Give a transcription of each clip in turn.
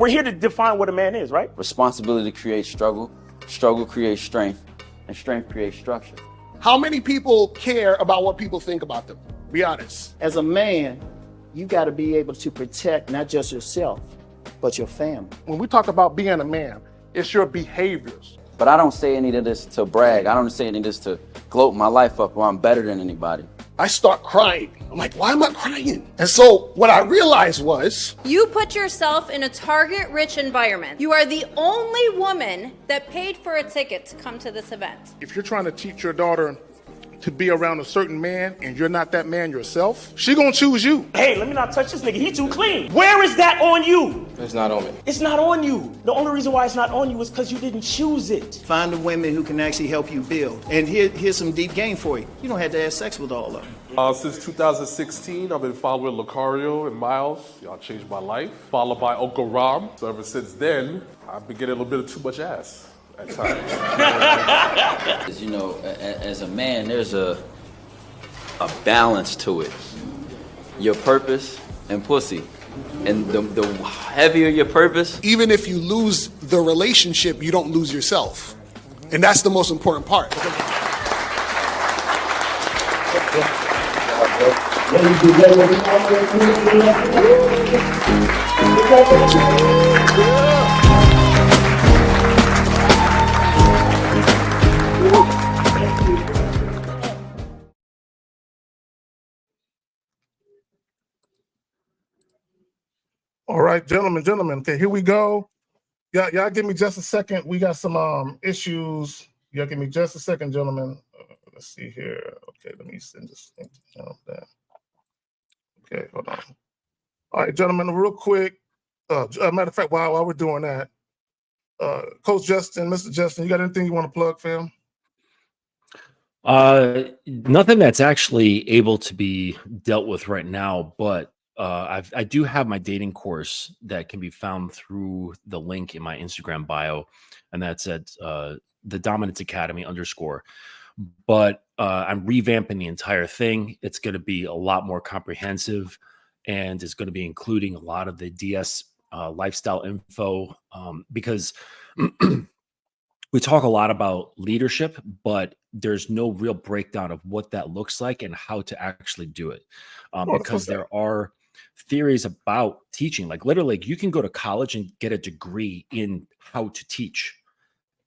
here to define what a man is, right? Responsibility creates struggle, struggle creates strength, and strength creates structure. How many people care about what people think about them? Be honest. As a man, you got to be able to protect not just yourself, but your family. When we talk about being a man, it's your behaviors. But I don't say any of this to brag. I don't say any of this to gloat my life up or I'm better than anybody. I start crying. I'm like, why am I crying? And so what I realized was, you put yourself in a target-rich environment. You are the only woman that paid for a ticket to come to this event. if you're trying to teach your daughter to be around a certain man and you're not that man yourself, she gonna choose you. Hey, let me not touch this nigga. He too clean. Where is that on you? It's not on me. It's not on you. The only reason why it's not on you is because you didn't choose it. Find the women who can actually help you build. And here's some deep game for you. You don't have to have sex with all of them. Since 2016, I've been following Lucario and Miles. Y'all changed my life. Followed by Uncle Ram. So ever since then, I've been getting a little bit of too much ass at times. You know, as a man, there's a balance to it. Your purpose and pussy. And the heavier your purpose. Even if you lose the relationship, you don't lose yourself. And that's the most important part. All right, gentlemen. Okay, here we go. Y'all give me just a second. We got some issues. Y'all give me just a second, gentlemen. Let's see here. Okay, let me send this thing down there. Okay, hold on. All right, gentlemen, real quick. Matter of fact, while we're doing that, Coach Justin, Mr. Justin, you got anything you want to plug, fam? Nothing that's actually able to be dealt with right now, but I do have my dating course that can be found through the link in my Instagram bio, and that's at the Dominance Academy _. But I'm revamping the entire thing. It's going to be a lot more comprehensive, and it's going to be including a lot of the DS lifestyle info because we talk a lot about leadership, but there's no real breakdown of what that looks like and how to actually do it. Because there are theories about teaching, like literally you can go to college and get a degree in how to teach.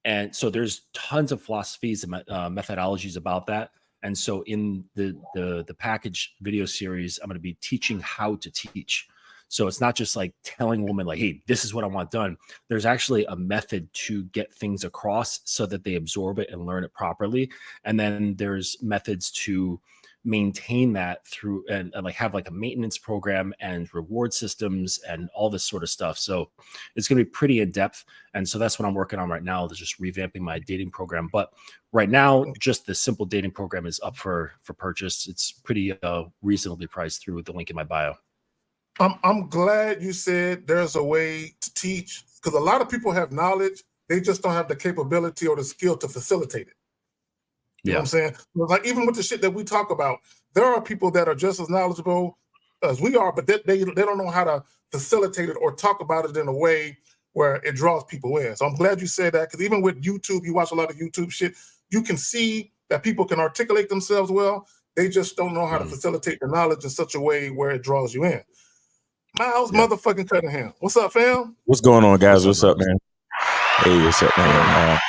And so there's tons of philosophies and methodologies about that. And so in the package video series, I'm going to be teaching how to teach. So it's not just like telling women like, hey, this is what I want done. There's actually a method to get things across so that they absorb it and learn it properly. And then there's methods to maintain that through and like have like a maintenance program and reward systems and all this sort of stuff. So it's going to be pretty in depth. And so that's what I'm working on right now, is just revamping my dating program. But right now, just the simple dating program is up for purchase. It's pretty reasonably priced through the link in my bio. I'm glad you said there's a way to teach, because a lot of people have knowledge. They just don't have the capability or the skill to facilitate it. You know what I'm saying? Like even with the shit that we talk about, there are people that are just as knowledgeable as we are, but they don't know how to facilitate it or talk about it in a way where it draws people in. So I'm glad you said that, because even with YouTube, you watch a lot of YouTube shit, you can see that people can articulate themselves well. They just don't know how to facilitate the knowledge in such a way where it draws you in. Miles motherfucking Cunningham. What's up, fam? What's going on, guys? What's up, man? Hey, what's up, man?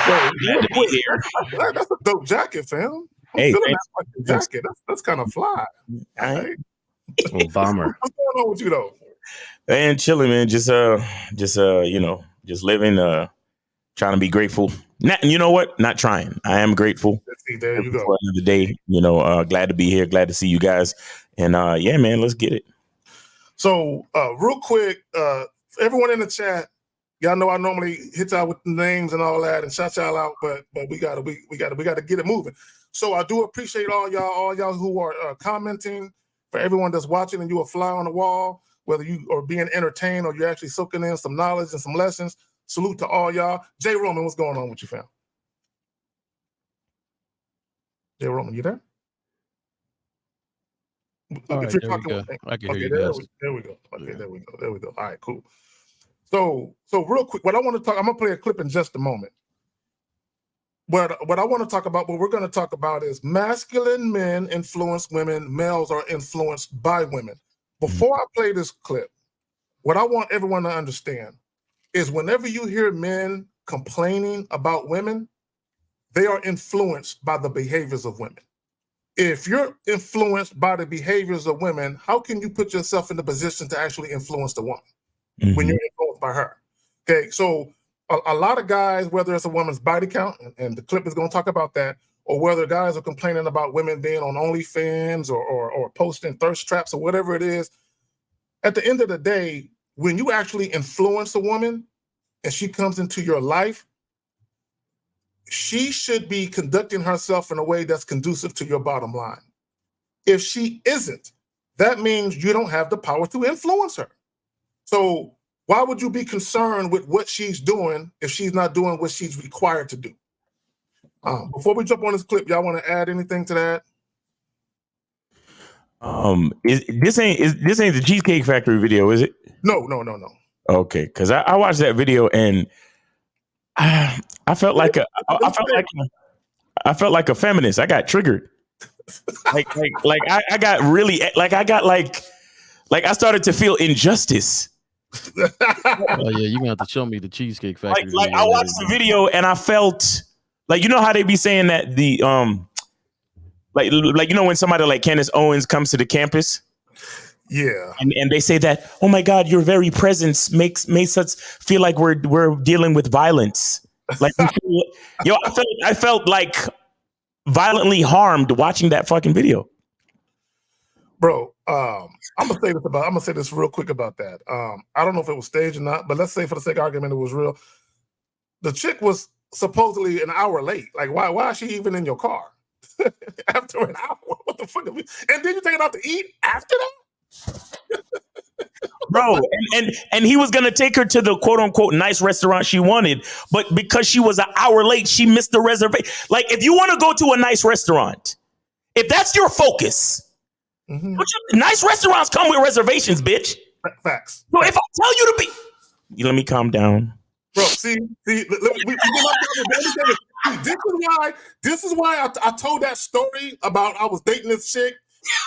Glad to be here. That's a dope jacket, fam. Hey, that fucking jacket. That's kind of fly. Right? Bomber. What's going on with you though? Man, chilling, man. Just you know, just living, trying to be grateful. Not, you know what? Not trying. I am grateful. There you go. For another day. You know, glad to be here. Glad to see you guys. And yeah, man, let's get it. So real quick, everyone in the chat, y'all know I normally hit y'all with the names and all that and shout y'all out, but we gotta get it moving. So I do appreciate all y'all who are commenting. For everyone that's watching and you a fly on the wall, whether you are being entertained or you're actually soaking in some knowledge and some lessons. Salute to all y'all. Jay Roman, what's going on with you, fam? Jay Roman, you there? All right, there we go. I can hear you guys. There we go. Okay, there we go. All right, cool. So real quick, what I want to talk, I'm gonna play a clip in just a moment. What I want to talk about, what we're going to talk about is masculine men influence women, males are influenced by women. Before I play this clip, what I want everyone to understand is whenever you hear men complaining about women, they are influenced by the behaviors of women. If you're influenced by the behaviors of women, how can you put yourself in the position to actually influence the woman when you're influenced by her? Okay, so a lot of guys, whether it's a woman's body count, and the clip is going to talk about that, or whether guys are complaining about women being on OnlyFans or posting thirst traps or whatever it is, at the end of the day, when you actually influence a woman and she comes into your life, she should be conducting herself in a way that's conducive to your bottom line. If she isn't, that means you don't have the power to influence her. So why would you be concerned with what she's doing if she's not doing what she's required to do? Before we jump on this clip, y'all want to add anything to that? This ain't the Cheesecake Factory video, is it? No. Okay, because I watched that video and I felt like I felt like a feminist. I got triggered. I got really I started to feel injustice. Oh yeah, you're gonna have to show me the Cheesecake Factory. Like I watched the video and I felt like, you know how they be saying that the like you know when somebody like Candace Owens comes to the campus. Yeah. And they say that, oh my God, your very presence makes us feel like we're dealing with violence. Like I felt like violently harmed watching that fucking video. Bro, I'm gonna say this real quick about that. I don't know if it was staged or not, but let's say for the sake of argument it was real. The chick was supposedly an hour late. Like, why is she even in your car? After an hour? What the fuck? And then you take it out to eat after that? Bro, and he was gonna take her to the quote unquote nice restaurant she wanted, but because she was an hour late, she missed the reservation. Like, if you want to go to a nice restaurant, if that's your focus, nice restaurants come with reservations, bitch. Facts. So if I tell you to be, you let me calm down. Bro, see, this is why I told that story about I was dating this chick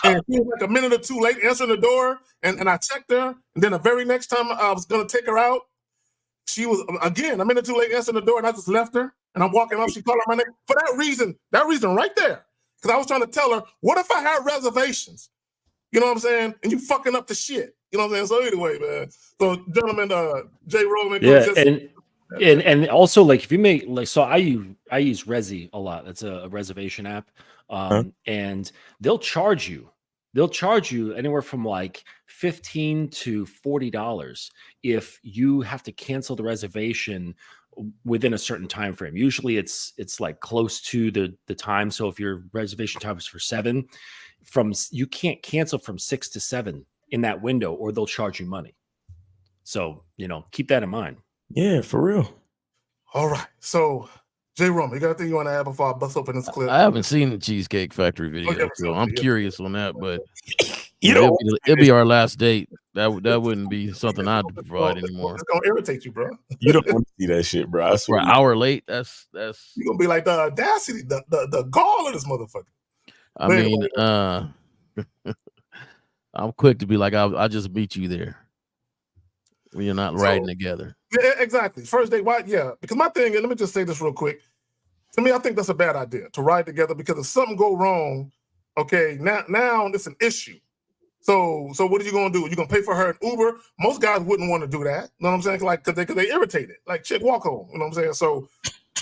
and she was like a minute or two late answering the door, and I checked her, and then the very next time I was gonna take her out, she was again a minute too late answering the door, and I just left her, and I'm walking up, she called out my name for that reason right there, because I was trying to tell her, what if I had reservations? You know what I'm saying? And you fucking up the shit. You know what I'm saying? So anyway, man. So gentlemen, J. Roman. Yeah, and also like if you make like, so I use Resi a lot. That's a reservation app. And they'll charge you anywhere from like $15 to $40 if you have to cancel the reservation within a certain time frame. Usually it's like close to the time. So if your reservation time is for 7, you can't cancel from 6 to 7 in that window, or they'll charge you money. So, keep that in mind. Yeah, for real. All right. So J. Roman, you got anything you want to add before I bust open this clip? I haven't seen the Cheesecake Factory video, so I'm curious on that, but it'll be our last date. That wouldn't be something I'd provide anymore. It's gonna irritate you, bro. You don't want to see that shit, bro. I swear. For an hour late, that's you're gonna be like the audacity, the gall of this motherfucker. I mean, I'm quick to be like, I'll just meet you there. We're not riding together. Yeah, exactly. First date, why? Yeah, because my thing, and let me just say this real quick. To me, I think that's a bad idea to ride together, because if something go wrong, okay, now it's an issue. So what are you gonna do? You're gonna pay for her an Uber? Most guys wouldn't want to do that. You know what I'm saying? Like, cause they irritated. Like, chick, walk home. You know what I'm saying? So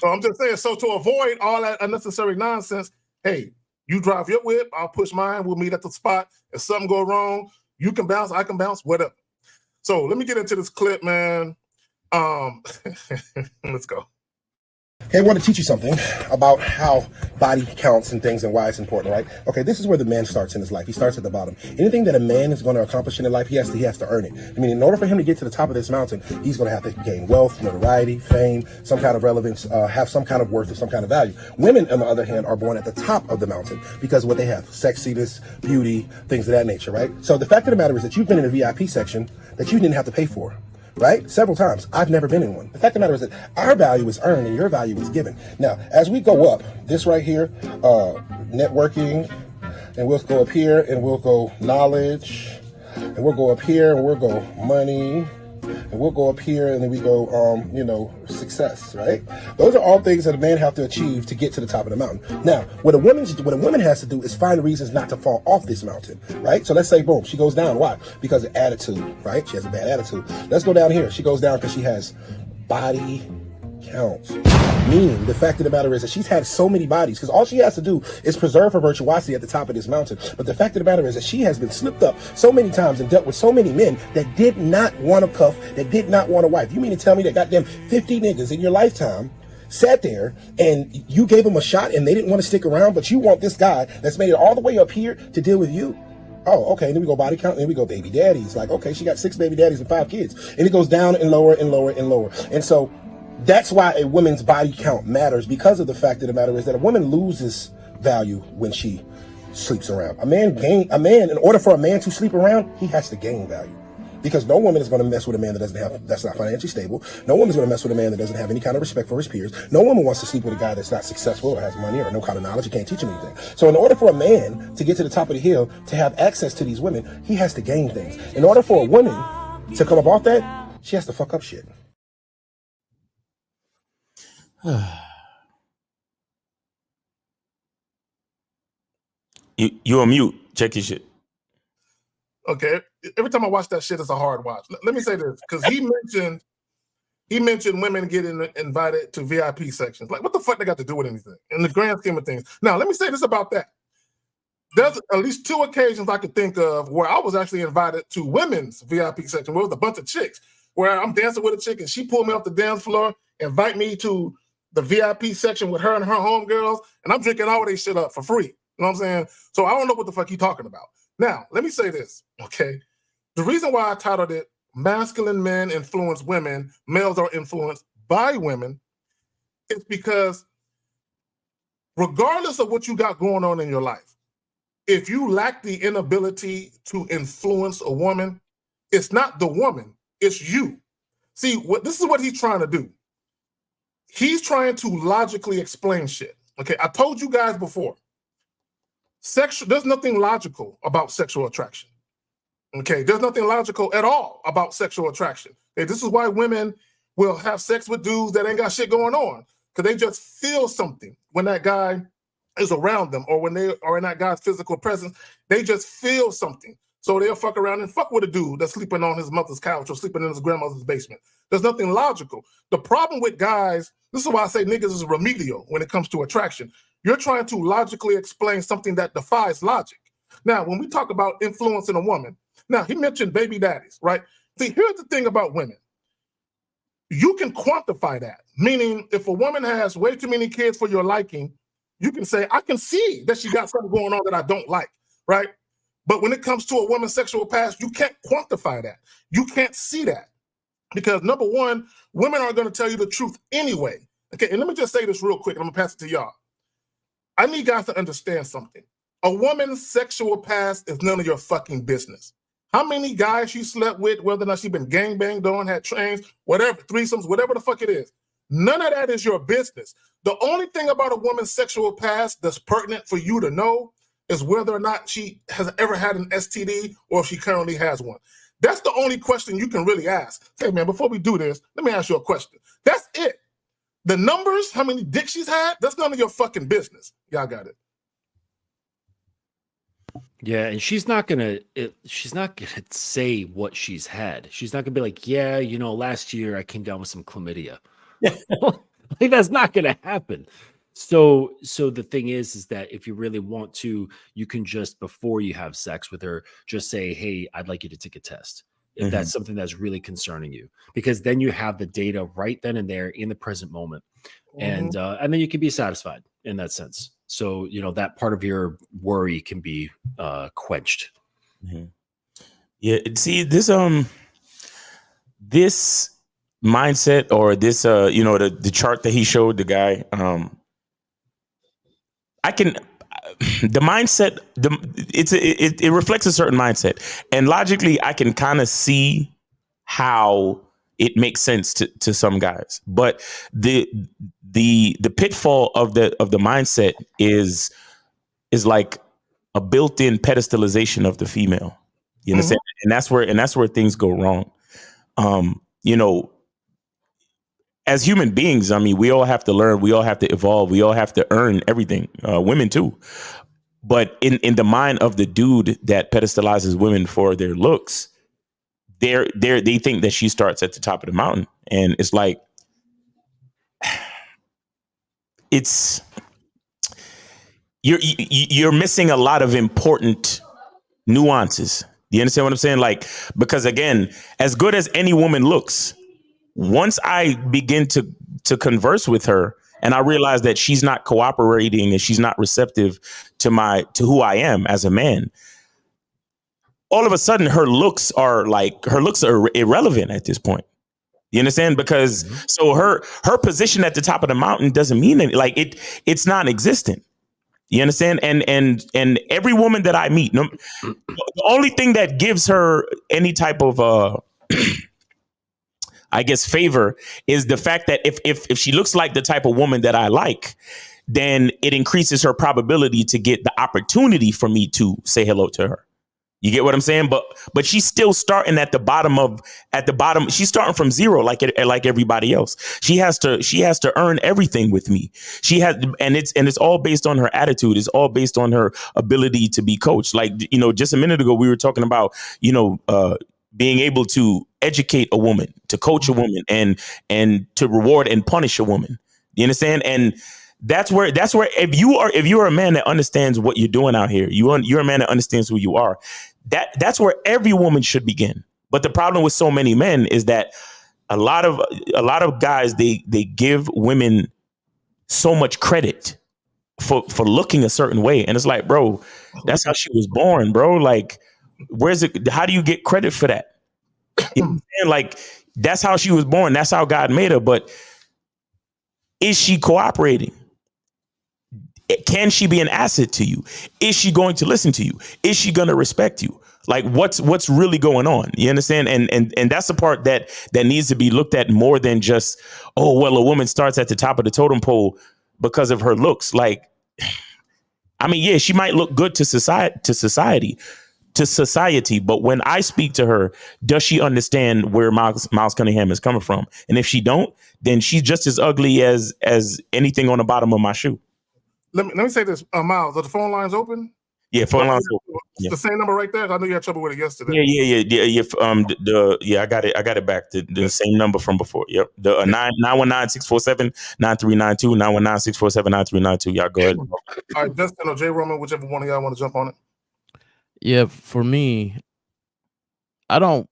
I'm just saying. So to avoid all that unnecessary nonsense, hey, you drive your whip, I'll push mine. We'll meet at the spot. If something go wrong, you can bounce, I can bounce, whatever. So let me get into this clip, man. Let's go. Okay, I want to teach you something about how body counts and things and why it's important, right? Okay, this is where the man starts in his life. He starts at the bottom. Anything that a man is going to accomplish in his life, he has to earn it. I mean, in order for him to get to the top of this mountain, he's going to have to gain wealth, notoriety, fame, some kind of relevance, have some kind of worth or some kind of value. Women, on the other hand, are born at the top of the mountain because of what they have: sexiness, beauty, things of that nature, right? So the fact of the matter is that you've been in a VIP section that you didn't have to pay for. right? Several times. I've never been in one. The fact of the matter is that our value is earned and your value is given. Now, as we go up, this right here, networking, and we'll go up here and we'll go knowledge, and we'll go up here and we'll go money, and we'll go up here and then we go, success, right? Those are all things that a man have to achieve to get to the top of the mountain. Now, what a woman has to do is find reasons not to fall off this mountain, right? So let's say, boom, she goes down. Why? Because of attitude, right? She has a bad attitude. Let's go down here. She goes down because she has body count. Meaning, the fact of the matter is that she's had so many bodies, because all she has to do is preserve her virtuosity at the top of this mountain. But the fact of the matter is that she has been slipped up so many times and dealt with so many men that did not want a cuff, that did not want a wife. You mean to tell me that goddamn 50 niggas in your lifetime sat there and you gave them a shot and they didn't want to stick around, but you want this guy that's made it all the way up here to deal with you? Oh, okay. Then we go body count. Then we go baby daddies. Like, okay, she got 6 baby daddies and 5 kids. And it goes down and lower and lower and lower. And so that's why a woman's body count matters, because of the fact of the matter is that a woman loses value when she sleeps around. In order for a man to sleep around, he has to gain value. Because no woman is going to mess with a man that's not financially stable. No woman is going to mess with a man that doesn't have any kind of respect for his peers. No woman wants to sleep with a guy that's not successful or has money or no kind of knowledge. You can't teach him anything. So in order for a man to get to the top of the hill, to have access to these women, he has to gain things. In order for a woman to come up off that, she has to fuck up shit. You on mute. Check your shit. Okay. Every time I watch that shit, it's a hard watch. Let me say this, because he mentioned women getting invited to VIP sections. Like, what the fuck they got to do with anything in the grand scheme of things? Now, let me say this about that. There's at least 2 occasions I could think of where I was actually invited to women's VIP section, where it was a bunch of chicks, where I'm dancing with a chick and she pulled me off the dance floor, invite me to the VIP section with her and her homegirls, and I'm drinking all their shit up for free. You know what I'm saying? So I don't know what the fuck you talking about. Now, let me say this, okay? The reason why I titled it Masculine Men Influence Women, Males Are Influenced by Women, is because regardless of what you got going on in your life, if you lack the inability to influence a woman, it's not the woman, it's you. See, this is what he's trying to do. He's trying to logically explain shit. Okay, I told you guys before, there's nothing logical about sexual attraction. Okay, there's nothing logical at all about sexual attraction. Okay, this is why women will have sex with dudes that ain't got shit going on, because they just feel something when that guy is around them, or when they are in that guy's physical presence. They just feel something. So they'll fuck around and fuck with a dude that's sleeping on his mother's couch or sleeping in his grandmother's basement. There's nothing logical. The problem with guys, this is why I say niggas is remedial when it comes to attraction. You're trying to logically explain something that defies logic. Now, when we talk about influencing a woman, now he mentioned baby daddies, right? See, here's the thing about women. You can quantify that, meaning if a woman has way too many kids for your liking, you can say, I can see that she got something going on that I don't like, right? But when it comes to a woman's sexual past, you can't quantify that. You can't see that. Because number one, women are going to tell you the truth anyway. Okay, and let me just say this real quick, and I'm going to pass it to y'all. I need guys to understand something. A woman's sexual past is none of your fucking business. How many guys she slept with, whether or not she been gangbanged on, had trains, whatever, threesomes, whatever the fuck it is. None of that is your business. The only thing about a woman's sexual past that's pertinent for you to know is whether or not she has ever had an STD or if she currently has one. That's the only question you can really ask. Hey, man, before we do this, let me ask you a question. That's it. The numbers, how many dicks she's had, that's none of your fucking business. Y'all got it. Yeah, and she's not gonna say what she's had. She's not gonna be like, yeah, last year I came down with some chlamydia. Like, that's not gonna happen. So the thing is that if you really want to, you can just, before you have sex with her, just say, hey, I'd like you to take a test. If that's something that's really concerning you, because then you have the data right then and there in the present moment. And then you can be satisfied in that sense. So, that part of your worry can be quenched. Yeah. See, this mindset, or this, the chart that he showed the guy, the mindset, it reflects a certain mindset, and logically I can kind of see how it makes sense to some guys. But the pitfall of the mindset is like a built-in pedestalization of the female. You understand? And that's where things go wrong. You know, as human beings, I mean, we all have to learn, we all have to evolve, we all have to earn everything. Women too. But in the mind of the dude that pedestalizes women for their looks, they think that she starts at the top of the mountain. And it's like, you're missing a lot of important nuances. You understand what I'm saying? Like, because again, as good as any woman looks, once I begin to converse with her and I realize that she's not cooperating and she's not receptive to who I am as a man, all of a sudden her looks are irrelevant at this point. You understand? Because so her position at the top of the mountain doesn't mean anything. Like it's non-existent. You understand? And every woman that I meet, the only thing that gives her any type of I guess favor is the fact that if she looks like the type of woman that I like, then it increases her probability to get the opportunity for me to say hello to her. You get what I'm saying? But she's still starting at the bottom. She's starting from zero, like everybody else. She has to earn everything with me. And it's all based on her attitude. It's all based on her ability to be coached. Like, you know, just a minute ago, we were talking about, you know, being able to educate a woman, to coach a woman, and to reward and punish a woman. You understand? And that's where if you are a man that understands what you're doing out here, you're a man that understands who you are. That's where every woman should begin. But the problem with so many men is that a lot of guys, they give women so much credit for looking a certain way, and it's like, bro, that's how she was born, bro. Like, where's it? How do you get credit for that? You know what I'm saying? Like, that's how she was born. That's how God made her. But is she cooperating? Can she be an asset to you? Is she going to listen to you? Is she going to respect you? Like, what's really going on? You understand? And that's the part that needs to be looked at more than just, oh, well, a woman starts at the top of the totem pole because of her looks. Like, I mean, yeah, she might look good to society, but when I speak to her, does she understand where Miles Cunningham is coming from? And if she don't, then she's just as ugly as anything on the bottom of my shoe. Let me say this, Miles. Are the phone lines open? Yeah, phone lines open. It's the same number right there. I know you had trouble with it yesterday. Yeah. I got it back. The same number from before. Yep. The 919-647-9392, 919-647-9392. Y'all go ahead. All right, Justin or Jay Roman, whichever one of y'all want to jump on it. Yeah, for me, I don't.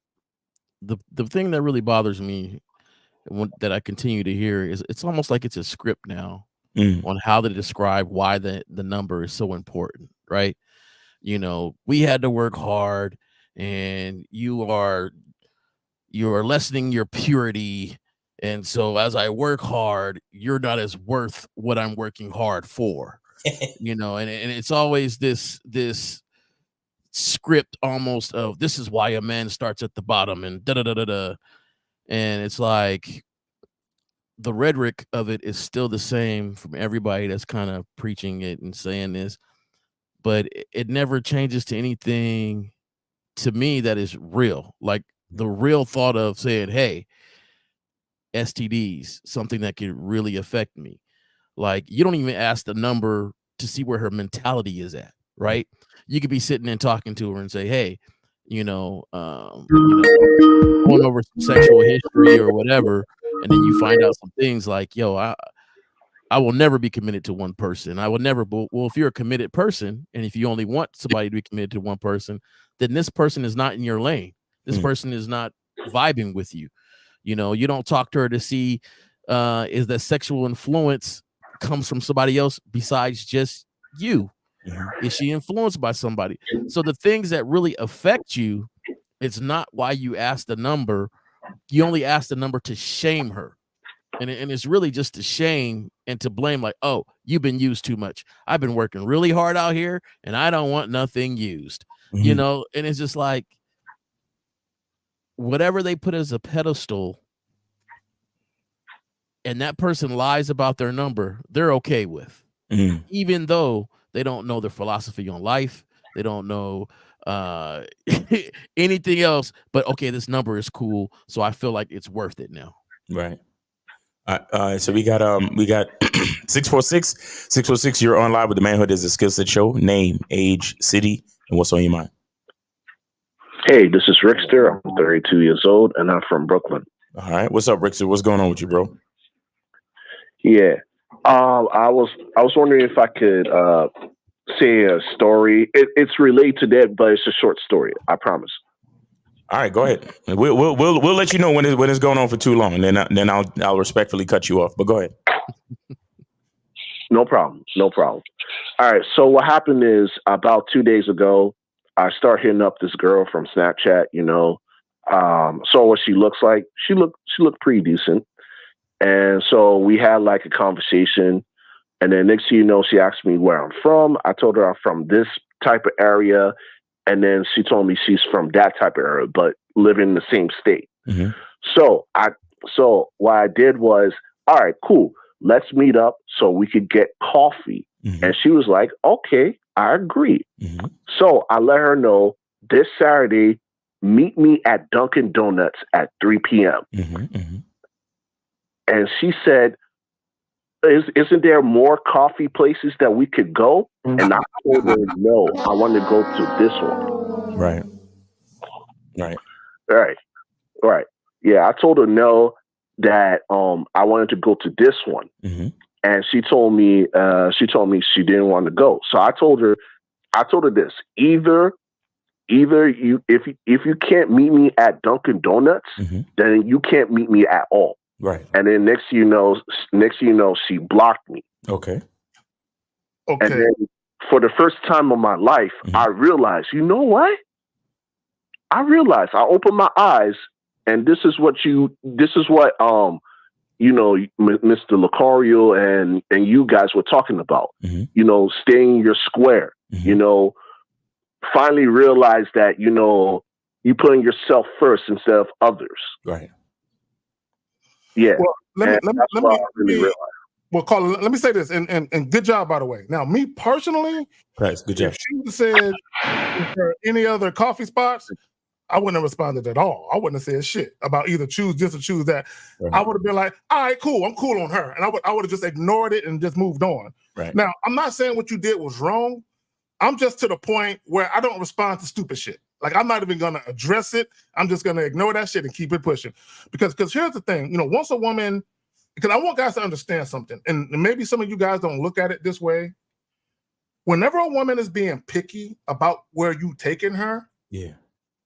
The thing that really bothers me, that I continue to hear, is it's almost like it's a script now. On how to describe why the number is so important, right? You know, we had to work hard, and you are lessening your purity, and so as I work hard, you're not as worth what I'm working hard for. You know, and it's always this script almost of, this is why a man starts at the bottom, and da da da da da, and it's like, the rhetoric of it is still the same from everybody that's kind of preaching it and saying this, but it never changes to anything to me that is real. Like the real thought of saying, hey, STDs, something that could really affect me. Like, you don't even ask the number to see where her mentality is at, right? You could be sitting and talking to her and say, hey, going over some sexual history or whatever, and then you find out some things like, yo, I will never be committed to one person. I will never. Well, if you're a committed person, and if you only want somebody to be committed to one person, then this person is not in your lane. This person is not vibing with you. You know, you don't talk to her to see is that sexual influence comes from somebody else besides just you. Is she influenced by somebody? So the things that really affect you, it's not why you ask the number. You only ask the number to shame her. And it's really just to shame and to blame, like, oh, you've been used too much. I've been working really hard out here, and I don't want nothing used. You know, and it's just like, whatever they put as a pedestal and that person lies about their number, they're okay with, even though they don't know their philosophy on life. They don't know anything else, but okay, this number is cool, so I feel like it's worth it now. Right. So we got 646. You're on live with the Manhood is a Skill Set Show. Name, age, city, and what's on your mind. Hey, this is Rickster. I'm 32 years old, and I'm from Brooklyn. All right. What's up, Rickster? What's going on with you, bro? Yeah. I was wondering if I could say a story. It's related to that, but it's a short story. I promise. All right, go ahead. We'll let you know when it's going on for too long, and then I'll respectfully cut you off. But go ahead. No problem. All right. So what happened is about 2 days ago, I start hitting up this girl from Snapchat. Saw what she looks like. She looked pretty decent, and so we had like a conversation. And then next thing you know, she asked me where I'm from. I told her I'm from this type of area. And then she told me she's from that type of area, but living in the same state. Mm-hmm. So what I did was, all right, cool. Let's meet up so we could get coffee. Mm-hmm. And she was like, okay, I agree. Mm-hmm. So I let her know this Saturday, meet me at Dunkin' Donuts at 3 p.m. Mm-hmm. Mm-hmm. And she said, isn't there more coffee places that we could go? And I told her, no, I want to go to this one. Right. Yeah, I told her no, that I wanted to go to this one. Mm-hmm. And she told me she didn't want to go. So I told her this, either you if you can't meet me at Dunkin' Donuts, mm-hmm. then you can't meet me at all. Right. And then next you know, she blocked me. Okay. And then for the first time in my life, mm-hmm. I realized, you know what? I opened my eyes, and this is what Mr. Lucario and you guys were talking about. Mm-hmm. Staying in your square. Mm-hmm. Finally realize that, you putting yourself first instead of others. Right. Yeah. Well, let me say this, and good job, by the way. Now, me personally, right, good job. If she would have said if there are any other coffee spots, I wouldn't have responded at all. I wouldn't have said shit about either choose this or choose that. Right. I would have been like, all right, cool, I'm cool on her. And I would have just ignored it and just moved on. Right. Now, I'm not saying what you did was wrong. I'm just to the point where I don't respond to stupid shit. Like, I'm not even going to address it. I'm just going to ignore that shit and keep it pushing. Because here's the thing, once a woman, because I want guys to understand something, and maybe some of you guys don't look at it this way. Whenever a woman is being picky about where you taking her, yeah,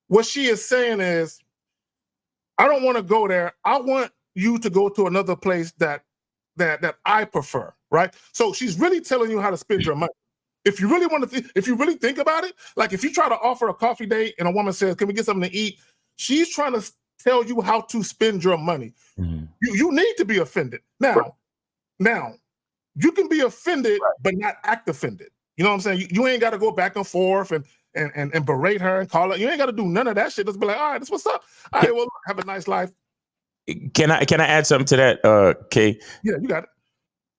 what she is saying is, I don't want to go there. I want you to go to another place that I prefer, right? So she's really telling you how to spend your money. If you really want to, if you really think about it, like if you try to offer a coffee date and a woman says, "Can we get something to eat?" She's trying to tell you how to spend your money. Mm-hmm. You need to be offended. Now, you can be offended, but not act offended. You know what I'm saying? You ain't got to go back and forth and berate her and call her. You ain't got to do none of that shit. Just be like, all right, that's what's up. All right, well, have a nice life. Can I add something to that, Kay? Yeah, you got it.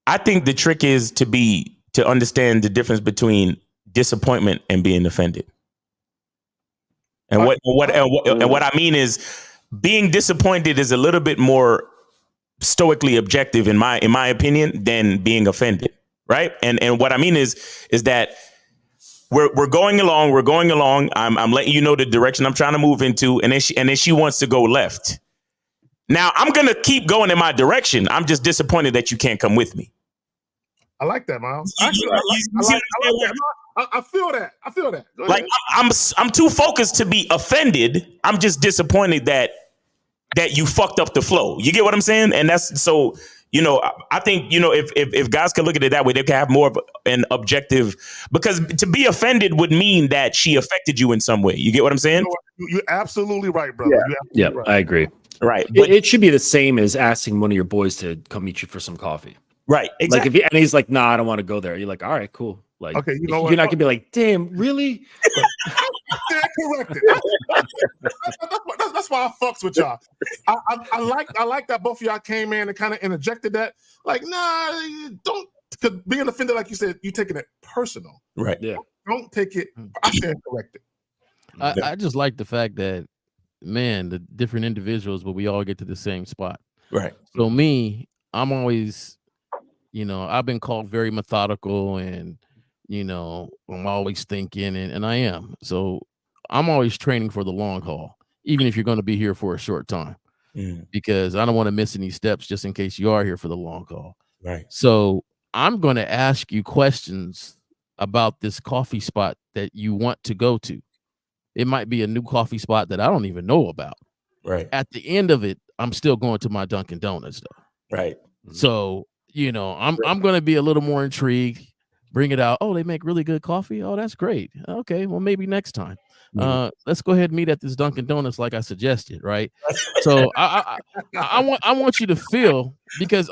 I think the trick is to understand the difference between disappointment and being offended. And what I mean is, being disappointed is a little bit more stoically objective in my opinion than being offended, right? And what I mean is that we're going along. I'm letting you know the direction I'm trying to move into, and then she wants to go left. Now I'm gonna keep going in my direction. I'm just disappointed that you can't come with me. I like that, Miles. Actually, I like that. I feel that. Like I'm too focused to be offended. I'm just disappointed that you fucked up the flow. You get what I'm saying? And that's so. I think if guys can look at it that way, they can have more of an objective. Because to be offended would mean that she affected you in some way. You get what I'm saying? You're absolutely right, brother. Yeah, right. I agree. Right. But it should be the same as asking one of your boys to come meet you for some coffee. Right. Exactly. Like and he's like, nah, I don't want to go there. You're like, all right, cool. Like, okay, you know what? You're not gonna be like, damn, really? stand corrected. That's why I fucks with y'all. I like that both of y'all came in and kind of interjected that. Like, nah, don't. Because being offended, like you said, you taking it personal. Right. Yeah. Don't take it. I stand corrected. I just like the fact that, man, the different individuals, but we all get to the same spot. Right. So me, I'm always, I've been called very methodical and, I'm always thinking and I am. So I'm always training for the long haul, even if you're going to be here for a short time, because I don't want to miss any steps just in case you are here for the long haul. Right. So I'm going to ask you questions about this coffee spot that you want to go to. It might be a new coffee spot that I don't even know about. Right. At the end of it, I'm still going to my Dunkin' Donuts though. Right. So, I'm going to be a little more intrigued. Bring it out. Oh, they make really good coffee. Oh, that's great. Okay, well maybe next time. Let's go ahead and meet at this Dunkin' Donuts like I suggested, right? So I want you to feel, because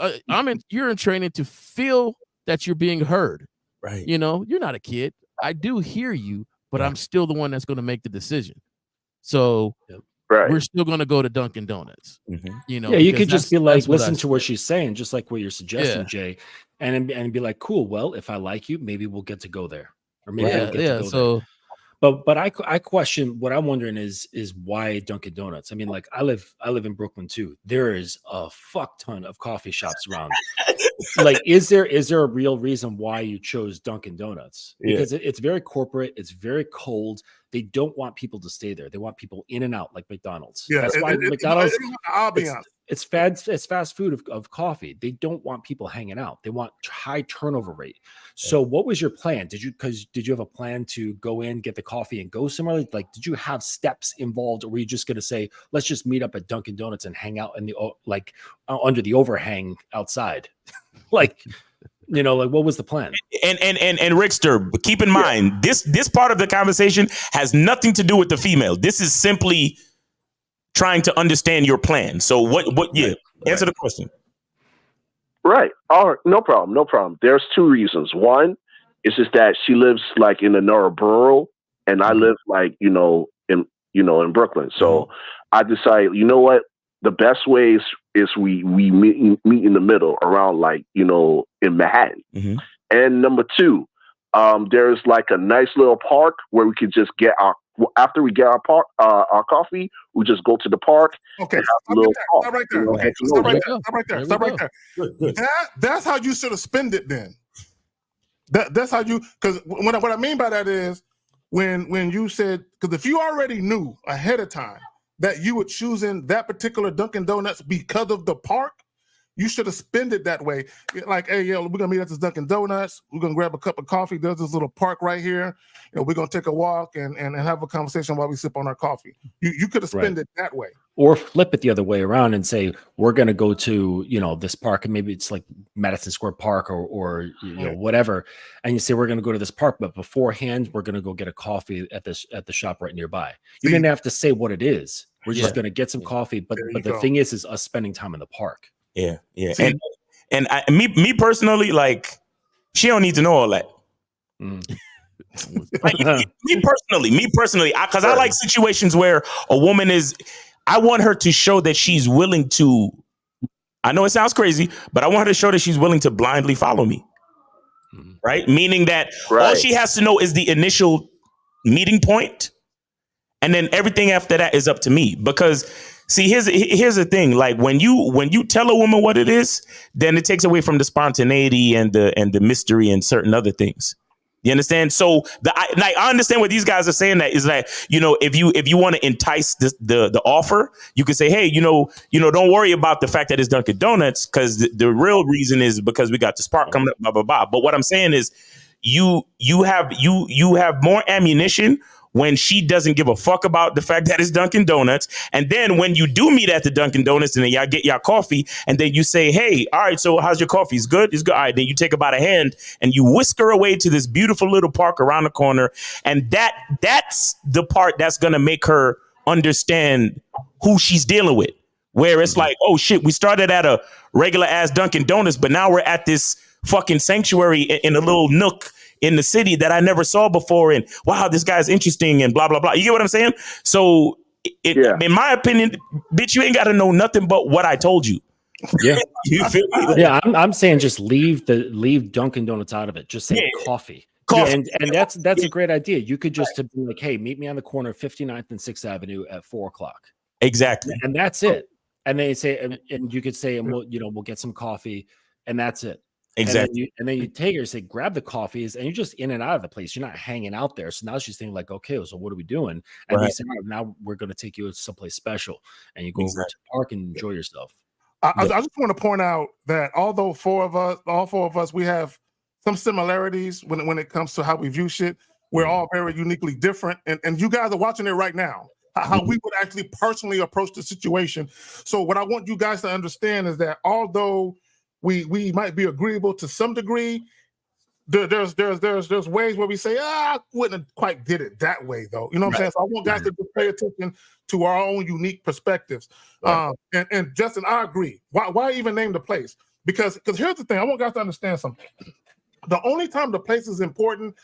you're in training to feel that you're being heard. Right. You're not a kid. I do hear you, but I'm still the one that's going to make the decision. So we're still going to go to Dunkin' Donuts. Yeah, you could just be like, listen to what said. she's saying, just like what you're suggesting, Jay, and be like, cool. Well, if I like you, maybe we'll get to go there, or maybe we'll get to go there. But I question, what I'm wondering is why Dunkin' Donuts? I mean, like I live in Brooklyn too. There is a fuck ton of coffee shops around. Like, is there a real reason why you chose Dunkin' Donuts? Because it's very corporate, it's very cold. They don't want people to stay there. They want people in and out, like McDonald's. Yeah, that's why McDonald's. I'll be honest. It's fast food of coffee. They don't want people hanging out. They want high turnover rate. So what was your plan? Did you have a plan to go in, get the coffee and go somewhere? Like, did you have steps involved, or were you just going to say, let's just meet up at Dunkin' Donuts and hang out in the under the overhang outside? Like what was the plan? And Rickster, keep in mind, this part of the conversation has nothing to do with the female. This is simply trying to understand your plan. So what answer the question. Right. All right. No problem. There's two reasons. One is just that she lives like in the Northborough, and I live like, in Brooklyn. So I decided, you know what? The best way is we meet in the middle around like, in Manhattan. And number two, there's like a nice little park where we could just get after we get our coffee, we just go to the park. Okay, stop right there. Stop right there. Good. That's how you should have spent it then. That's how you, because what I mean by that is when you said, because if you already knew ahead of time that you were choosing that particular Dunkin' Donuts because of the park, you should have spent it that way. Like, hey, we're gonna meet at this Dunkin' Donuts. We're gonna grab a cup of coffee. There's this little park right here. We're gonna take a walk and have a conversation while we sip on our coffee. You could have spent it that way. Or flip it the other way around and say, we're gonna go to this park, and maybe it's like Madison Square Park or whatever. And you say, we're gonna go to this park, but beforehand, we're gonna go get a coffee at the shop right nearby. You didn't have to say what it is. We're just gonna get some coffee. But the thing is us spending time in the park. Yeah. And me personally, like, she don't need to know all that. Like, me personally, because I like situations where a woman I want her to show that she's willing to. I know it sounds crazy, but I want her to show that she's willing to blindly follow me. Right, meaning that all she has to know is the initial meeting point, and then everything after that is up to me. Because see, here's the thing: like when you tell a woman what it is, then it takes away from the spontaneity and the mystery and certain other things. You understand? So I understand what these guys are saying. That is that if you want to entice the offer, you could say, hey, don't worry about the fact that it's Dunkin' Donuts, because the real reason is because we got the spark coming up, blah blah blah. But what I'm saying is, you have more ammunition when she doesn't give a fuck about the fact that it's Dunkin' Donuts. And then when you do meet at the Dunkin' Donuts and then y'all get your coffee, and then you say, hey, all right, so how's your coffee? It's good? It's good. All right, then you take about a hand and you whisk her away to this beautiful little park around the corner. And that's the part that's going to make her understand who she's dealing with. Where it's like, oh, shit, we started at a regular ass Dunkin' Donuts, but now we're at this fucking sanctuary in a little nook in the city that I never saw before, and wow, this guy's interesting, and blah blah blah. You get what I'm saying? So, in my opinion, bitch, you ain't got to know nothing but what I told you. Yeah, you feel me? Like, yeah. I'm saying just leave Dunkin' Donuts out of it. Just say coffee. Coffee. And that's a great idea. You could just be like, hey, meet me on the corner of 59th and 6th Avenue at 4 o'clock. Exactly. And that's it. And they say, and you could say, and we'll get some coffee, and that's it. Exactly. And then you take her, say, grab the coffees, and you're just in and out of the place. You're not hanging out there. So now she's thinking like, okay, so what are we doing? And they say, now we're going to take you to someplace special, and you go over to the park and enjoy yourself. I just want to point out that although all four of us, we have some similarities when it comes to how we view shit. We're all very uniquely different, and you guys are watching it right now. How we would actually personally approach the situation. So what I want you guys to understand is that although we might be agreeable to some degree, there's ways where we say, I wouldn't have quite did it that way though. You know what I'm saying? So I want guys to just pay attention to our own unique perspectives. And Justin, I agree. Why even name the place? Because here's the thing, I want guys to understand something. The only time the place is important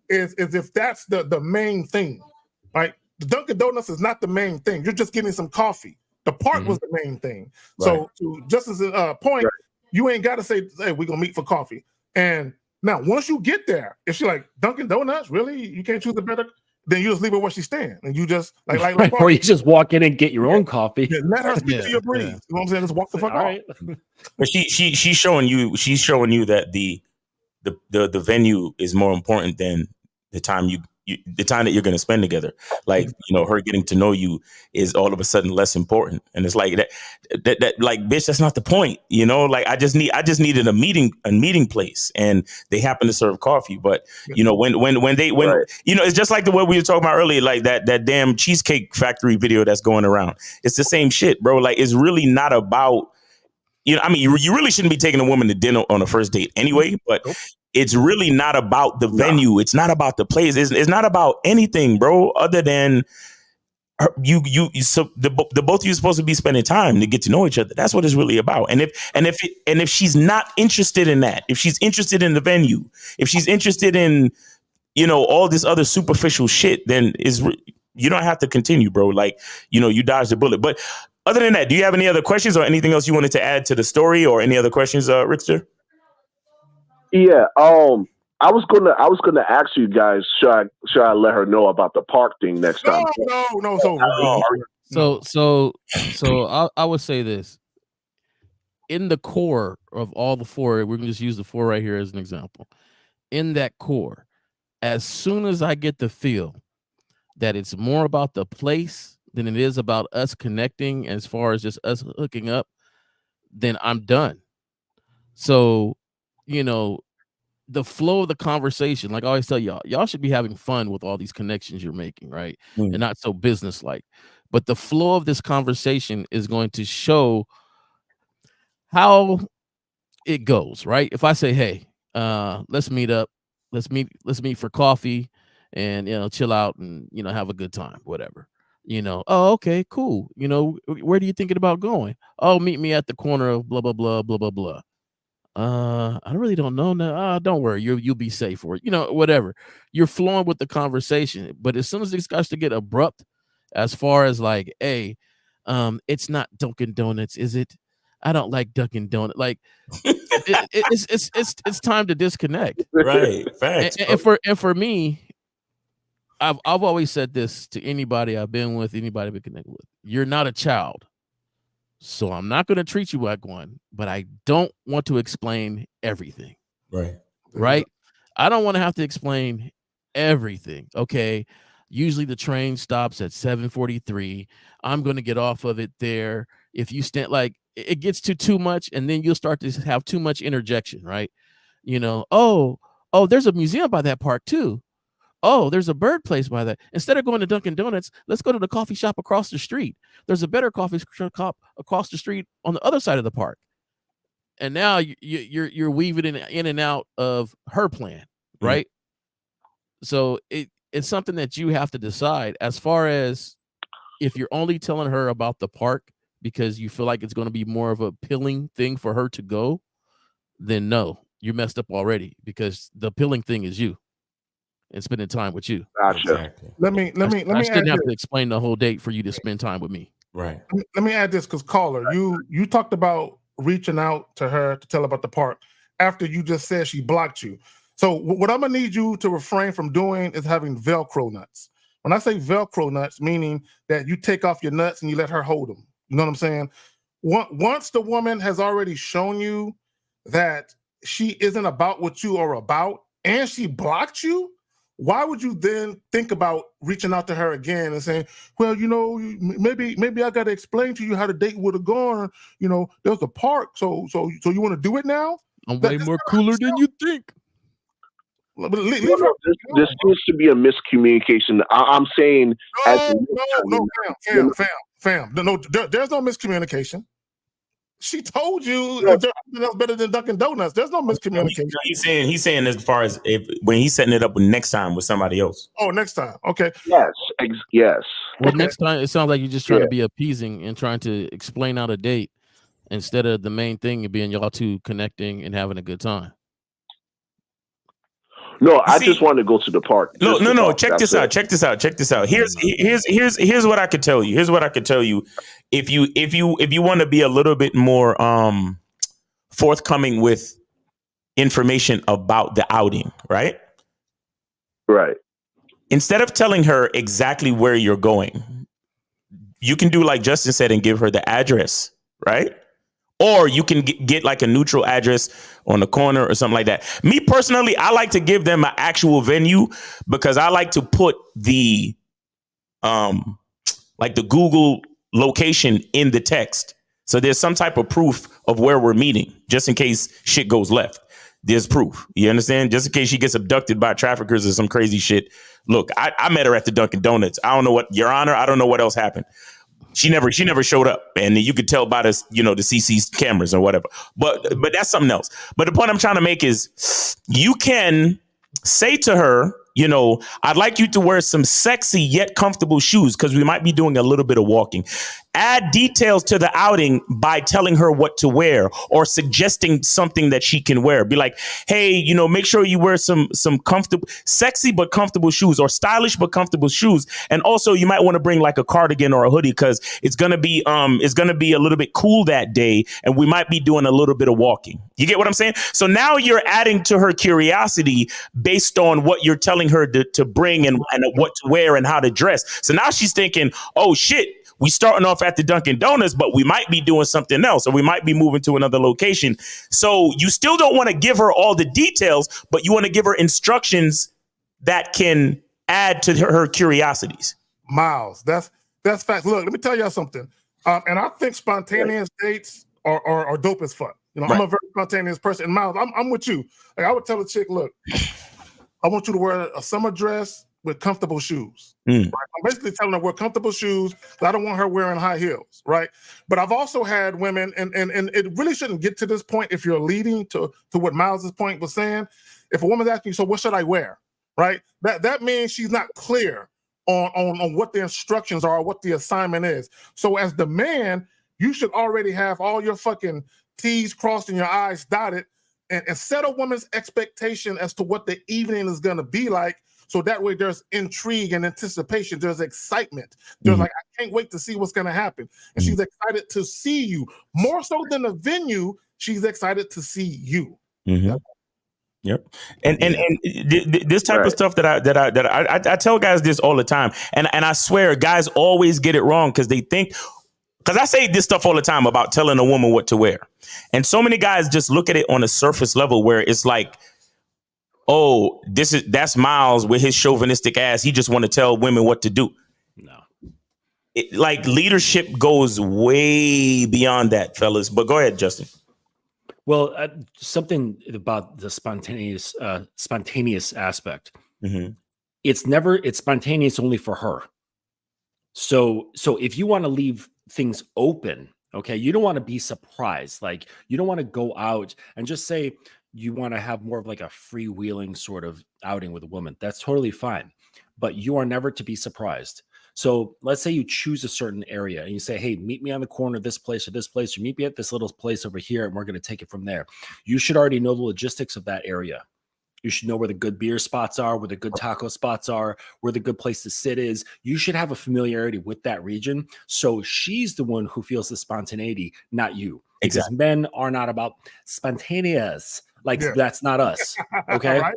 is if that's the main thing, right? The Dunkin' Donuts is not the main thing. You're just getting some coffee. The park was the main thing. So to Justin's point, you ain't got to say, hey, we're going to meet for coffee. And now, once you get there, if she's like, Dunkin' Donuts, really? You can't choose a better? Then you just leave her where she's standing. And you just, like or you just walk in and get your own coffee. Yeah, let her speak to your breeze. You know what I'm saying? Just walk the fuck off. Right. But she's showing you that the venue is more important than the time the time that you're going to spend together. Like, her getting to know you is all of a sudden less important. And it's like that like, bitch, that's not the point. Like I just needed a meeting place, and they happen to serve coffee. But when it's just like the way we were talking about earlier, like that damn Cheesecake Factory video that's going around. It's the same shit, bro. Like, it's really not about, you really shouldn't be taking a woman to dinner on a first date anyway, but it's really not about the venue. It's not about the place. It's not about anything, bro, other than the both of you are supposed to be spending time to get to know each other. That's what it's really about. And if she's not interested in that, if she's interested in the venue, if she's interested in, all this other superficial shit, then you don't have to continue, bro. Like, you dodged the bullet. But other than that, do you have any other questions or anything else you wanted to add to the story, or any other questions, Rickster? Yeah. I was gonna ask you guys, should I let her know about the park thing next time? No. So I would say this. In the core of all the four, we're gonna just use the four right here as an example. In that core, as soon as I get the feel that it's more about the place than it is about us connecting, as far as just us hooking up, then I'm done. So, the flow of the conversation, like I always tell y'all should be having fun with all these connections you're making, right? And not so business-like. But the flow of this conversation is going to show how it goes, right? If I say, hey, let's meet up, let's meet for coffee and chill out and have a good time, whatever. Oh, okay, cool. Where do you thinking about going? Oh, meet me at the corner of blah blah blah blah blah blah. I really don't know. No, don't worry, you'll be safe for it. Whatever. You're flowing with the conversation, but as soon as it starts to get abrupt, as far as like, hey, it's not Dunkin' Donuts, is it? I don't like Dunkin' Donuts. Like, it's time to disconnect. Right. Facts. And for me, I've always said this to anybody I've been with, anybody I've been connected with. You're not a child. So I'm not going to treat you like one, but I don't want to explain everything. Right. I don't want to have to explain everything. Okay. Usually the train stops at 7:43. I'm going to get off of it there. If you stand, like, it gets to too much, and then you'll start to have too much interjection, right? Oh, there's a museum by that park too. Oh, there's a bird place by that. Instead of going to Dunkin' Donuts, let's go to the coffee shop across the street. There's a better coffee shop across the street on the other side of the park. And now you're weaving in and out of her plan, right? So it's something that you have to decide. As far as if you're only telling her about the park because you feel like it's going to be more of a appealing thing for her to go, then no, you messed up already, because the appealing thing is you. and spending time with you. Gotcha. Exactly. Let me I add shouldn't have this. to explain the whole date for you to spend time with me. Right. Let me add this, because caller, you talked about reaching out to her to tell her about the park after you just said she blocked you. So what I'm gonna need you to refrain from doing is having Velcro nuts. When I say Velcro nuts, meaning that you take off your nuts and you let her hold them. You know what I'm saying? Once the woman has already shown you that she isn't about what you are about, and she blocked you, why would you then think about reaching out to her again and saying, well, you know, maybe I got to explain to you how the date would have gone. You know, there's a park, so you want to do it now? I'm way more cooler than you think. Leave her. This seems to be a miscommunication. I'm saying, No, fam. No, there's no miscommunication. She told you there's something else better than Dunkin' Donuts. There's no miscommunication. He's saying as far as when he's setting it up next time with somebody else. Oh, next time. Okay. Yes. Yes. Well, Okay. next time it sounds like you're just trying to be appeasing and trying to explain out a date instead of the main thing being y'all two connecting and having a good time. No, I just want to go to the park. No. Check this out. Here's what I could tell you. Here's what I could tell you. If you want to be a little bit more forthcoming with information about the outing, right? Right. Instead of telling her exactly where you're going, you can do like Justin said and give her the address, right? Or you can get like a neutral address on the corner or something like that. Me personally, I like to give them an actual venue because I like to put the like the Google location in the text. So there's some type of proof of where we're meeting, just in case shit goes left. There's proof. You understand? Just in case she gets abducted by traffickers or some crazy shit. Look, I met her at the Dunkin' Donuts. I don't know what, Your Honor, I don't know what else happened. She never showed up, and you could tell by the CC's cameras or whatever. But that's something else. But the point I'm trying to make is, you can say to her, you know, I'd like you to wear some sexy yet comfortable shoes because we might be doing a little bit of walking. Add details to the outing by telling her what to wear or suggesting something that she can wear. Be like, hey, you know, make sure you wear some comfortable, sexy but comfortable shoes, or stylish but comfortable shoes. And also you might want to bring like a cardigan or a hoodie because it's gonna be a little bit cool that day, and we might be doing a little bit of walking. You get what I'm saying? So now you're adding to her curiosity based on what you're telling her to bring and what to wear and how to dress. So now she's thinking, oh shit, we starting off at the Dunkin' Donuts, but we might be doing something else, or we might be moving to another location. So you still don't want to give her all the details, but you want to give her instructions that can add to her curiosities. Miles, that's fact. Look, let me tell y'all something. And I think spontaneous dates are dope as fuck. You know, I'm a very spontaneous person. And Miles, I'm with you. Like, I would tell a chick, look, I want you to wear a summer dress with comfortable shoes. Right? I'm basically telling her wear comfortable shoes. I don't want her wearing high heels, right? But I've also had women, and it really shouldn't get to this point if you're leading to what Miles's point was saying. If a woman's asking you, so what should I wear? Right? That means she's not clear on what the instructions are, what the assignment is. So as the man, you should already have all your fucking T's crossed and your I's dotted, and set a woman's expectation as to what the evening is going to be like. So that way there's intrigue and anticipation. There's excitement. There's like, I can't wait to see what's going to happen. And she's excited to see you. More so than the venue, she's excited to see you. Yep. And this type of stuff that I tell guys this all the time. And I swear guys always get it wrong because they think, because I say this stuff all the time about telling a woman what to wear. And so many guys just look at it on a surface level where it's like, oh, that's Miles with his chauvinistic ass. He just want to tell women what to do. No. Like leadership goes way beyond that, fellas. But go ahead, Justin. Well, something about the spontaneous aspect. It's spontaneous only for her. So if you want to leave things open, okay, you don't want to be surprised. Like, you don't want to go out and just say you want to have more of like a freewheeling sort of outing with a woman. That's totally fine, but you are never to be surprised. So let's say you choose a certain area and you say, hey, meet me on the corner of this place, or meet me at this little place over here, and we're going to take it from there. You should already know the logistics of that area. You should know where the good beer spots are, where the good taco spots are, where the good place to sit is. You should have a familiarity with that region. So she's the one who feels the spontaneity, not you. Because Exactly. men are not about spontaneous. Like that's not us. Okay. Right?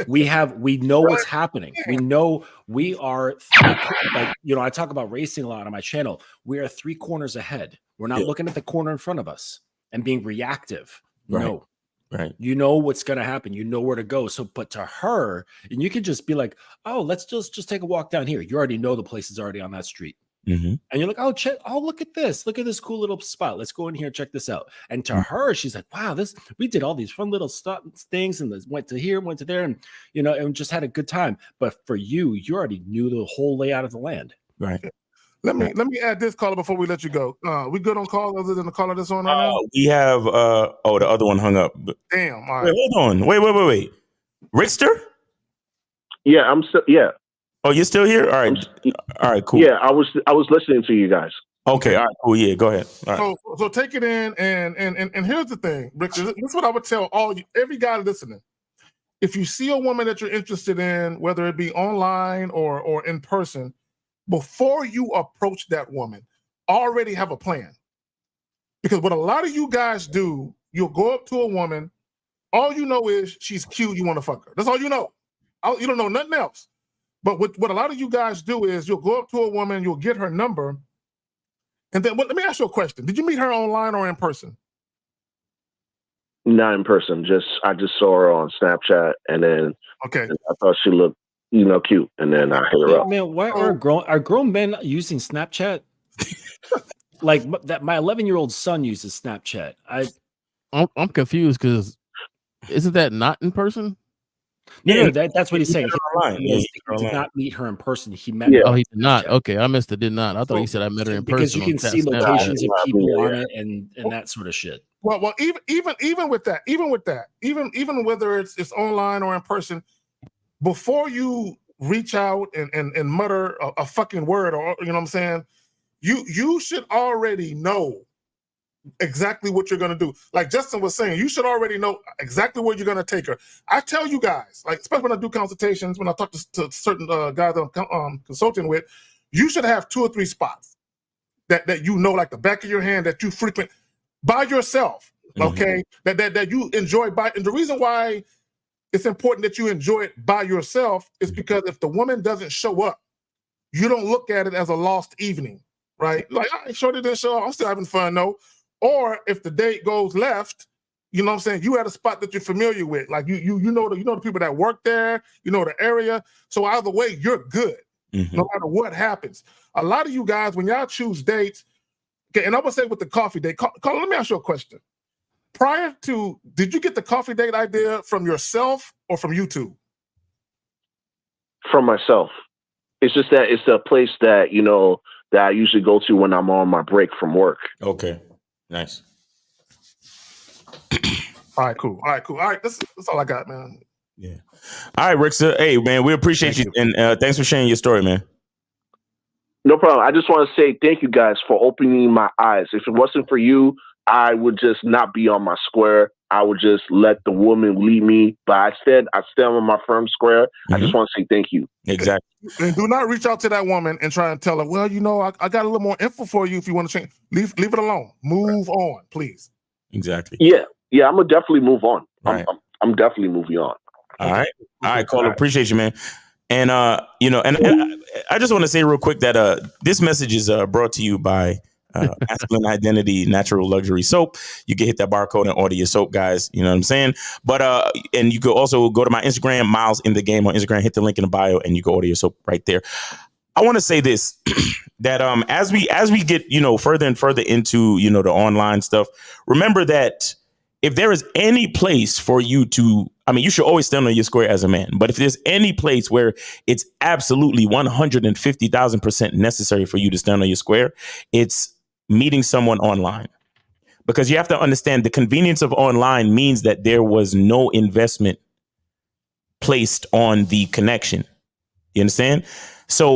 We know what's happening. We know we are like, I talk about racing a lot on my channel. We are 3 corners ahead. We're not looking at the corner in front of us and being reactive. Right. No. Right. You know what's going to happen. You know where to go. So, but to her, and you can just be like, oh, let's just take a walk down here. You already know the place is already on that street. Mm-hmm. And you're like, oh, look at this. Look at this cool little spot. Let's go in here and check this out. And to her, she's like, wow, we did all these fun little things and went to here, went to there, and and just had a good time. But for you already knew the whole layout of the land. Right. Let me add this caller before we let you go. We good on call other than the caller that's on right now? We have the other one hung up. Damn. All right. Wait, hold on. Wait. Rickster? Yeah, I'm still. Yeah. Oh, you're still here? All right. All right. Cool. Yeah, I was listening to you guys. Okay. All right. Cool. Yeah. Go ahead. All right. So take it in, and here's the thing, Rick. This is what I would tell every guy listening. If you see a woman that you're interested in, whether it be online or in person, before you approach that woman, already have a plan. Because what a lot of you guys do, you'll go up to a woman, all you know is she's cute, you want to fuck her. That's all you know. You don't know nothing else. But what a lot of you guys do is you'll go up to a woman, you'll get her number, and then let me ask you a question. Did you meet her online or in person? Not in person. I just saw her on Snapchat, and then I thought she looked cute, and then I hit her up. Man, why are grown men using Snapchat? Like that, my 11-year-old son uses Snapchat. I'm confused because isn't that not in person? No, that's what he's saying. He did not meet her in person. He met her. Oh, he did not. Okay, I missed it. Did not. I thought he said I met her in person. Because you can see locations of people on it and that sort of shit. Well, even with that, even whether it's online or in person, before you reach out and mutter a fucking word, or you know what I'm saying, you should already know exactly what you're going to do. Like Justin was saying, you should already know exactly where you're going to take her. I tell you guys, like especially when I do consultations, when I talk to certain guys that I'm consulting with, you should have 2 or 3 spots that like the back of your hand that you frequent by yourself. Okay, that you enjoy by, and the reason why it's important that you enjoy it by yourself is because if the woman doesn't show up, you don't look at it as a lost evening, right? Like, I sure didn't show up. I'm still having fun, though. Or if the date goes left, you know what I'm saying? You at a spot that you're familiar with. Like you know the people that work there, you know the area. So either way, you're good, no matter what happens. A lot of you guys, when y'all choose dates, okay, and I'm gonna say with the coffee date, let me ask you a question. Did you get the coffee date idea from yourself or from YouTube? From myself. It's just that it's a place that that I usually go to when I'm on my break from work. Okay. Nice. All right, cool. All right, that's all I got, man. Yeah. All right, Rickster. Hey, man, we appreciate you. And thanks for sharing your story, man. No problem. I just want to say thank you guys for opening my eyes. If it wasn't for you, I would just not be on my square. I would just let the woman lead me. But I stand on my firm square. I just want to say thank you. Exactly. And do not reach out to that woman and try and tell her, well, I got a little more info for you if you want to change. Leave it alone. Move on, please. Exactly. Yeah, I'm going to definitely move on. Right. I'm definitely moving on. All right, Caller. Appreciate you, man. And, and I just want to say real quick that this message is brought to you by Masculine Identity Natural Luxury Soap. You can hit that barcode and order your soap, guys. You know what I'm saying? But and you could also go to my Instagram, Miles in the Game on Instagram. Hit the link in the bio, and you can order your soap right there. I want to say this that as we get further and further into the online stuff, remember that if there is any place for you to, you should always stand on your square as a man. But if there's any place where it's absolutely 150,000% necessary for you to stand on your square, it's meeting someone online. Because you have to understand the convenience of online means that there was no investment placed on the connection. You understand? So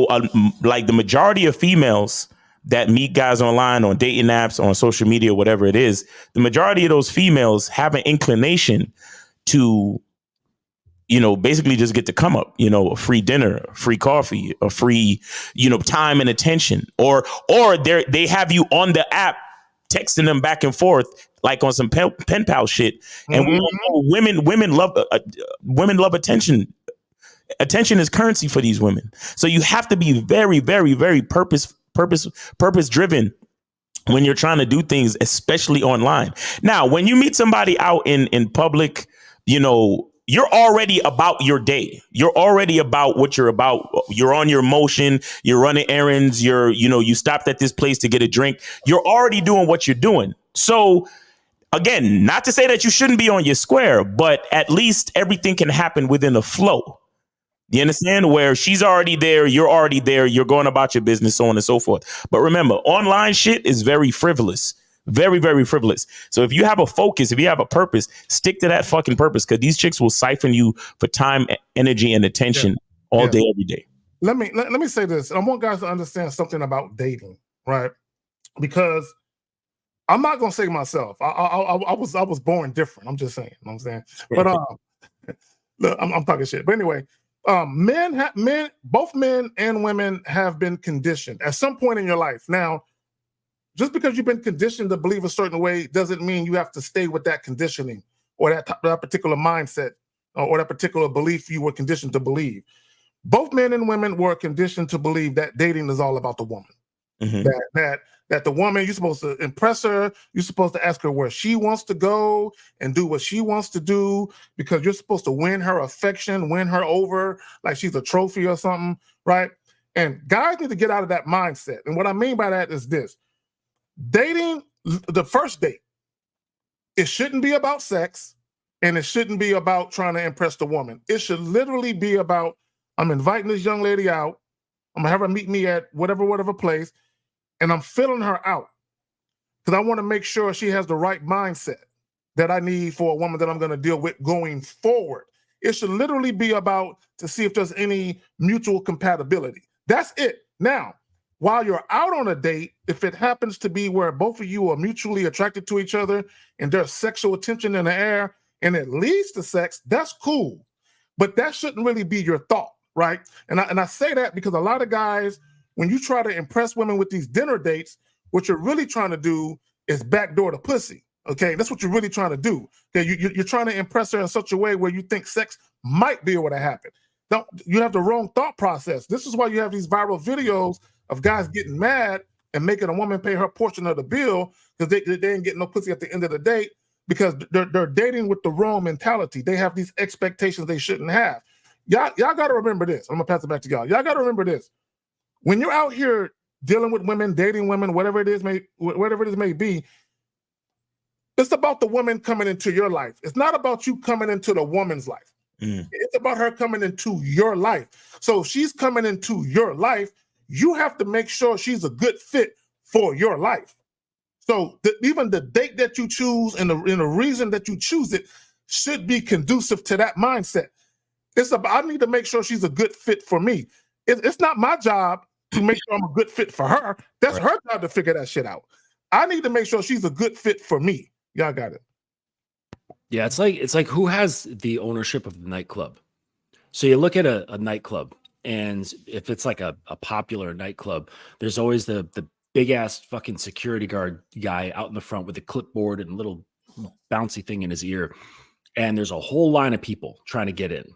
like the majority of females that meet guys online, on dating apps, on social media, whatever it is, the majority of those females have an inclination to, basically just get to come up, a free dinner, a free coffee, a free, time and attention, or they have you on the app texting them back and forth like on some pen pal shit. And we all know women love attention. Attention is currency for these women. So you have to be very, very, very purpose driven when you're trying to do things, especially online. Now, when you meet somebody out in public, you're already about your day. You're already about what you're about. You're on your motion. You're running errands. You stopped at this place to get a drink. You're already doing what you're doing. So again, not to say that you shouldn't be on your square, but at least everything can happen within a flow. You understand? Where she's already there, you're going about your business, so on and so forth. But remember, online shit is very frivolous. Very, very frivolous. So if you have a focus, if you have a purpose, stick to that fucking purpose, because these chicks will siphon you for time, energy, and attention all day, every day. Let me say this. I want guys to understand something about dating, right? Because I'm not gonna say myself. I was born different. I'm just saying. You know what I'm saying? But look, I'm talking shit. But anyway, both men and women have been conditioned at some point in your life. Now, just because you've been conditioned to believe a certain way doesn't mean you have to stay with that conditioning or that particular mindset or that particular belief you were conditioned to believe. Both men and women were conditioned to believe that dating is all about the woman. Mm-hmm. That the woman, you're supposed to impress her, you're supposed to ask her where she wants to go and do what she wants to do, because you're supposed to win her affection, win her over like she's a trophy or something, right? And guys need to get out of that mindset. And what I mean by that is this. Dating, the first date, it shouldn't be about sex, and it shouldn't be about trying to impress the woman. It should literally be about, I'm inviting this young lady out, I'm gonna have her meet me at whatever place, and I'm filling her out because I want to make sure she has the right mindset that I need for a woman that I'm going to deal with going forward. It should literally be about to see if there's any mutual compatibility. That's it. Now, while you're out on a date, if it happens to be where both of you are mutually attracted to each other and there's sexual tension in the air and it leads to sex, that's cool. But that shouldn't really be your thought, right? And I say that because a lot of guys, when you try to impress women with these dinner dates, what you're really trying to do is backdoor the pussy. Okay, that's what you're really trying to do. Okay, you're trying to impress her in such a way where you think sex might be able to happen. You have the wrong thought process. This is why you have these viral videos of guys getting mad and making a woman pay her portion of the bill because they ain't getting no pussy at the end of the date because they're dating with the wrong mentality. They have these expectations they shouldn't have. Y'all got to remember this. I'm gonna pass it back to y'all. Y'all got to remember this. When you're out here dealing with women, dating women, whatever it is may be, it's about the woman coming into your life. It's not about you coming into the woman's life. It's about her coming into your life. So if she's coming into your life, you have to make sure she's a good fit for your life. So even the date that you choose and the reason that you choose it should be conducive to that mindset. I need to make sure she's a good fit for me. It's not my job to make sure I'm a good fit for her. That's her job to figure that shit out. I need to make sure she's a good fit for me. Y'all got it. Yeah, it's like who has the ownership of the nightclub? So you look at a nightclub, and if it's like a popular nightclub, there's always the big ass fucking security guard guy out in the front with a clipboard and a little bouncy thing in his ear. And there's a whole line of people trying to get in.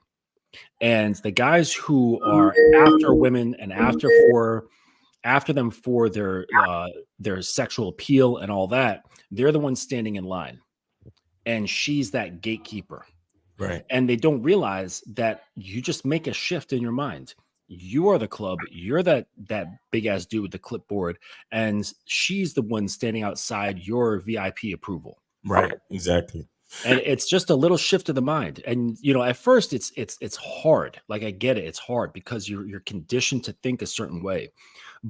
And the guys who are after women and after them for their sexual appeal and all that, they're the ones standing in line. And she's that gatekeeper. Right. And they don't realize that you just make a shift in your mind. You are the club. You're that big ass dude with the clipboard. And she's the one standing outside your VIP approval. Right. Exactly. And it's just a little shift of the mind. And, at first it's hard. Like, I get it. It's hard because you're conditioned to think a certain way,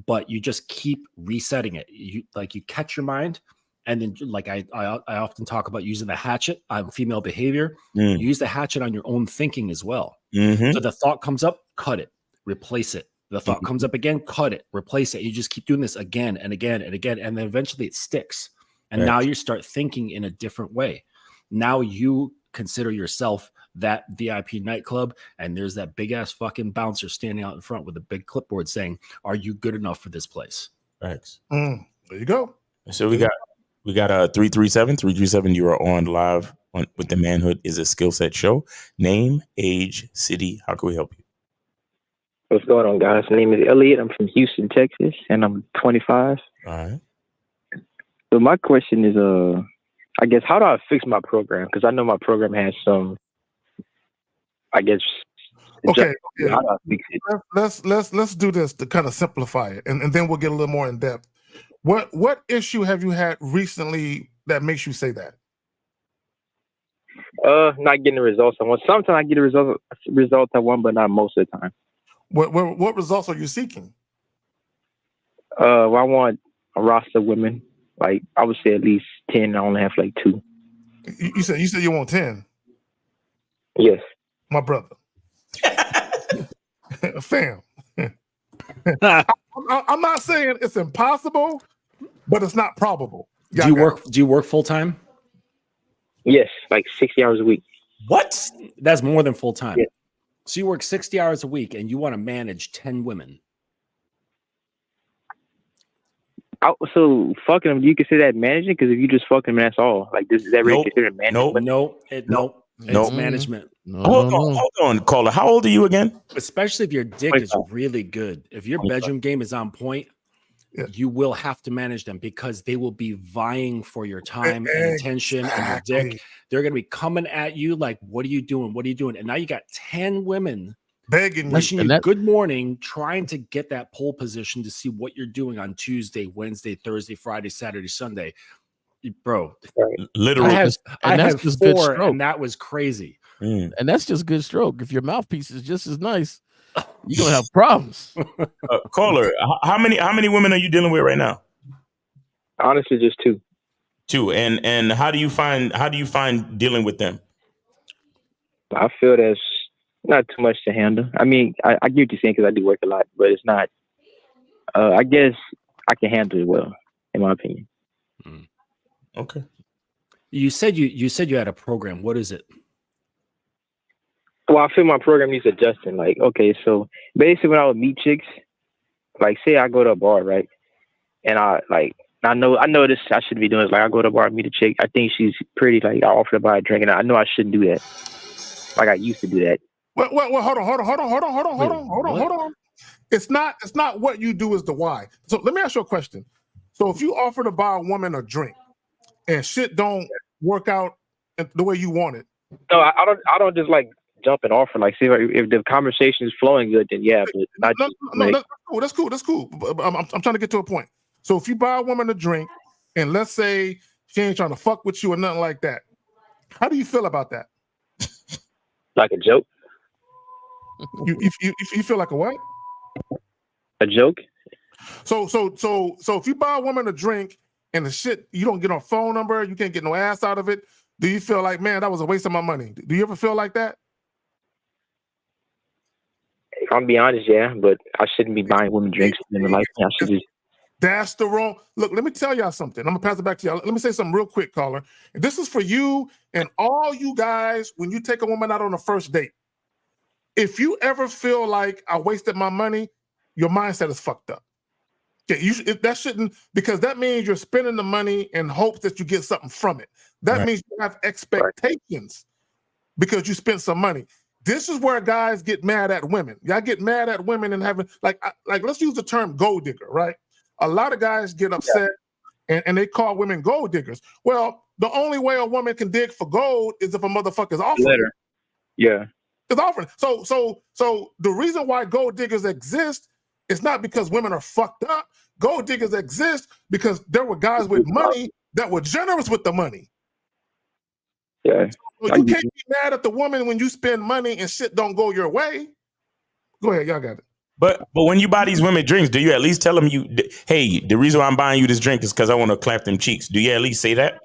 but you just keep resetting it. You catch your mind. And then, like I often talk about using the hatchet on female behavior. Use the hatchet on your own thinking as well. Mm-hmm. So the thought comes up, cut it, replace it. The thought comes up again, cut it, replace it. You just keep doing this again and again and again. And then eventually it sticks. And now you start thinking in a different way. Now you consider yourself that VIP nightclub, and there's that big ass fucking bouncer standing out in front with a big clipboard saying, "Are you good enough for this place?" Thanks. There you go. So we got 337. You are on live with the Manhood is a Skill Set show. Name, age, city. How can we help you? What's going on, guys? My name is Elliot. I'm from Houston, Texas, and I'm 25. All right. So my question is, I guess, how do I fix my program? Because I know my program has some, I guess. Okay. How do I fix it? Let's do this to kind of simplify it, and then we'll get a little more in depth. What issue have you had recently that makes you say that? Not getting the results I want. Sometimes I get the results I want, but not most of the time. What results are you seeking? Well, I want a roster of women. Like, I would say at least 10. I only have like 2. You said you want 10. Yes, my brother. Fam. I'm not saying it's impossible, but it's not probable. Do you work full time? Yes, like 60 hours a week. What? That's more than full time. Yeah. So you work 60 hours a week and you want to manage 10 women. So fucking them, do you consider that managing? Because if you just fuck them, that's all. Like, is that really considered management? No. It's management. Hold on, caller. How old are you again? Especially if your dick is really good. If your bedroom game is on point, you will have to manage them because they will be vying for your time and attention and your dick. They're going to be coming at you like, what are you doing? What are you doing? And now you got 10 women begging you good morning, trying to get that pole position to see what you're doing on Tuesday, Wednesday, Thursday, Friday, Saturday, Sunday. Bro, literally. I have 4, and that was crazy. And that's just good stroke. If your mouthpiece is just as nice, you're gonna have problems. Caller, how many women are you dealing with right now? Honestly, just 2. 2. And how do you find dealing with them? I feel that's not too much to handle. I mean, I get what you're saying because I do work a lot, but it's not. I guess I can handle it well, in my opinion. Okay. You said you had a program. What is it? Well, I feel my program needs adjusting. Like, okay, so basically when I would meet chicks, like say I go to a bar, right? And I know this I should be doing is like I go to a bar, meet a chick. I think she's pretty, like I offer to buy a drink, and I know I shouldn't do that. Like I used to do that. Well, hold on. It's not what you do, is the why. So let me ask you a question. So if you offer to buy a woman a drink and shit don't work out the way you want it. No, I don't just like jump and offer. Like, see if the conversation is flowing good, then yeah. But that's cool. I'm trying to get to a point. So if you buy a woman a drink and let's say she ain't trying to fuck with you or nothing like that, how do you feel about that? Like a joke? You feel like a what? A joke? So if you buy a woman a drink and the shit, you don't get her phone number, you can't get no ass out of it, do you feel like, man, that was a waste of my money? Do you ever feel like that? If I'm being honest, yeah, but I shouldn't be buying women drinks in the life. I should just. That's the wrong. Look, let me tell y'all something. I'm gonna pass it back to y'all. Let me say something real quick, caller. And this is for you and all you guys when you take a woman out on a first date. If you ever feel like I wasted my money, your mindset is fucked up. Okay, that shouldn't, because that means you're spending the money in hopes that you get something from it. That means you have expectations because you spent some money. This is where guys get mad at women. Y'all get mad at women and having like let's use the term gold digger, right? A lot of guys get upset and they call women gold diggers. Well, the only way a woman can dig for gold is if a motherfucker's offering. Yeah. It's offering. So the reason why gold diggers exist is not because women are fucked up. Gold diggers exist because there were guys with money that were generous with the money. Yeah. So you can't be mad at the woman when you spend money and shit don't go your way. Go ahead, y'all got it. But when you buy these women drinks, do you at least tell them hey, the reason why I'm buying you this drink is because I want to clap them cheeks? Do you at least say that?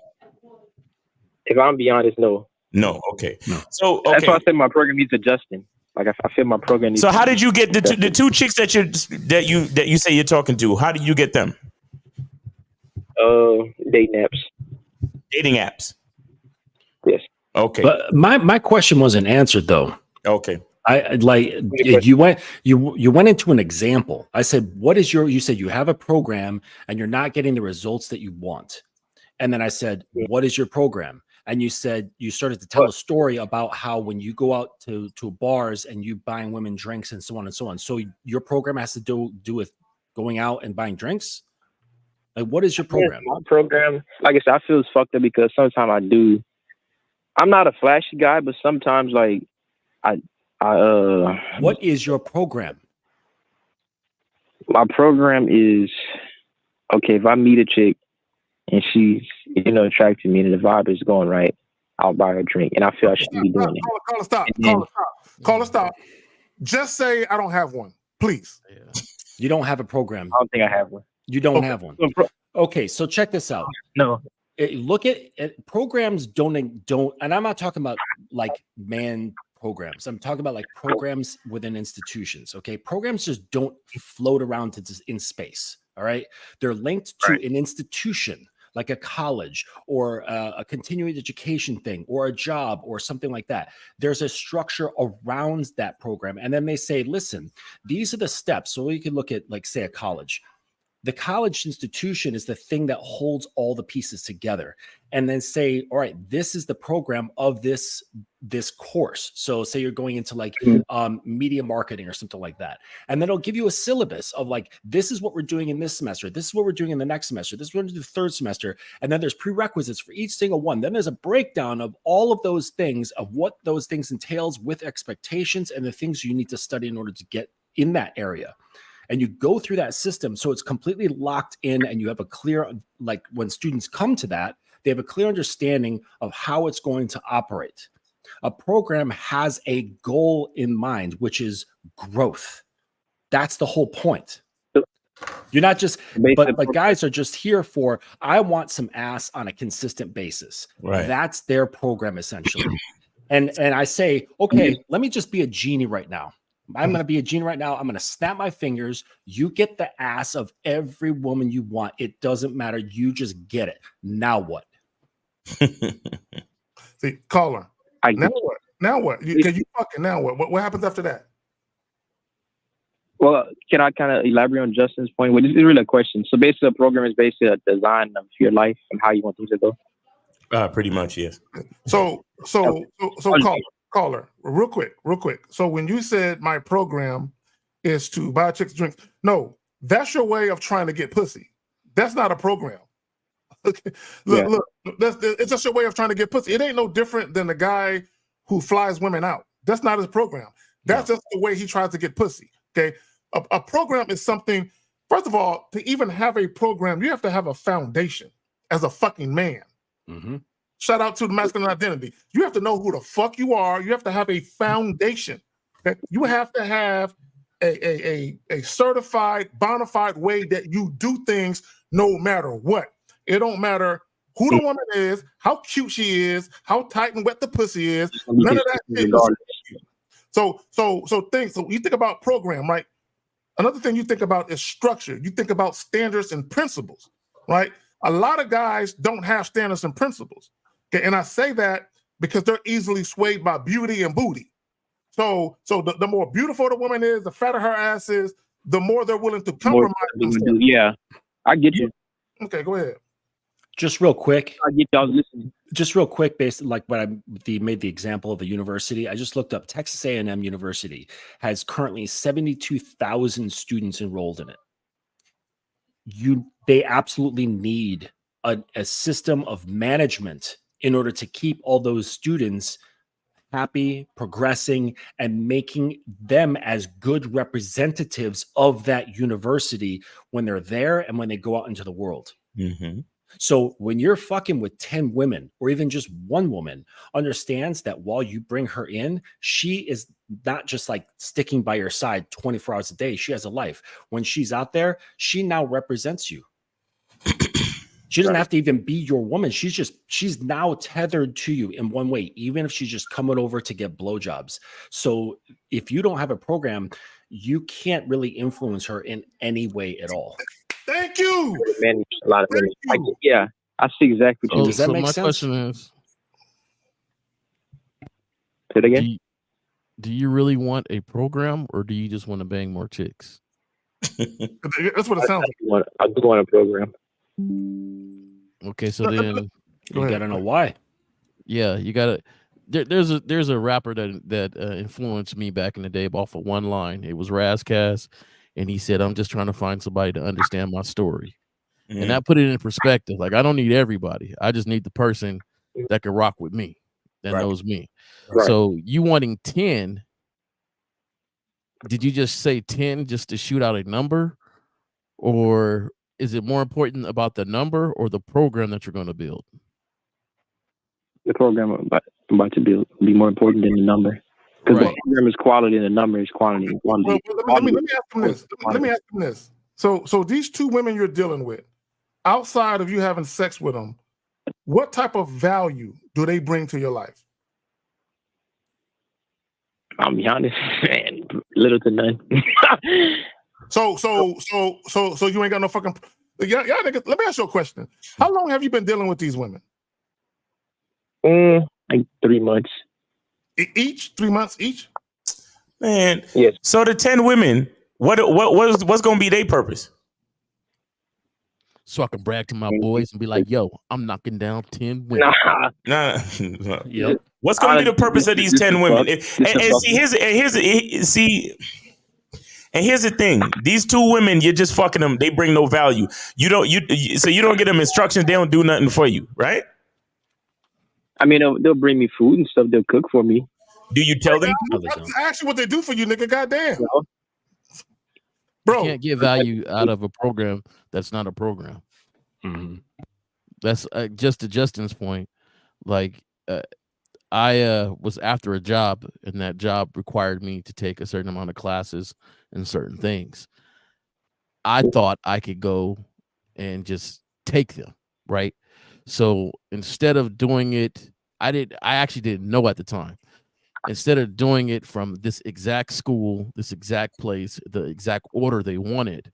If I'm being honest, no. No, okay. No. So that's why I said my program needs adjusting. Like I feel my program needs. So how did you get the two chicks that you say you're talking to? How did you get them? Dating apps. Dating apps. Yes. Okay. But my question wasn't answered though. Okay. I like you went into an example. I said, what is you said you have a program and you're not getting the results that you want. And then I said, what is your program? And you said you started to tell a story about how when you go out to bars and you buying women drinks and so on and so on. So your program has to do with going out and buying drinks? Like, what is your program? My program, like I said, I feel it's fucked up because sometimes I do. I'm not a flashy guy, but sometimes like what is your program? My program is okay. If I meet a chick and she's attracted to me and the vibe is going right, I'll buy her a drink, and I feel I should be doing it. Call her stop. Just say I don't have one, please. You don't have a program. I don't think I have one. You don't have one. Okay, so check this out. No. Look at programs don't, and I'm not talking about like man programs. I'm talking about like programs within institutions. Okay, programs just don't float around in space. All right, they're linked to an institution like a college or a continuing education thing or a job or something like that. There's a structure around that program, and then they say, listen, these are the steps. So you can look at like say a college. The college institution is the thing that holds all the pieces together, and then say, all right, this is the program of this course. So say you're going into like media marketing or something like that. And then it'll give you a syllabus of like, this is what we're doing in this semester. This is what we're doing in the next semester. This is what we're doing in the third semester. And then there's prerequisites for each single one. Then there's a breakdown of all of those things, of what those things entails with expectations and the things you need to study in order to get in that area. And you go through that system so it's completely locked in, and you have a clear, like when students come to that, they have a clear understanding of how it's going to operate. A program has a goal in mind, which is growth. That's the whole point. You're not just, but guys are just here for, I want some ass on a consistent basis. Right. That's their program essentially. And I say, okay, let me just be a genie right now. I'm going to be a genie right now. I'm going to snap my fingers. You get the ass of every woman you want. It doesn't matter. You just get it. Now what? See, caller. Now what? Now what? Now what? What happens after that? Well, can I kind of elaborate on Justin's point? Well, this is really a question. So basically, the program is basically a design of your life and how you want things to go. Pretty much, yes. So caller, real quick. So when you said my program is to buy chicks drinks, no, that's your way of trying to get pussy. That's not a program. Okay. Look, it's just your way of trying to get pussy. It ain't no different than the guy who flies women out. That's not his program. That's just the way he tries to get pussy. Okay. A program is something, first of all, to even have a program, you have to have a foundation as a fucking man. Mm-hmm. Shout out to the masculine identity. You have to know who the fuck you are. You have to have a foundation. Okay? You have to have a certified, bona fide way that you do things no matter what. It don't matter who the woman is, how cute she is, how tight and wet the pussy is. None of that shit. So you think about program, right? Another thing you think about is structure. You think about standards and principles, right? A lot of guys don't have standards and principles. Okay, and I say that because they're easily swayed by beauty and booty. So the more beautiful the woman is, the fatter her ass is, the more they're willing to compromise. Yeah, I get you. Okay, go ahead. Just real quick. I get y'all listening. Just real quick, based like what made the example of a university. I just looked up Texas A&M University has currently 72,000 students enrolled in it. They absolutely need a system of management in order to keep all those students happy, progressing, and making them as good representatives of that university when they're there and when they go out into the world. Mm-hmm. So when you're fucking with 10 women or even just one woman, understands that while you bring her in, she is not just like sticking by your side 24 hours a day. She has a life. When she's out there, she now represents you. She doesn't have to even be your woman. She's now tethered to you in one way, even if she's just coming over to get blowjobs. So if you don't have a program, you can't really influence her in any way at all. Thank you. Man, a lot of men. I see exactly what you mean. Does that make my sense? question is, Say it again. Do you really want a program, or do you just want to bang more chicks? That's what it sounds like. I do want a program. Okay, so then you gotta know why. Yeah, you gotta. There's a rapper that influenced me back in the day off of one line. It was Razcast, and he said, "I'm just trying to find somebody to understand my story," and that put it in perspective. Like, I don't need everybody. I just need the person that can rock with me, that knows me. Right. So you wanting 10? Did you just say 10 just to shoot out a number, or is it more important about the number or the program that you're going to build? The program I'm about to build will be more important than the number. Because the program is quality and the number is quantity. Well, let me ask him this. Let me ask him this. So these two women you're dealing with, outside of you having sex with them, what type of value do they bring to your life? I'll be honest, man, little to none. So you ain't got no fucking. Y'all niggas, let me ask you a question. How long have you been dealing with these women? Like 3 months. Each? 3 months each? Man. Yes. So the 10 women, what's gonna be their purpose? So I can brag to my boys and be like, "Yo, I'm knocking down 10 women." Nah. Yep. What's gonna be the purpose of these 10 women? And here's the thing: these 2 women, you're just fucking them. They bring no value. So you don't get them instructions. They don't do nothing for you, right? I mean, they'll bring me food and stuff. They'll cook for me. Do you tell them? That's actually what they do for you, nigga. Goddamn. Bro, you can't get value out of a program that's not a program. That's just to Justin's point. Like, I was after a job, and that job required me to take a certain amount of classes and certain things. I thought I could go and just take them, right? So instead of doing it, I actually didn't know at the time. Instead of doing it from this exact school, this exact place, the exact order they wanted,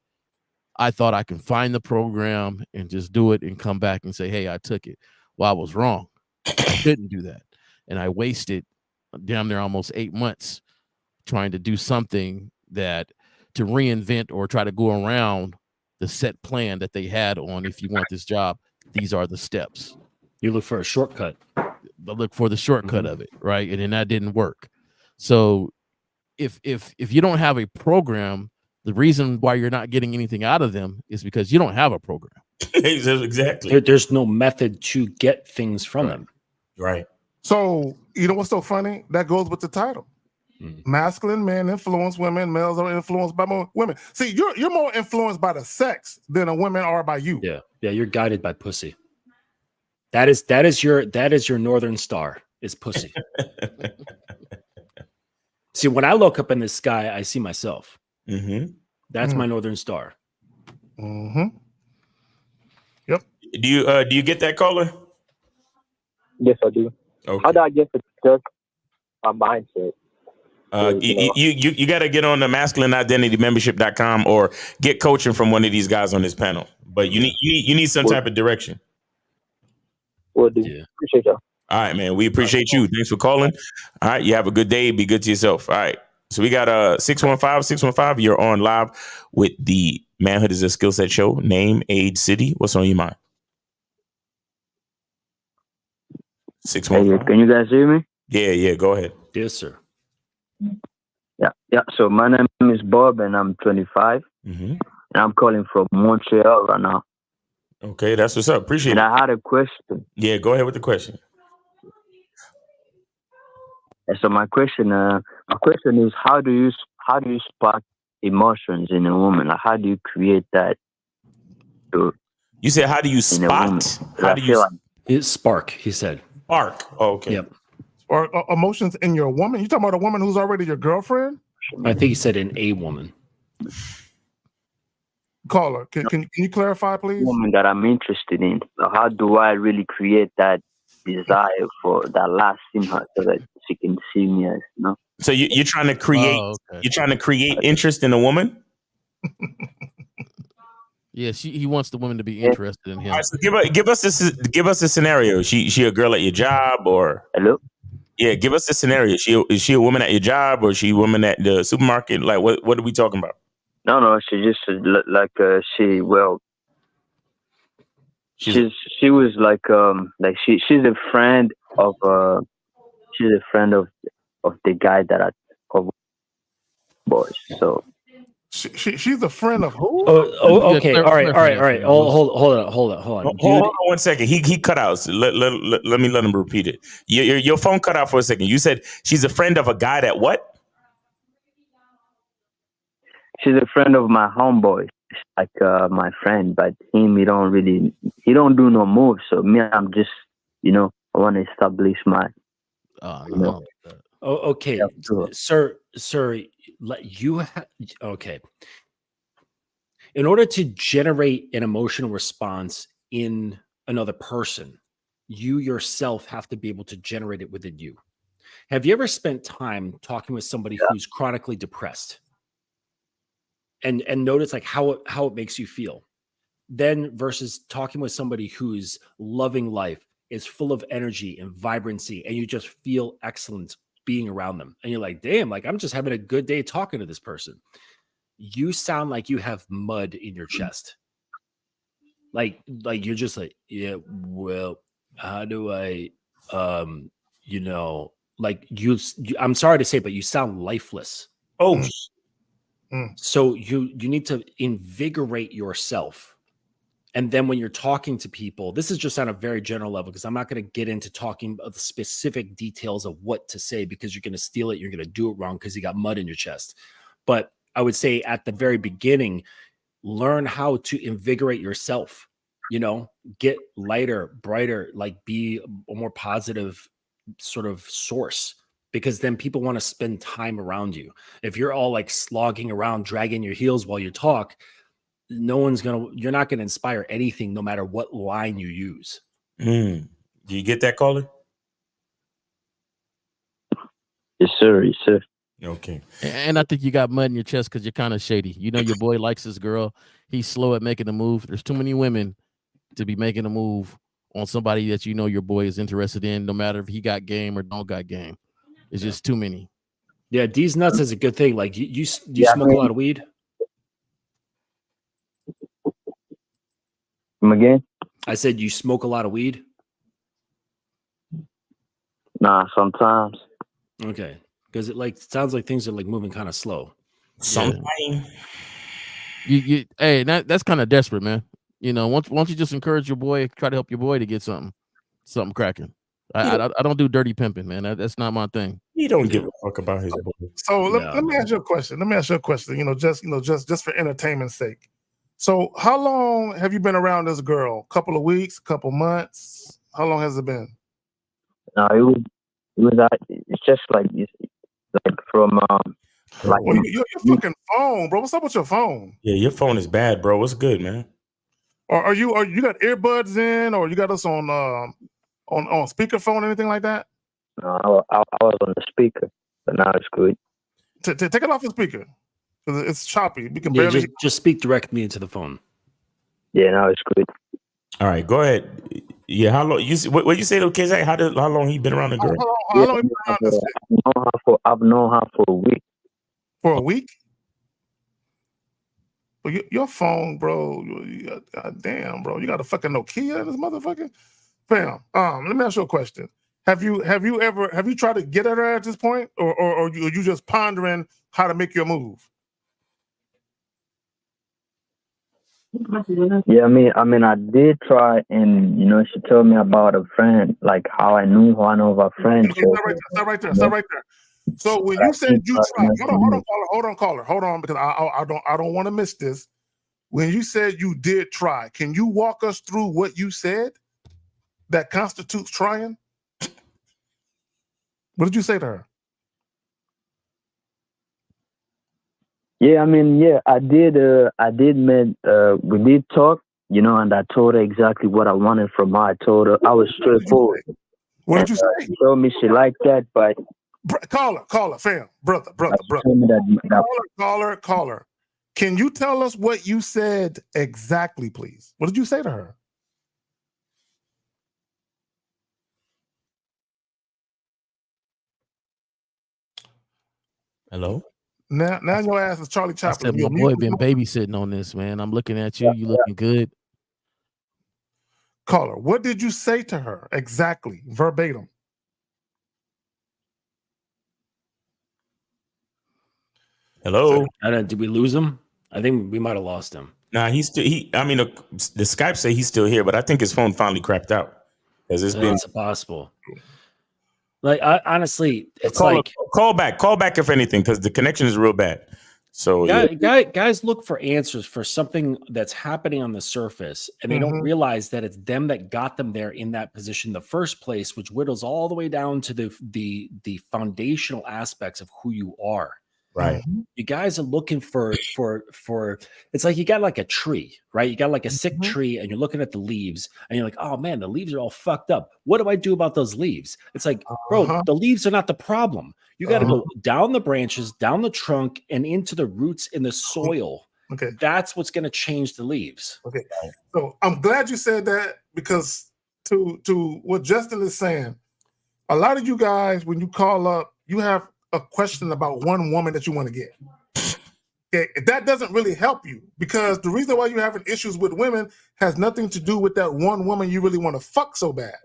I thought I can find the program and just do it and come back and say, "Hey, I took it." Well, I was wrong. I couldn't do that. And I wasted down there almost 8 months trying to do something to reinvent or try to go around the set plan that they had on, if you want this job, these are the steps. You look for a shortcut. I look for the shortcut of it, right? And then that didn't work. So if you don't have a program, the reason why you're not getting anything out of them is because you don't have a program. Exactly. There's no method to get things from them. Right. So you know what's so funny? That goes with the title. Masculine men influence women. Males are influenced by more women. See, you're more influenced by the sex than a women are by you. Yeah, you're guided by pussy. That is your northern star is pussy. See, when I look up in the sky, I see myself. That's my northern star. Yep. Do you get that, caller? Yes, I do. Okay. How do I get to just my mindset? You got to get on the masculineidentitymembership.com or get coaching from one of these guys on this panel. But you need some type of direction. Well, yeah. Appreciate y'all. All right, man. We appreciate you. Thanks for calling. All right. You have a good day. Be good to yourself. All right. So we got 615. You're on live with the Manhood is a Skill Set show. Name, age, city. What's on your mind? 615. Hey, can you guys hear me? Yeah. Go ahead. Yes, sir. Yeah. So my name is Bob, and I'm 25, and I'm calling from Montreal right now. Okay, that's what's up. Appreciate it. And I had a question. Yeah, go ahead with the question. So my question is, how do you spark emotions in a woman? Like, how do you create that? You said, how do you spot? How do you? It's spark. He said. Spark. Oh, okay. Yep. Or emotions in your woman? You talking about a woman who's already your girlfriend? I think he said in a woman. Caller, can you clarify, please? Woman that I'm interested in. So how do I really create that desire for that last in her so that she can see me as, you know? So you're trying to create. You're trying to create interest in a woman. Yeah, he wants the woman to be interested in him. All right, so give us a scenario. She a girl at your job or? Hello. Yeah, give us the scenario. Is she a woman at your job, or is she a woman at the supermarket? Like, what are we talking about? No, she just like she well, she was like she's a friend of the guy that I cover boys. So she's a friend of who? Okay. All right. Hold on. Hold on 1 second. He cut out. So let me let him repeat it. Your phone cut out for a second. You said she's a friend of a guy that what? she's a friend of my homeboy. She's like my friend, but he don't do no moves. So me, I'm just I want to establish my. Okay, sir. Okay. In order to generate an emotional response in another person, you yourself have to be able to generate it within you. Have you ever spent time talking with somebody who's chronically depressed and notice like how it makes you feel? Then versus talking with somebody who's loving life, is full of energy and vibrancy, and you just feel excellent being around them. And you're like, damn, like I'm just having a good day talking to this person. You sound like you have mud in your chest. Like you're just like, yeah, well, how do I like you I'm sorry to say, but you sound lifeless. Oh, so you need to invigorate yourself. And then when you're talking to people, this is just on a very general level, because I'm not going to get into talking about the specific details of what to say, because you're going to steal it. You're going to do it wrong because you got mud in your chest. But I would say at the very beginning, learn how to invigorate yourself, get lighter, brighter, like be a more positive sort of source, because then people want to spend time around you. If you're all like slogging around, dragging your heels while you talk, you're not going to inspire anything, no matter what line you use. Do you get that, caller? Yes, sir. Yes, sir. Okay. And I think you got mud in your chest because you're kind of shady. Your boy likes this girl. He's slow at making a move. There's too many women to be making a move on somebody that your boy is interested in, no matter if he got game or don't got game. It's just too many. Yeah, D's nuts is a good thing. Like you smoke a lot of weed? Come again? I said you smoke a lot of weed? Nah, sometimes. Okay. Because it sounds like things are like moving kind of slow. Sometimes. Hey, that's kind of desperate, man. Once you just encourage your boy, try to help your boy to get something cracking. I don't do dirty pimping, man. That's not my thing. He don't give a fuck about his boy. So let me ask you a question. Just for entertainment's sake. So how long have you been around this girl? Couple of weeks, couple months? How long has it been? No, it's just like from your fucking phone, bro. What's up with your phone? Yeah, your phone is bad, bro. What's good, man? Or are you got earbuds in, or you got us on speakerphone, anything like that? No, I was on the speaker, but now it's good. Take it off the speaker, because it's choppy. We can Yeah, barely. just speak directly into the phone. Yeah, now it's good. All right, go ahead. Yeah, how long what you say to kids? How long he been around the girl? How long you been around this chick? I've known her for a week. For a week? Well, your phone, bro. God damn, bro. You got a fucking Nokia in this motherfucker? Fam, let me ask you a question. Have you tried to get at her at this point, or you just pondering how to make your move? Yeah, I mean, I did try, and she told me about a friend, like how I knew one of her friends. Stop right there. So when you said you tried, hold on, caller, because I don't want to miss this. When you said you did try, can you walk us through what you said that constitutes trying? What did you say to her? Yeah, I did. We did talk, and I told her exactly what I wanted from her. I told her I was straightforward. What did you say? She told me she liked that, but caller, fam, brother. Caller. Can you tell us what you said exactly, please? What did you say to her? Hello. Now your ass is Charlie I Chaplin. said my You're boy mute. been babysitting on this, man. I'm looking at you. You looking good. Caller, what did you say to her exactly, verbatim? Hello. Did we lose him? I think we might have lost him. Nah, he's still. I mean, the Skype say he's still here, but I think his phone finally crapped out because it's been. It's possible. Like, honestly, it's call like call back if anything, because the connection is real bad. So yeah. guys look for answers for something that's happening on the surface, and they don't realize that it's them that got them there in that position in the first place, which whittles all the way down to the foundational aspects of who you are. Right. You guys are looking for it's like you got like a tree, right? You got like a sick tree and you're looking at the leaves and you're like, oh man, the leaves are all fucked up. What do I do about those leaves? It's like, bro, the leaves are not the problem. You got to go down the branches, down the trunk, and into the roots in the soil. Okay. That's what's going to change the leaves. Okay. So I'm glad you said that, because to what Justin is saying, a lot of you guys, when you call up, you have a question about one woman that you want to get. Okay, that doesn't really help you, because the reason why you're having issues with women has nothing to do with that one woman you really want to fuck so bad.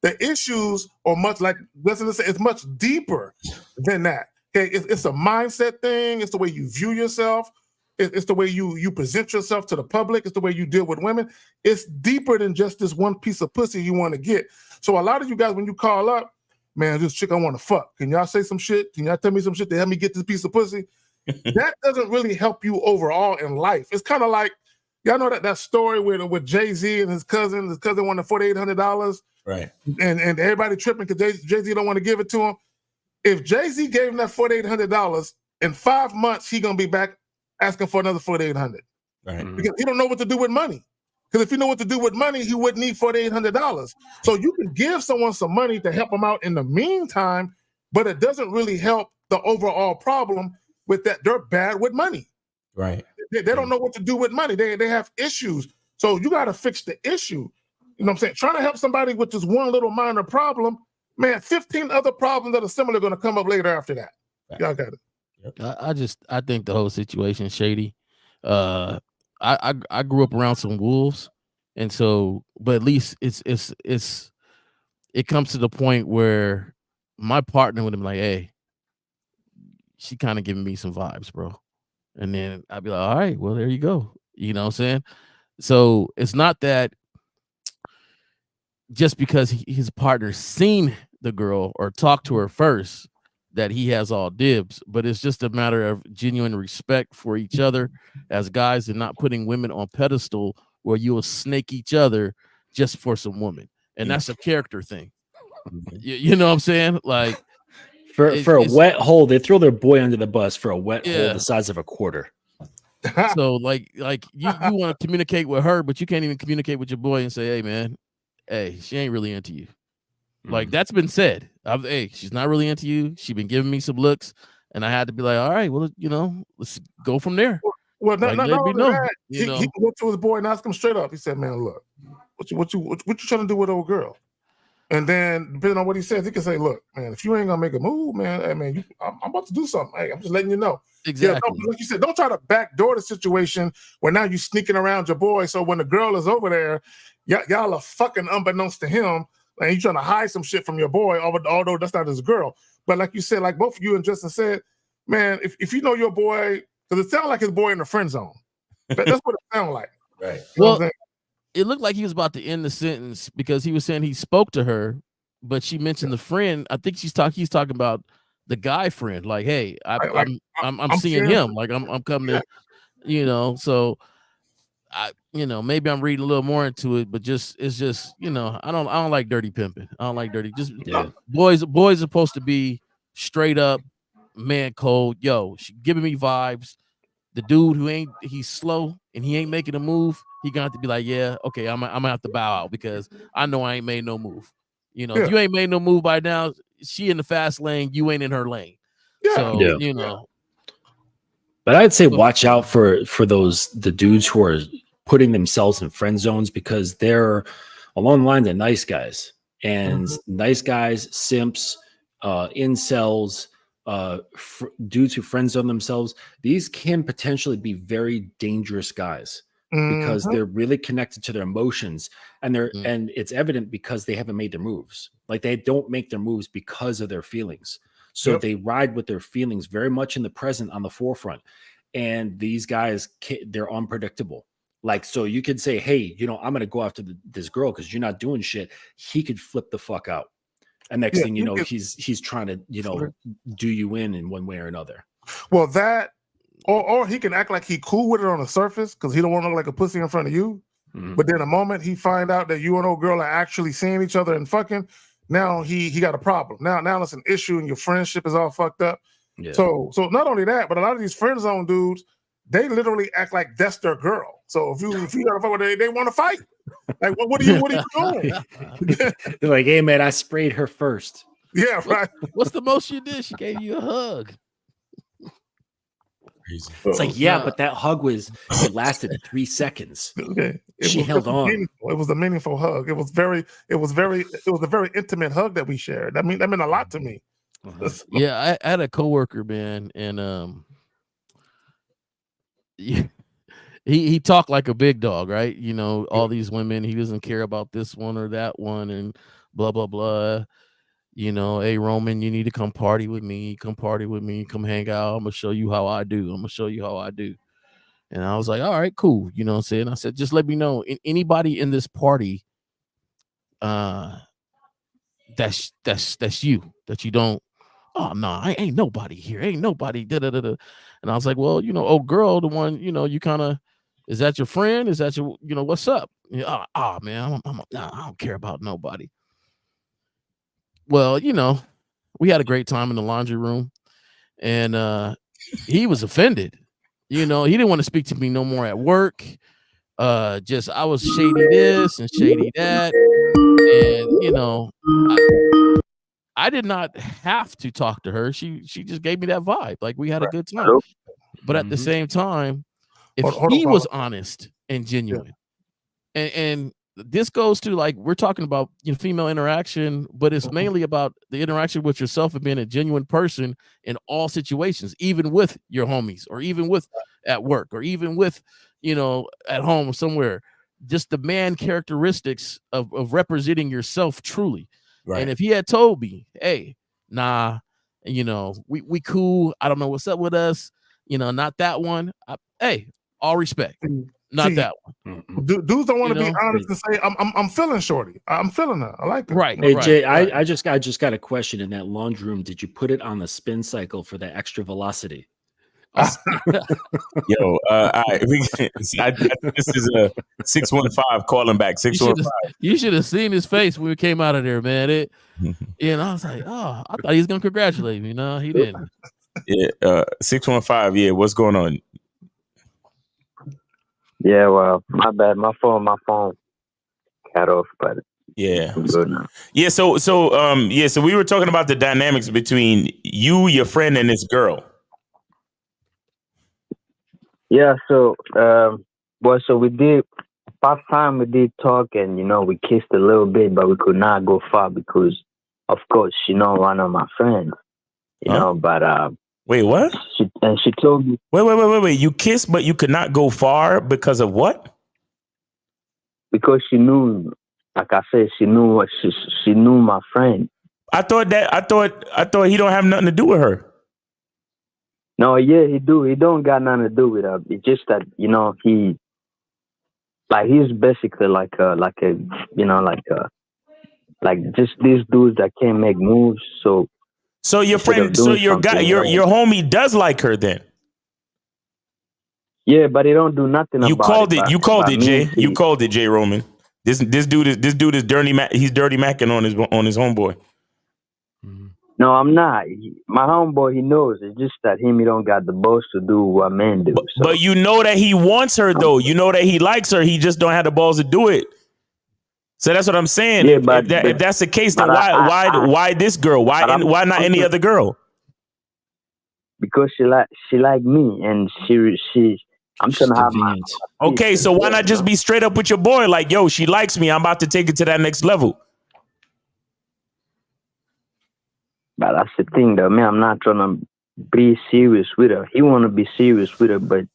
The issues are much, like Justin said, it's much deeper than that. Okay, it's a mindset thing. It's the way you view yourself. It's the way you present yourself to the public. It's the way you deal with women. It's deeper than just this one piece of pussy you want to get. So a lot of you guys, when you call up, man, this chick I want to fuck. Can y'all say some shit? Can y'all tell me some shit to help me get this piece of pussy? That doesn't really help you overall in life. It's kind of like, y'all know that story with Jay-Z and his cousin won the $4,800. Right. And everybody tripping because Jay-Z don't want to give it to him. If Jay-Z gave him that $4,800, in 5 months, he going to be back asking for another $4,800. Right. Because he don't know what to do with money. Because if he know what to do with money, he wouldn't need $4,800. So you can give someone some money to help them out in the meantime, but it doesn't really help the overall problem with that. They're bad with money. Right. They don't know what to do with money. They have issues. So you got to fix the issue. You know what I'm saying? Trying to help somebody with this one little minor problem, man, 15 other problems that are similar are going to come up later after that. Right. Y'all got it. I think the whole situation shady. I grew up around some wolves, and so, but at least it comes to the point where my partner would be like, hey, she kind of giving me some vibes, bro. And then I'd be like, all right, well, there you go. You know what I'm saying? So it's not that just because his partner seen the girl or talked to her first that he has all dibs, but it's just a matter of genuine respect for each other as guys and not putting women on pedestal where you will snake each other just for some woman. And that's a character thing. You know what I'm saying? Like for a wet hole, they throw their boy under the bus for a wet hole the size of a quarter. So like you want to communicate with her, but you can't even communicate with your boy and say, hey man, hey, she ain't really into you. Like that's been said. Hey, she's not really into you. She been giving me some looks, and I had to be like, all right, well, you know, let's go from there. Well, like, not only that, he went to his boy and asked him straight up. He said, "Man, look, what you trying to do with old girl?" And then depending on what he says, he can say, "Look, man, if you ain't gonna make a move, man, hey, man, I'm about to do something. Hey, I'm just letting you know." Exactly. Yeah, like you said, don't try to backdoor the situation where now you sneaking around your boy. So when the girl is over there, y'all are fucking unbeknownst to him. And you trying to hide some shit from your boy, although that's not his girl. But like you said, like both of you and Justin said, man, if you know your boy, because it sounds like his boy in the friend zone. That's what it sounds like. Right. You know well, it looked like he was about to end the sentence because he was saying he spoke to her, but she mentioned the friend. I think he's talking about the guy friend. Like, hey, I'm seeing him. Like I'm coming to, you know, so maybe I'm reading a little more into it, but it's just, I don't like dirty pimping. I don't like dirty. Just boys are supposed to be straight up man code. Yo, she giving me vibes. The dude he's slow and he ain't making a move, he gonna have to be like, yeah, okay, I'm gonna have to bow out because I know I ain't made no move. If you ain't made no move by now, she in the fast lane, you ain't in her lane. So But I'd say watch out for the dudes who are putting themselves in friend zones because they're along the lines of nice guys and nice guys, simps, incels, dudes who friend zone themselves, these can potentially be very dangerous guys because they're really connected to their emotions, and and it's evident because they haven't made their moves. Like they don't make their moves because of their feelings. So they ride with their feelings very much in the present on the forefront. And they're unpredictable. Like, so you could say, hey, I'm going to go after this girl because you're not doing shit. He could flip the fuck out. And next thing you know, he's trying to, do you in one way or another. Well, that, or he can act like he cool with it on the surface because he don't want to look like a pussy in front of you. But then the moment he find out that you and old girl are actually seeing each other and fucking, now he got a problem. Now it's an issue and your friendship is all fucked up. Yeah. So not only that, but a lot of these friend zone dudes, they literally act like that's their girl. So if you gotta fuck with them, they want to fight. Like what are you doing? They're like, hey man, I sprayed her first. Yeah, right. What's the most you did? She gave you a hug. It's like, but that hug it lasted 3 seconds. Okay. She held on. Meaningful. It was a meaningful hug. It was a very intimate hug that we shared. That meant a lot to me. Yeah, I had a coworker, man, and he talked like a big dog, right? All these women, he doesn't care about this one or that one, and blah blah blah. Hey Roman, you need to come party with me. Come hang out. I'm gonna show you how I do. And I was like, all right, cool. You know what I'm saying? I said, just let me know anybody in this party that's you, that you don't. Oh no, I ain't nobody here. Ain't nobody. Da, da, da, da. And I was like, well, old girl, the one, you kind of, is that your friend? Is that your, what's up? Man, I don't care about nobody. Well, we had a great time in the laundry room, and he was offended. He didn't want to speak to me no more at work. I was shady this and shady that, and I did not have to talk to her. She just gave me that vibe. Like we had a good time. But at the same time, if he was honest and genuine, and this goes to, like, we're talking about female interaction, but it's mainly about the interaction with yourself and being a genuine person in all situations, even with your homies, or even with at work, or even with at home somewhere. Just the man characteristics of representing yourself truly. Right. And if he had told me, hey, nah, we cool, I don't know what's up with us, not that one. Hey, all respect. Not that one. Dudes don't want to be honest and say, I'm feeling shorty. I'm feeling her. I like her. Right. Hey, Jay, I just got a question. In that laundry room, did you put it on the spin cycle for the extra velocity? Yo, this is a 615 calling back. 615. You should have seen his face when we came out of there, man. I was like, oh, I thought he was gonna congratulate me. No, he didn't. Yeah, 615. Yeah, what's going on? Yeah, well, my bad. My phone cut off, but yeah, I'm good now. Yeah, so we were talking about the dynamics between you, your friend, and this girl. Yeah, so so we did past time, we did talk, and we kissed a little bit, but we could not go far because, of course, one of my friends, but wait, what? She told me, wait, you kissed, but you could not go far because of what? Because she knew, like I said, she knew what she knew my friend. I thought he don't have nothing to do with her. No, yeah, he do. He don't got nothing to do with her. It's just that he's basically like just these dudes that can't make moves. So your friend, your homie does like her then. Yeah, but he don't do nothing about it. You called it, Jay. You called it, Jay Roman. This dude is dirty. He's dirty macking on his homeboy. No, I'm not. My homeboy, he knows. It's just that he don't got the balls to do what men do. But you know that he wants her, though. You know that he likes her. He just don't have the balls to do it. So that's what I'm saying. Yeah, if that's the case, then why this girl? Why not any other girl? Because she like me, and she I'm trying to have my. Okay, so why not just be straight up with your boy? Like, yo, she likes me. I'm about to take it to that next level. But that's the thing, though, man. I'm not trying to be serious with her. He want to be serious with her, but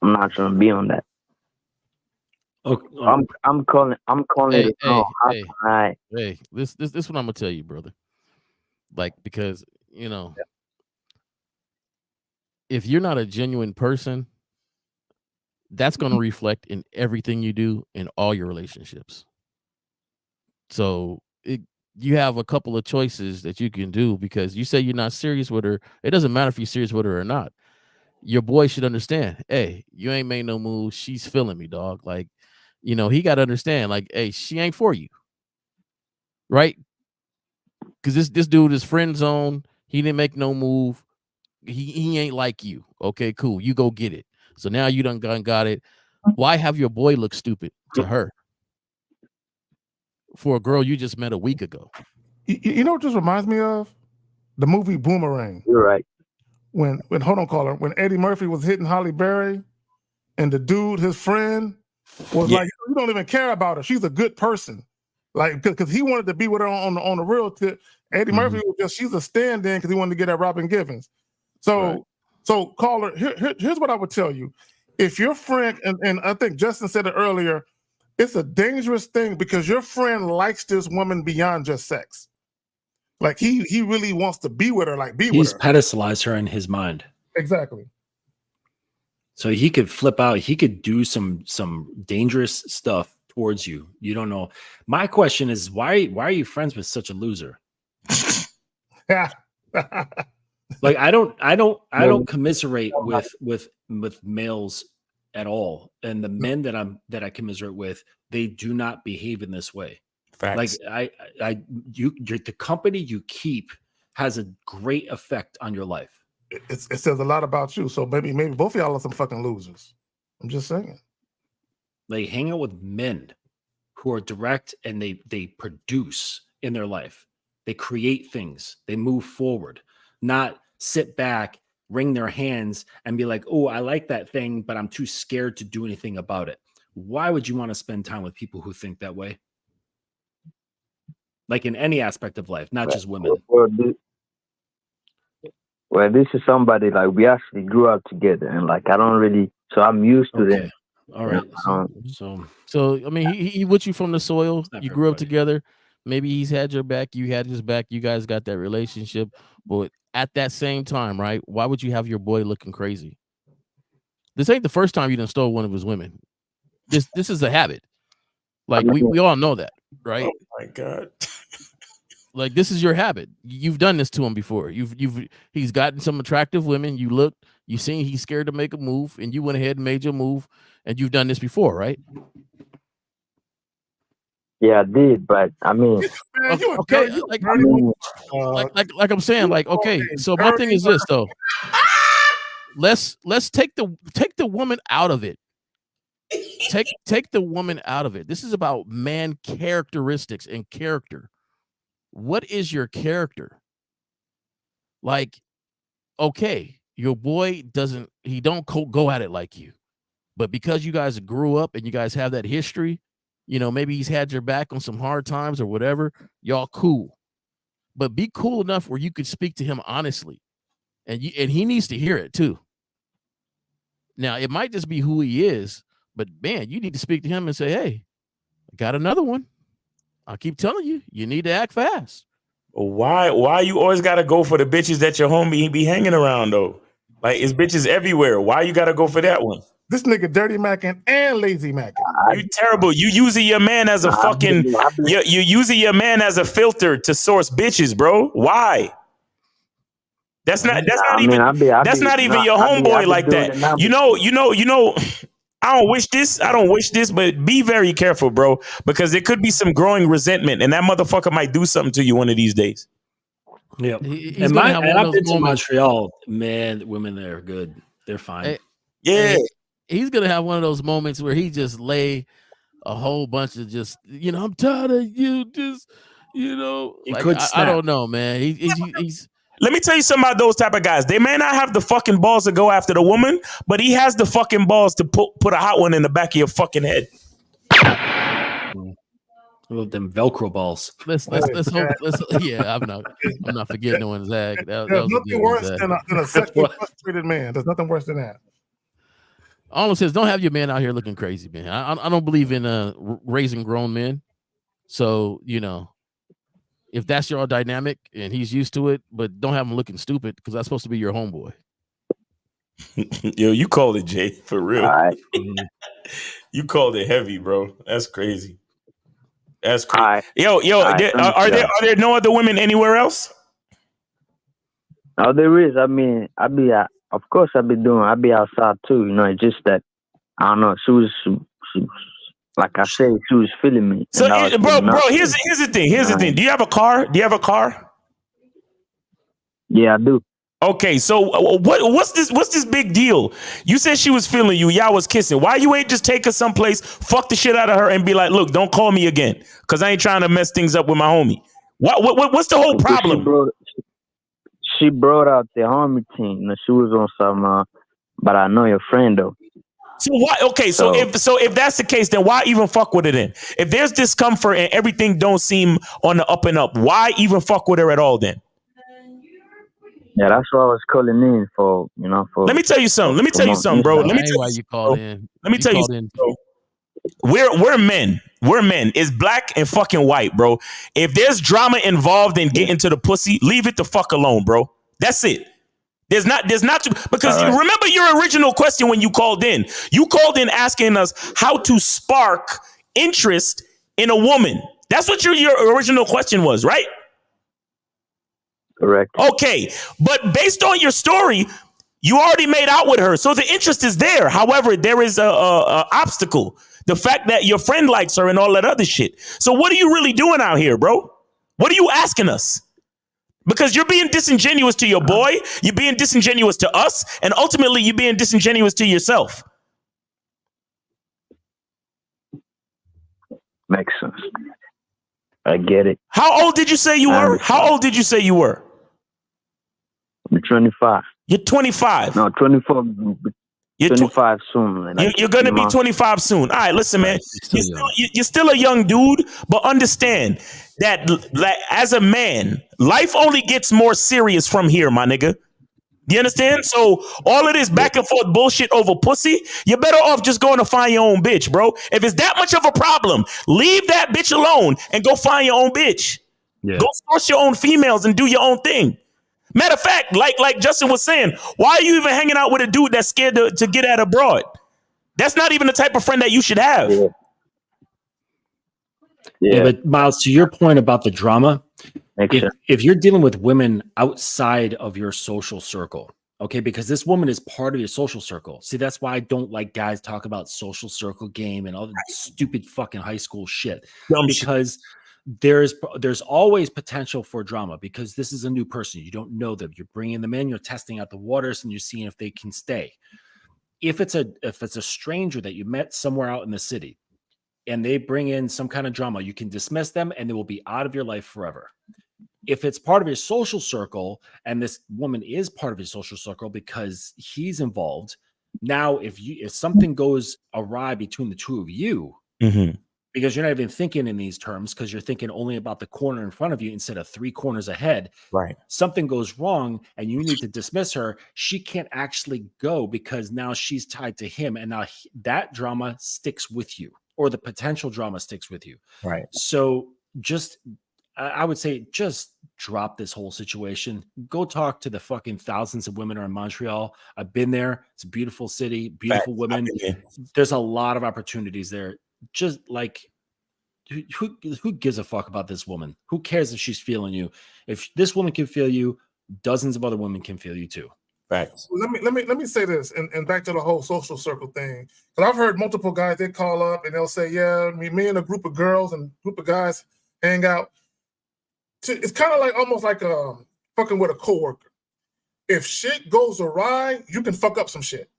I'm not trying to be on that. Okay. I'm calling Hey, it hey, how hey, can I? hey. This what I'm gonna tell you, brother. Like, because if you're not a genuine person, that's gonna reflect in everything you do in all your relationships. So you have a couple of choices that you can do, because you say you're not serious with her. It doesn't matter if you're serious with her or not. Your boy should understand, hey, you ain't made no move. She's feeling me, dog. Like, he got to understand, like, hey, she ain't for you. Right? Because this dude is friend zone. He didn't make no move. He ain't like you. Okay, cool. You go get it. So now you done got it. Why have your boy look stupid to her for a girl you just met a week ago? You know what this reminds me of? The movie Boomerang. You're right. When hold on, caller. When Eddie Murphy was hitting Halle Berry, and the dude, his friend, was like, "You don't even care about her. She's a good person." Like, because he wanted to be with her on the real tip. Eddie Murphy was just, she's a stand-in because he wanted to get at Robin Givens. So caller, here's what I would tell you. If your friend, and I think Justin said it earlier, it's a dangerous thing because your friend likes this woman beyond just sex. Like he really wants to be with her, like be with He's her. pedestalized her in his mind. Exactly. So he could flip out. He could do some dangerous stuff towards you. You don't know. My question is, why are you friends with such a loser? Like I don't commiserate with males at all, and the men that I commiserate with, they do not behave in this way. Facts. Like the company you keep has a great effect on your life. It says a lot about you. So maybe both of y'all are some fucking losers. I'm just saying. They hang out with men who are direct, and they produce in their life. They create things. They move forward, not sit back, wring their hands, and be like, "Oh, I like that thing, but I'm too scared to do anything about it." Why would you want to spend time with people who think that way? Like in any aspect of life, not just women. Well, this is somebody like we actually grew up together, and like I don't really, so I'm used to them. All right. So I mean, he with you from the soil. You grew up together. Maybe he's had your back. You had his back. You guys got that relationship. But at that same time, right? Why would you have your boy looking crazy? This ain't the first time you done stole one of his women. This is a habit. Like we all know that, right? Oh my God. Like this is your habit. You've done this to him before. He's gotten some attractive women. You looked, you seen he's scared to make a move, and you went ahead and made your move, and you've done this before, right? Yeah, I did, but I mean, okay, like I'm saying, like okay. So my thing is this though. Let's take the woman out of it. Take the woman out of it. This is about man characteristics and character. What is your character? Like, okay, your boy don't go at it like you, but because you guys grew up and you guys have that history, maybe he's had your back on some hard times or whatever, y'all cool. But be cool enough where you could speak to him honestly, and he needs to hear it too. Now, it might just be who he is, but man, you need to speak to him and say, hey, I got another one. I keep telling you, you need to act fast. Why you always gotta go for the bitches that your homie be hanging around though? Like it's bitches everywhere. Why you gotta go for that one? This nigga dirty macking and lazy macking. You terrible. You using your man as a fucking. You're using your man as a filter to source bitches, bro. Why? That's not even your homeboy like that. You know. I don't wish this, but be very careful, bro, because there could be some growing resentment, and that motherfucker might do something to you one of these days. Yeah, and I've been to Montreal. Man, women there are good. They're fine. He's gonna have one of those moments where he just lay a whole bunch of just, I'm tired of you. Just, like I don't know, man. He's. Let me tell you something about those type of guys. They may not have the fucking balls to go after the woman, but he has the fucking balls to put a hot one in the back of your fucking head. Well, them Velcro balls. Let's yeah, I'm not forgetting on Zach. That There's was a good nothing one, worse Zach. than a sexually frustrated man. There's nothing worse than that. All it says, don't have your man out here looking crazy, man. I don't believe in raising grown men. So, if that's your dynamic and he's used to it, but don't have him looking stupid because that's supposed to be your homeboy. Yo, you called it, Jay, for real. All right. You called it heavy, bro. That's crazy. That's crazy. All right. Yo, All right, are there no other women anywhere else? No, there is. I mean, of course, I be outside too. It's just that I don't know. She was like I said, she was feeling me. So, bro, here's the thing. Here's the thing. Do you have a car? Yeah, I do. Okay, so what's this big deal? You said she was feeling you. Y'all was kissing. Why you ain't just take her someplace, fuck the shit out of her, and be like, look, don't call me again, because I ain't trying to mess things up with my homie. What's the whole problem? She brought out the army team. She was on some, but I know your friend though. So why? Okay, so if that's the case, then why even fuck with her then? If there's discomfort and everything don't seem on the up and up, why even fuck with her at all then? Yeah, that's what I was calling in for. Let me tell you something. Bro. Let me tell you why you called in. Let me tell you something, bro. We're men. We're men. It's black and fucking white, bro. If there's drama involved in getting to the pussy, leave it the fuck alone, bro. That's it. There's not because you remember your original question when you called in. You called in asking us how to spark interest in a woman. That's what your original question was, right? Correct. Okay, but based on your story, you already made out with her, so the interest is there. However, there is a obstacle. The fact that your friend likes her and all that other shit. So what are you really doing out here, bro? What are you asking us? Because you're being disingenuous to your boy, you're being disingenuous to us, and ultimately you're being disingenuous to yourself. Makes sense. I get it. How old did you say you were? How old did you say you were? I'm 25. You're 25. No, 24. You're 25 soon. You're going to be 25 soon. All right, listen, man. You're still a young dude, but understand that as a man, life only gets more serious from here, my nigga. You understand? So all of this back and forth bullshit over pussy, you're better off just going to find your own bitch, bro. If it's that much of a problem, leave that bitch alone and go find your own bitch. Yeah. Go source your own females and do your own thing. Matter of fact, like Justin was saying, why are you even hanging out with a dude that's scared to get at abroad? That's not even the type of friend that you should have. Yeah, but Miles, to your point about the drama, if you're dealing with women outside of your social circle, okay, because this woman is part of your social circle. See, that's why I don't like guys talk about social circle game and all the stupid fucking high school shit. Because there's always potential for drama because this is a new person. You don't know them. You're bringing them in. You're testing out the waters and you're seeing if they can stay. If it's a stranger that you met somewhere out in the city and they bring in some kind of drama, you can dismiss them and they will be out of your life forever. If it's part of your social circle and this woman is part of your social circle because he's involved, now if something goes awry between the two of you, because you're not even thinking in these terms because you're thinking only about the corner in front of you instead of 3 corners ahead. Right. Something goes wrong and you need to dismiss her. She can't actually go because now she's tied to him. And now that drama sticks with you or the potential drama sticks with you. Right. So I would say just drop this whole situation. Go talk to the fucking thousands of women are in Montreal. I've been there. It's a beautiful city, beautiful women. There's a lot of opportunities there. Just like who gives a fuck about this woman? Who cares if she's feeling you? If this woman can feel you, dozens of other women can feel you too. Right. Let me say this, and back to the whole social circle thing. Because I've heard multiple guys, they call up and they'll say, "Yeah, me and a group of girls and a group of guys hang out." It's kind of like almost like fucking with a coworker. If shit goes awry, you can fuck up some shit.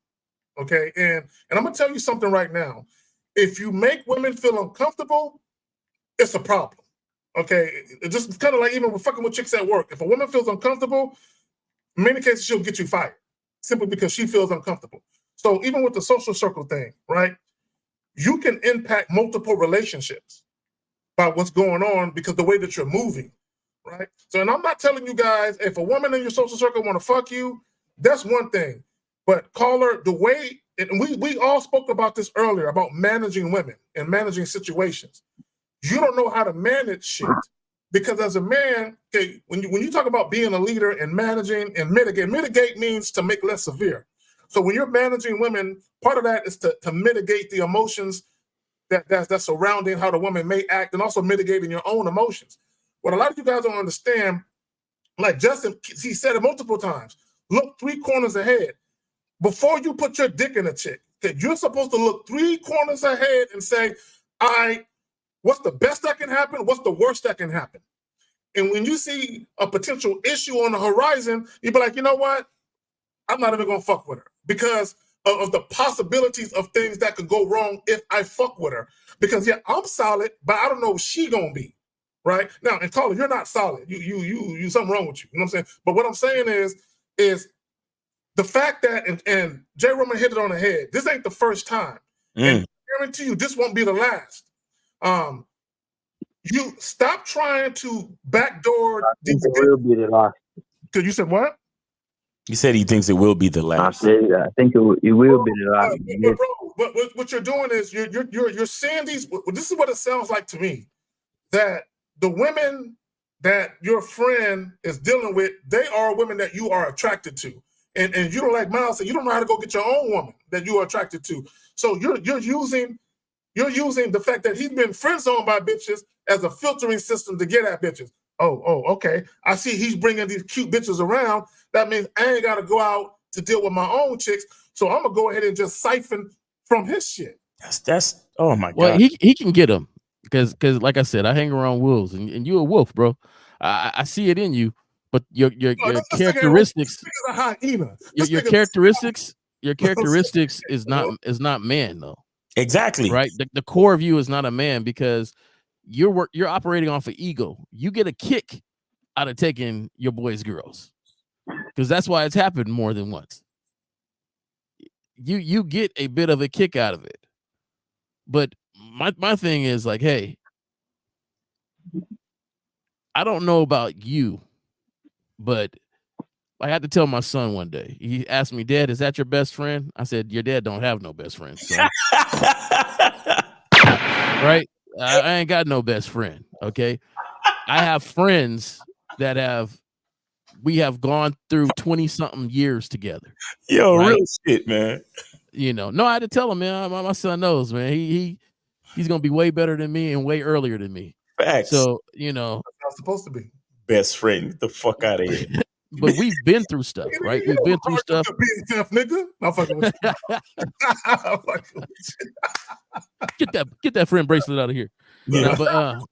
Okay, and I'm gonna tell you something right now. If you make women feel uncomfortable, it's a problem. Okay, it's kind of like even with fucking with chicks at work. If a woman feels uncomfortable, in many cases she'll get you fired simply because she feels uncomfortable. So even with the social circle thing, right? You can impact multiple relationships. about what's going on because the way that you're moving, right? So, and I'm not telling you guys, if a woman in your social circle want to fuck you, that's one thing. But caller, the way, and we all spoke about this earlier, about managing women and managing situations. You don't know how to manage shit. Because as a man, okay, when you talk about being a leader and managing and mitigate means to make less severe. So when you're managing women, part of that is to mitigate the emotions that's surrounding how the woman may act, and also mitigating your own emotions. What a lot of you guys don't understand, like Justin, he said it multiple times, look 3 corners ahead. Before you put your dick in a chick, okay, you're supposed to look 3 corners ahead and say, what's the best that can happen? What's the worst that can happen? And when you see a potential issue on the horizon, you be like, you know what? I'm not even going to fuck with her because of the possibilities of things that could go wrong if I fuck with her. Because, yeah, I'm solid, but I don't know if she going to be, right? Now, and caller, you're not solid. You something wrong with you. You know what I'm saying? But what I'm saying is the fact that, and Jay Roman hit it on the head, this ain't the first time. And I guarantee you, this won't be the last. You stop trying to backdoor. I think it will be the last. Because you said what? He said he thinks it will be the last. I think it will be the last. But what you're doing is you're seeing these. This is what it sounds like to me, that the women that your friend is dealing with, they are women that you are attracted to, and you don't, like Miles said, you don't know how to go get your own woman that you are attracted to. So you're using the fact that he's been friend zoned by bitches as a filtering system to get at bitches. Oh, okay. I see he's bringing these cute bitches around. That means I ain't got to go out to deal with my own chicks. So I'm gonna go ahead and just siphon from his shit. That's oh my god. Well, he can get them because like I said, I hang around wolves, and you're a wolf, bro. I see it in you, but your characteristics, your characteristics is not man though. Exactly. Right. The core of you is not a man because you're operating off of ego. You get a kick out of taking your boys' girls because that's why it's happened more than once. You get a bit of a kick out of it. But my thing is like, hey, I don't know about you, but I had to tell my son one day. He asked me, Dad, is that your best friend? I said, your dad don't have no best friend, son. Right? I ain't got no best friend. Okay. I have friends that we have gone through 20-something years together. Yo, right? real shit, man. You know, no, I had to tell him, man. My son knows, man. He's gonna be way better than me and way earlier than me. Facts. So, you know, that's not supposed to be best friend. Get the fuck out of here. But we've been through stuff, right? We've been through stuff. Nigga. I'm fucking with you. Get that friend bracelet out of here. Yeah. No, but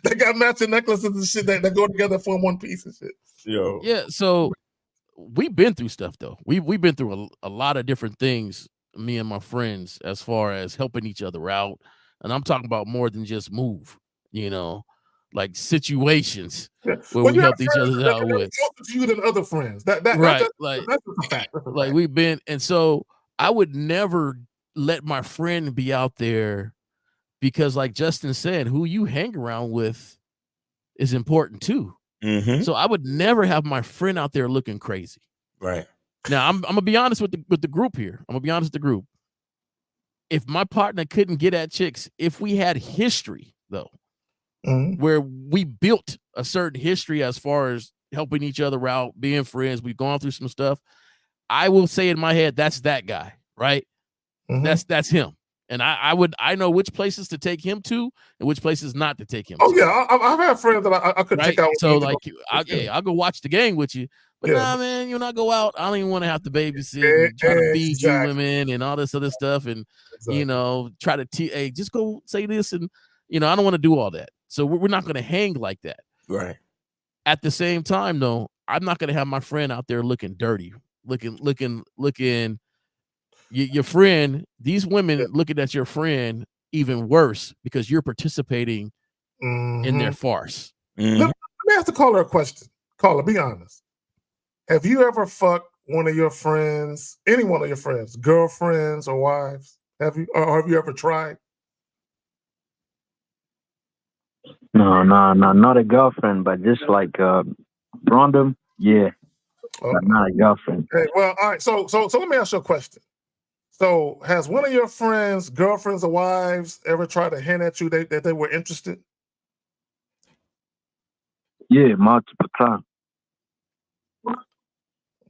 they got matching necklaces and shit that go together for one piece and shit. Yo. Yeah, so we've been through stuff though. We've been through a lot of different things, me and my friends, as far as helping each other out. And I'm talking about more than just move, you know, like situations where we helped each other out with. Closer to you than other friends. Right. That's a fact. Like we've been, and so I would never let my friend be out there because, like Justin said, who you hang around with is important too. Mm-hmm. So I would never have my friend out there looking crazy. Right. Now I'm gonna be honest with the group here. I'm gonna be honest with the group. If my partner couldn't get at chicks, if we had history though, where we built a certain history as far as helping each other out, being friends, we've gone through some stuff, I will say in my head, that's that guy, right? That's him. And I know which places to take him to and which places not to take him to. Oh yeah, I've had friends that I could take out. So like, I'll go watch the game with you. But nah, man, you'll not go out. I don't even want to have to babysit and try to feed you women and all this other stuff. And, you know, try to, hey, just go say this. And, you know, I don't want to do all that. So we're not going to hang like that. Right. At the same time, though, I'm not going to have my friend out there looking dirty, looking. Your friend, these women looking at your friend even worse because you're participating in their farce. Let me ask the caller a question. Caller, be honest. Have you ever fucked one of your friends, any one of your friends, girlfriends or wives? Have you, or have you ever tried? No, not a girlfriend, but just like random, yeah, but not a girlfriend. Hey, well, all right. So let me ask you a question. So, has one of your friends, girlfriends or wives, ever tried to hint at you that they were interested? Yeah, multiple times.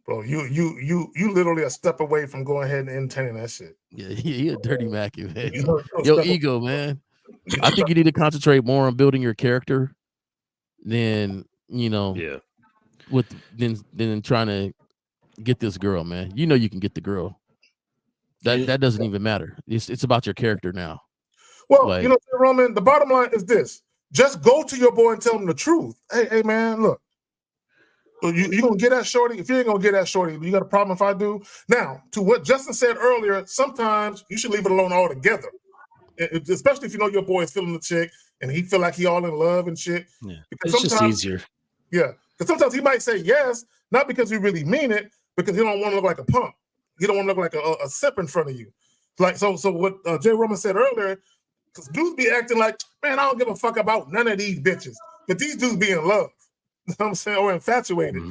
Bro, you literally a step away from going ahead and entertaining that shit. Yeah, he a dirty Mackie, man. You're a Yo, step ego, man. I think you need to concentrate more on building your character than than trying to get this girl, man. You know you can get the girl. That doesn't even matter. It's about your character now. Well, Like, you know, Roman, the bottom line is this. Just go to your boy and tell him the truth. Hey, man, look. You gonna get that shorty? If you ain't gonna get that shorty, you got a problem if I do? Now, to what Justin said earlier, sometimes you should leave it alone altogether. Especially if you know your boy is feeling the chick and he feel like he all in love and shit. Yeah, because it's just easier. Yeah, because sometimes he might say yes, not because he really mean it, because he don't want to look like a punk. He don't want to look like a sip in front of you. Like so what Jay Roman said earlier, because dudes be acting like, man, I don't give a fuck about none of these bitches, but these dudes be in love. You know what I'm saying, or infatuated.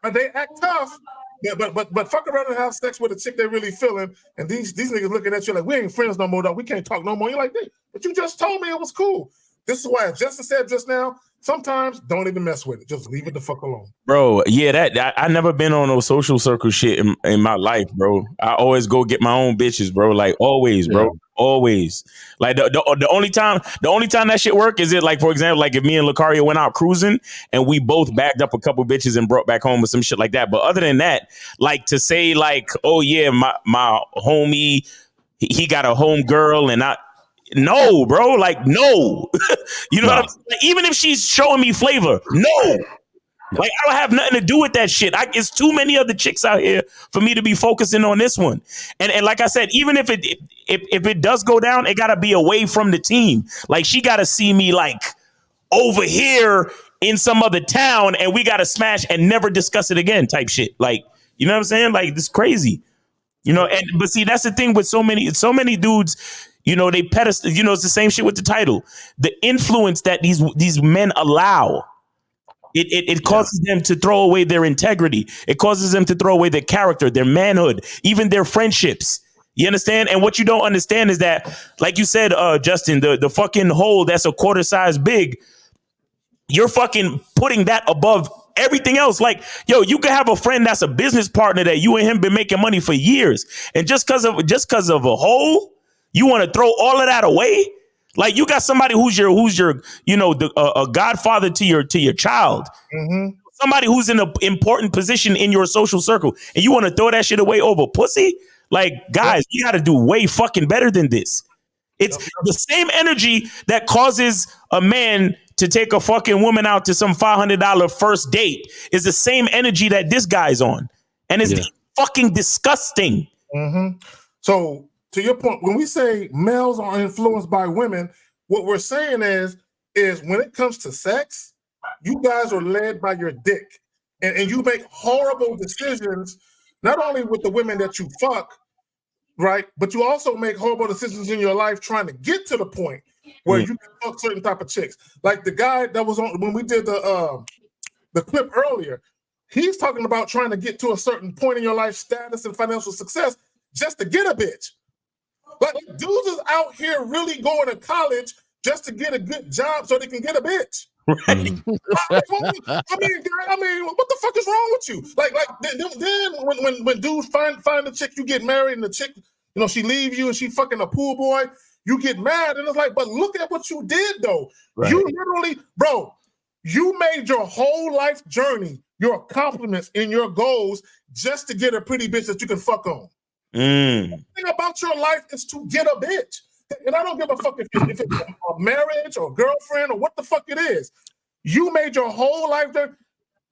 But they act tough. Yeah, but fuck around and have sex with a chick they really feeling, and these niggas looking at you like, we ain't friends no more, dog. We can't talk no more. You're like, hey, but you just told me it was cool. This is why, as Justin said just now, sometimes don't even mess with it. Just leave it the fuck alone. Bro, yeah, I never been on no social circle shit in my life, bro. I always go get my own bitches, bro. Like always, bro. Always. Like the only time that shit work is it like, for example, like if me and Lucario went out cruising and we both bagged up a couple bitches and brought back home with some shit like that. But other than that, like to say like, oh yeah, my homie, he got a home girl and no, bro, like no. You know what I'm saying? Like, even if she's showing me flavor, no. Like I don't have nothing to do with that shit. It's too many other chicks out here for me to be focusing on this one. And like I said, even if it does go down, it gotta be away from the team. Like she gotta see me like over here in some other town, and we gotta smash and never discuss it again, type shit. Like, you know what I'm saying? Like this crazy. You know, but see, that's the thing with so many dudes. You know, they pedestal. You know, it's the same shit with the title. The influence that these men allow. It causes them to throw away their integrity. It causes them to throw away their character, their manhood, even their friendships. You understand? And what you don't understand is that, like you said, Justin, the fucking hole that's a quarter size big, you're fucking putting that above everything else. Like, yo, you could have a friend that's a business partner that you and him been making money for years, and just because of a hole, you want to throw all of that away? Like you got somebody who's your you know a godfather to your child, somebody who's in an important position in your social circle, and you want to throw that shit away over pussy? Like, guys, you got to do way fucking better than this. It's the same energy that causes a man to take a fucking woman out to some $500 first date is the same energy that this guy's on, and it's fucking disgusting. So, to your point, when we say males are influenced by women, what we're saying is when it comes to sex, you guys are led by your dick. And you make horrible decisions, not only with the women that you fuck, right? But you also make horrible decisions in your life trying to get to the point where you can fuck certain type of chicks. Like the guy that was on when we did the clip earlier, he's talking about trying to get to a certain point in your life status and financial success just to get a bitch. Like dudes is out here really going to college just to get a good job so they can get a bitch. Right. I mean, what the fuck is wrong with you? Like then when dudes find a chick, you get married, and the chick, you know, she leave you and she fucking a pool boy, you get mad, and it's like, but look at what you did though. Right. You literally, bro, you made your whole life journey, your accomplishments and your goals just to get a pretty bitch that you can fuck on. The thing about your life is to get a bitch. And I don't give a fuck if it's a marriage or a girlfriend or what the fuck it is. You made your whole life there.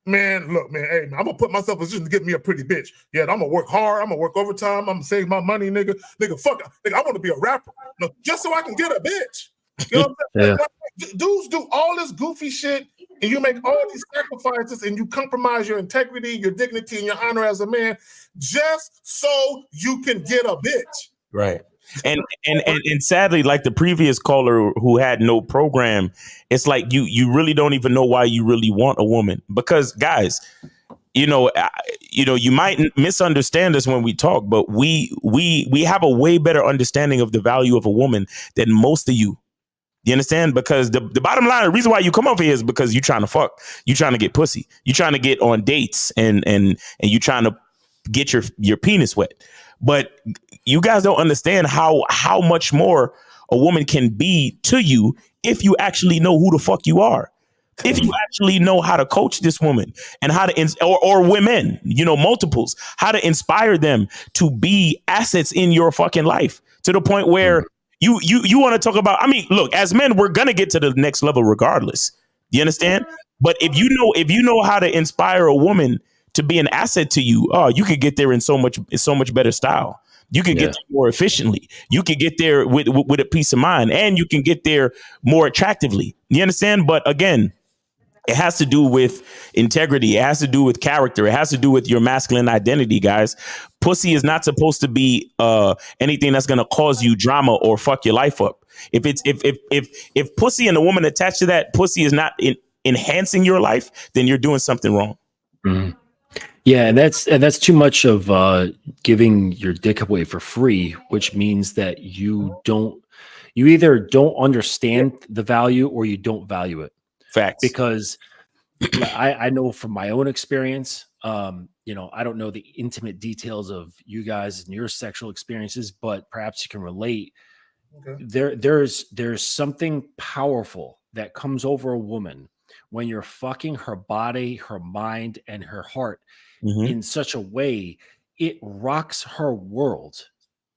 Man, look, man, hey, I'm gonna put myself in position to get me a pretty bitch. Yeah, I'm gonna work hard, I'm gonna work overtime, I'm gonna save my money, nigga. Nigga, fuck it. Nigga, I wanna be a rapper. No, just so I can get a bitch. You know what I'm saying? Like, dudes do all this goofy shit, and you make all these sacrifices, and you compromise your integrity, your dignity, and your honor as a man, just so you can get a bitch. Right. And sadly, like the previous caller who had no program, it's like you really don't even know why you really want a woman. Because guys, you know, you might misunderstand us when we talk, but we have a way better understanding of the value of a woman than most of you. You understand? Because the bottom line, the reason why you come over here is because you're trying to fuck, you're trying to get pussy, you're trying to get on dates, and you're trying to get your penis wet. But you guys don't understand how much more a woman can be to you if you actually know who the fuck you are. If you actually know how to coach this woman and how to, or women, you know, multiples, how to inspire them to be assets in your fucking life to the point where you want to talk about, I mean, look, as men, we're going to get to the next level regardless. You understand? But if you know how to inspire a woman to be an asset to you, oh, you could get there in so much better style. You can get there more efficiently. You can get there with a peace of mind, and you can get there more attractively. You understand? But again, it has to do with integrity. It has to do with character. It has to do with your masculine identity, guys. Pussy is not supposed to be anything that's going to cause you drama or fuck your life up. If pussy and the woman attached to that pussy is not enhancing your life, then you're doing something wrong. Mm-hmm. Yeah, and that's too much of giving your dick away for free, which means that you either don't understand the value or you don't value it. Facts. Because I know from my own experience, you know, I don't know the intimate details of you guys and your sexual experiences, but perhaps you can relate. Okay. There's something powerful that comes over a woman when you're fucking her body, her mind, and her heart in such a way it rocks her world.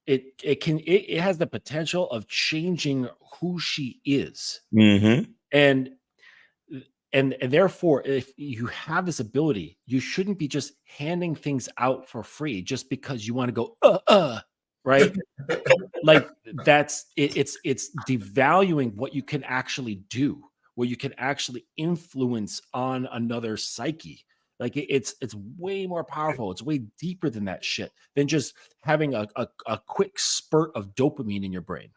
It has the potential of changing who she is. And therefore, if you have this ability, you shouldn't be just handing things out for free just because you want to go, right? Like that's it's devaluing what you can actually do, what you can actually influence on another psyche. Like it's way more powerful. It's way deeper than that shit than just having a quick spurt of dopamine in your brain.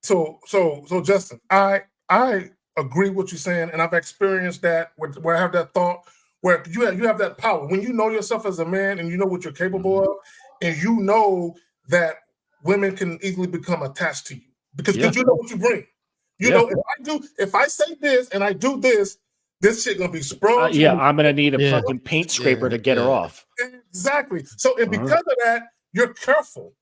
So Justin, I agree with what you're saying, and I've experienced that where I have that thought where you have that power when you know yourself as a man and you know what you're capable of, and you know that women can easily become attached to you because you know what you bring. You know, if I say this and I do this shit gonna be sprung. I'm gonna need a fucking paint scraper to get her off. Exactly. So, and because of that, you're careful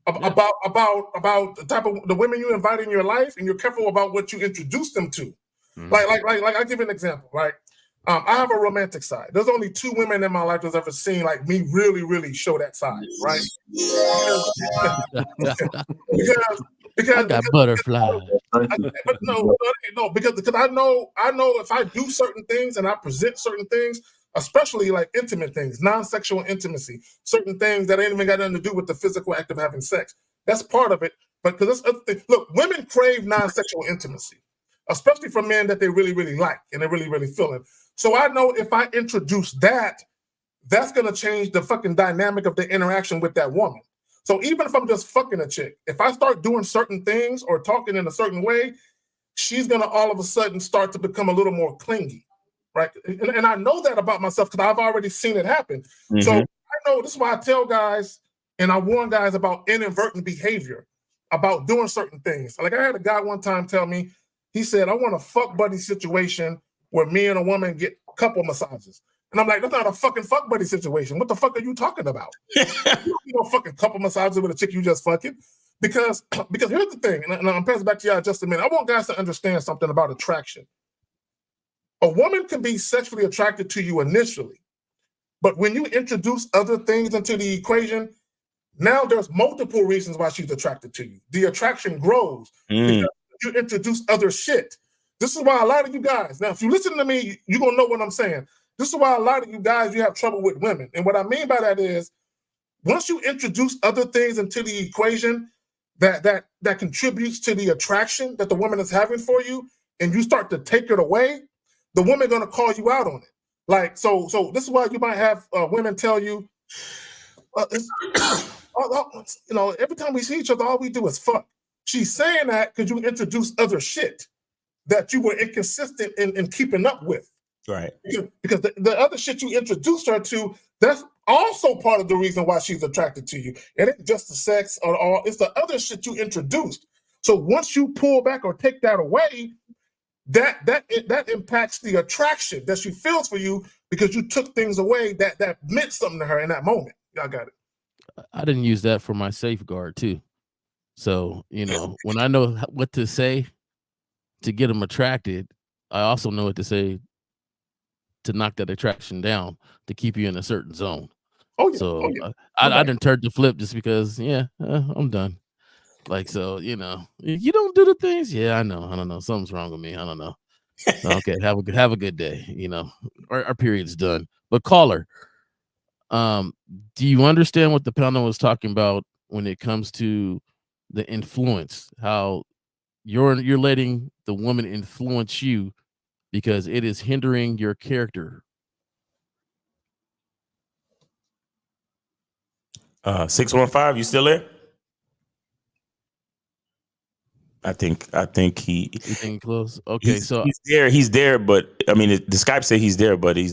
about the type of the women you invite in your life, and you're careful about what you introduce them to. Like I'll give you an example. Right, I have a romantic side. There's only 2 women in my life that's ever seen like me really, really show that side. Right, because I got butterflies. But no, because I know if I do certain things and I present certain things, especially like intimate things, non-sexual intimacy, certain things that ain't even got nothing to do with the physical act of having sex. That's part of it. But because look, women crave non-sexual intimacy, especially from men that they really, really like and they really, really feel it. So I know if I introduce that, that's gonna change the fucking dynamic of the interaction with that woman. So even if I'm just fucking a chick, if I start doing certain things or talking in a certain way, she's gonna all of a sudden start to become a little more clingy, right? And I know that about myself because I've already seen it happen. So I know this is why I tell guys and I warn guys about inadvertent behavior, about doing certain things. Like I had a guy one time tell me, he said, I want a fuck buddy situation where me and a woman get couple massages. And I'm like, that's not a fucking fuck buddy situation. What the fuck are you talking about? You don't fucking couple massages with a chick you just fucking. Because here's the thing, and I'm passing back to y'all in just a minute. I want guys to understand something about attraction. A woman can be sexually attracted to you initially, but when you introduce other things into the equation, now there's multiple reasons why she's attracted to you. The attraction grows because you introduce other shit. This is why a lot of you guys, now if you listen to me, you're gonna know what I'm saying. This is why a lot of you guys, you have trouble with women. And what I mean by that is, once you introduce other things into the equation that contributes to the attraction that the woman is having for you, and you start to take it away, the woman gonna call you out on it. Like, so this is why you might have women tell you, You know, every time we see each other, all we do is fuck. She's saying that because you introduced other shit that you were inconsistent in keeping up with. Right. Because the other shit you introduced her to, that's also part of the reason why she's attracted to you. It ain't just the sex or all, it's the other shit you introduced. So once you pull back or take that away, that impacts the attraction that she feels for you because you took things away that meant something to her in that moment. Y'all got it. I didn't use that for my safeguard too. So, you know, when I know what to say to get them attracted, I also know what to say to knock that attraction down to keep you in a certain zone. Oh yeah. So Oh, yeah. I didn't turn the flip just because, I'm done. Like, so, you know, you don't do the things. Yeah, I know. I don't know. Something's wrong with me. I don't know. Okay, have a good day. You know, our period's done. But caller, do you understand what the panel was talking about when it comes to the influence? How you're letting the woman influence you because it is hindering your character. 615, you still there? I think he. You think close? Okay, so he's there, but I mean the Skype say he's there, but he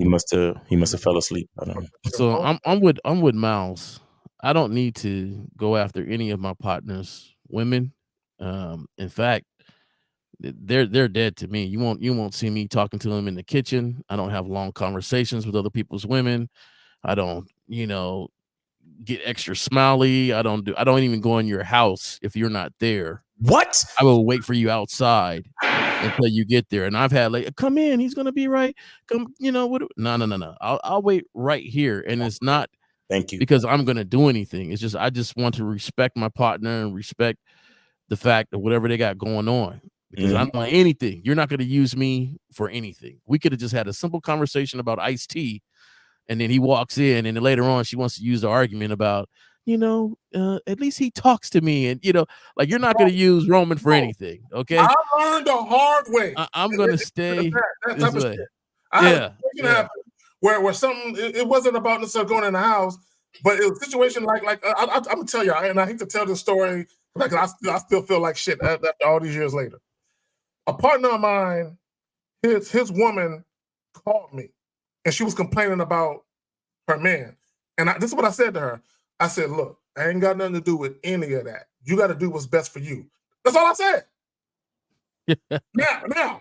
must have fell asleep. I don't know. So I'm with Miles. I don't need to go after any of my partners' women. In fact, they're dead to me. You won't see me talking to them in the kitchen. I don't have long conversations with other people's women. I don't, get extra smiley. I don't even go in your house if you're not there. What? I will wait for you outside until you get there. And I've had like, come in, he's gonna be right. Come, what? No. I'll wait right here. And it's not thank you because I'm gonna do anything. It's just I just want to respect my partner and respect the fact of whatever they got going on. Because I don't want anything. You're not gonna use me for anything. We could have just had a simple conversation about iced tea. And then he walks in, and then later on, she wants to use the argument about, at least he talks to me. And, like you're not going to use Roman for anything. Okay. I learned the hard way. I'm going to stay that this type of way. shit. I had a situation happen where something, it wasn't about necessarily going in the house, but it was a situation like I'm going to tell you, and I hate to tell this story, because I still feel like shit after all these years later. A partner of mine, his woman called me. And she was complaining about her man. And this is what I said to her. I said, look, I ain't got nothing to do with any of that. You got to do what's best for you. That's all I said. Now,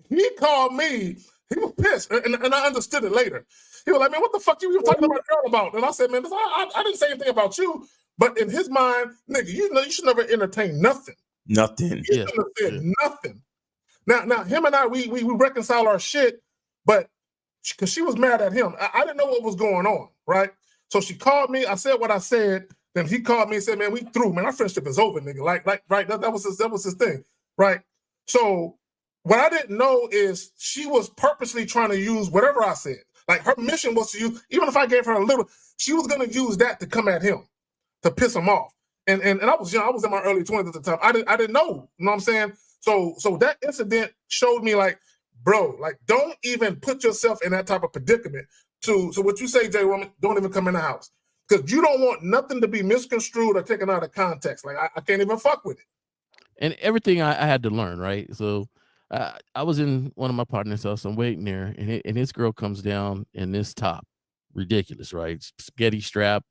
he called me. He was pissed. And I understood it later. He was like, man, what the fuck you talking about girl about? And I said, man, I didn't say anything about you. But in his mind, nigga, you should never entertain nothing. Nothing. You shouldn't have said nothing. Now, him and I, we reconcile our shit, but because she was mad at him. I didn't know what was going on, right? So she called me. I said what I said. Then he called me and said, man, we through. Man, our friendship is over, nigga. Like, right? That was his thing, right? So what I didn't know is she was purposely trying to use whatever I said. Like her mission was to use, even if I gave her a little, she was going to use that to come at him, to piss him off. And I was young. I was in my early 20s at the time. I didn't know. You know what I'm saying? So that incident showed me like, bro, like don't even put yourself in that type of predicament. So what you say, Jay Roman, don't even come in the house. Because you don't want nothing to be misconstrued or taken out of context. Like I can't even fuck with it. And everything I had to learn, right? So I was in one of my partner's house. I'm waiting there, and his girl comes down in this top. Ridiculous, right? Spaghetti strap,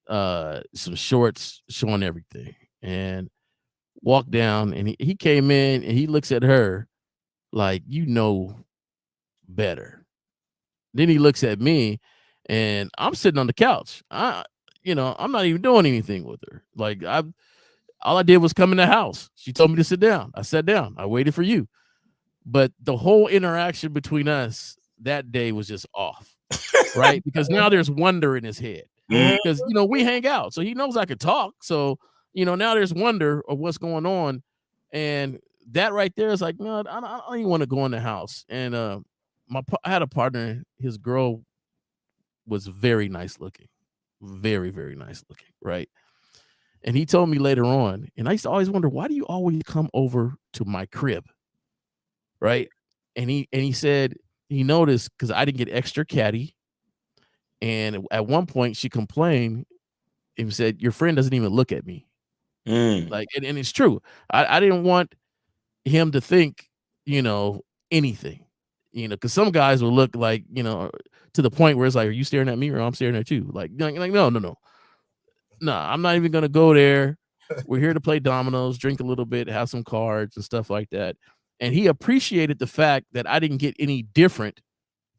some shorts showing everything. And walked down, and he came in, and he looks at her like, better. Then he looks at me, and I'm sitting on the couch. I'm not even doing anything with her. Like all I did was come in the house. She told me to sit down. I sat down. I waited for you. But the whole interaction between us that day was just off, right? Because now there's wonder in his head. Because we hang out, so he knows I could talk. So now there's wonder of what's going on, and that right there is like, no, I don't even want to go in the house. And I had a partner. His girl was very nice looking, very, very nice looking, right? And he told me later on, and I used to always wonder, why do you always come over to my crib, right? And he said he noticed because I didn't get extra caddy. And at one point, she complained and said, "Your friend doesn't even look at me." Like, and it's true. I didn't want him to think, anything, because some guys will look like, to the point where it's like, "Are you staring at me or I'm staring at you?" Like no, no, I'm not even gonna go there. We're here to play dominoes, drink a little bit, have some cards and stuff like that. And he appreciated the fact that I didn't get any different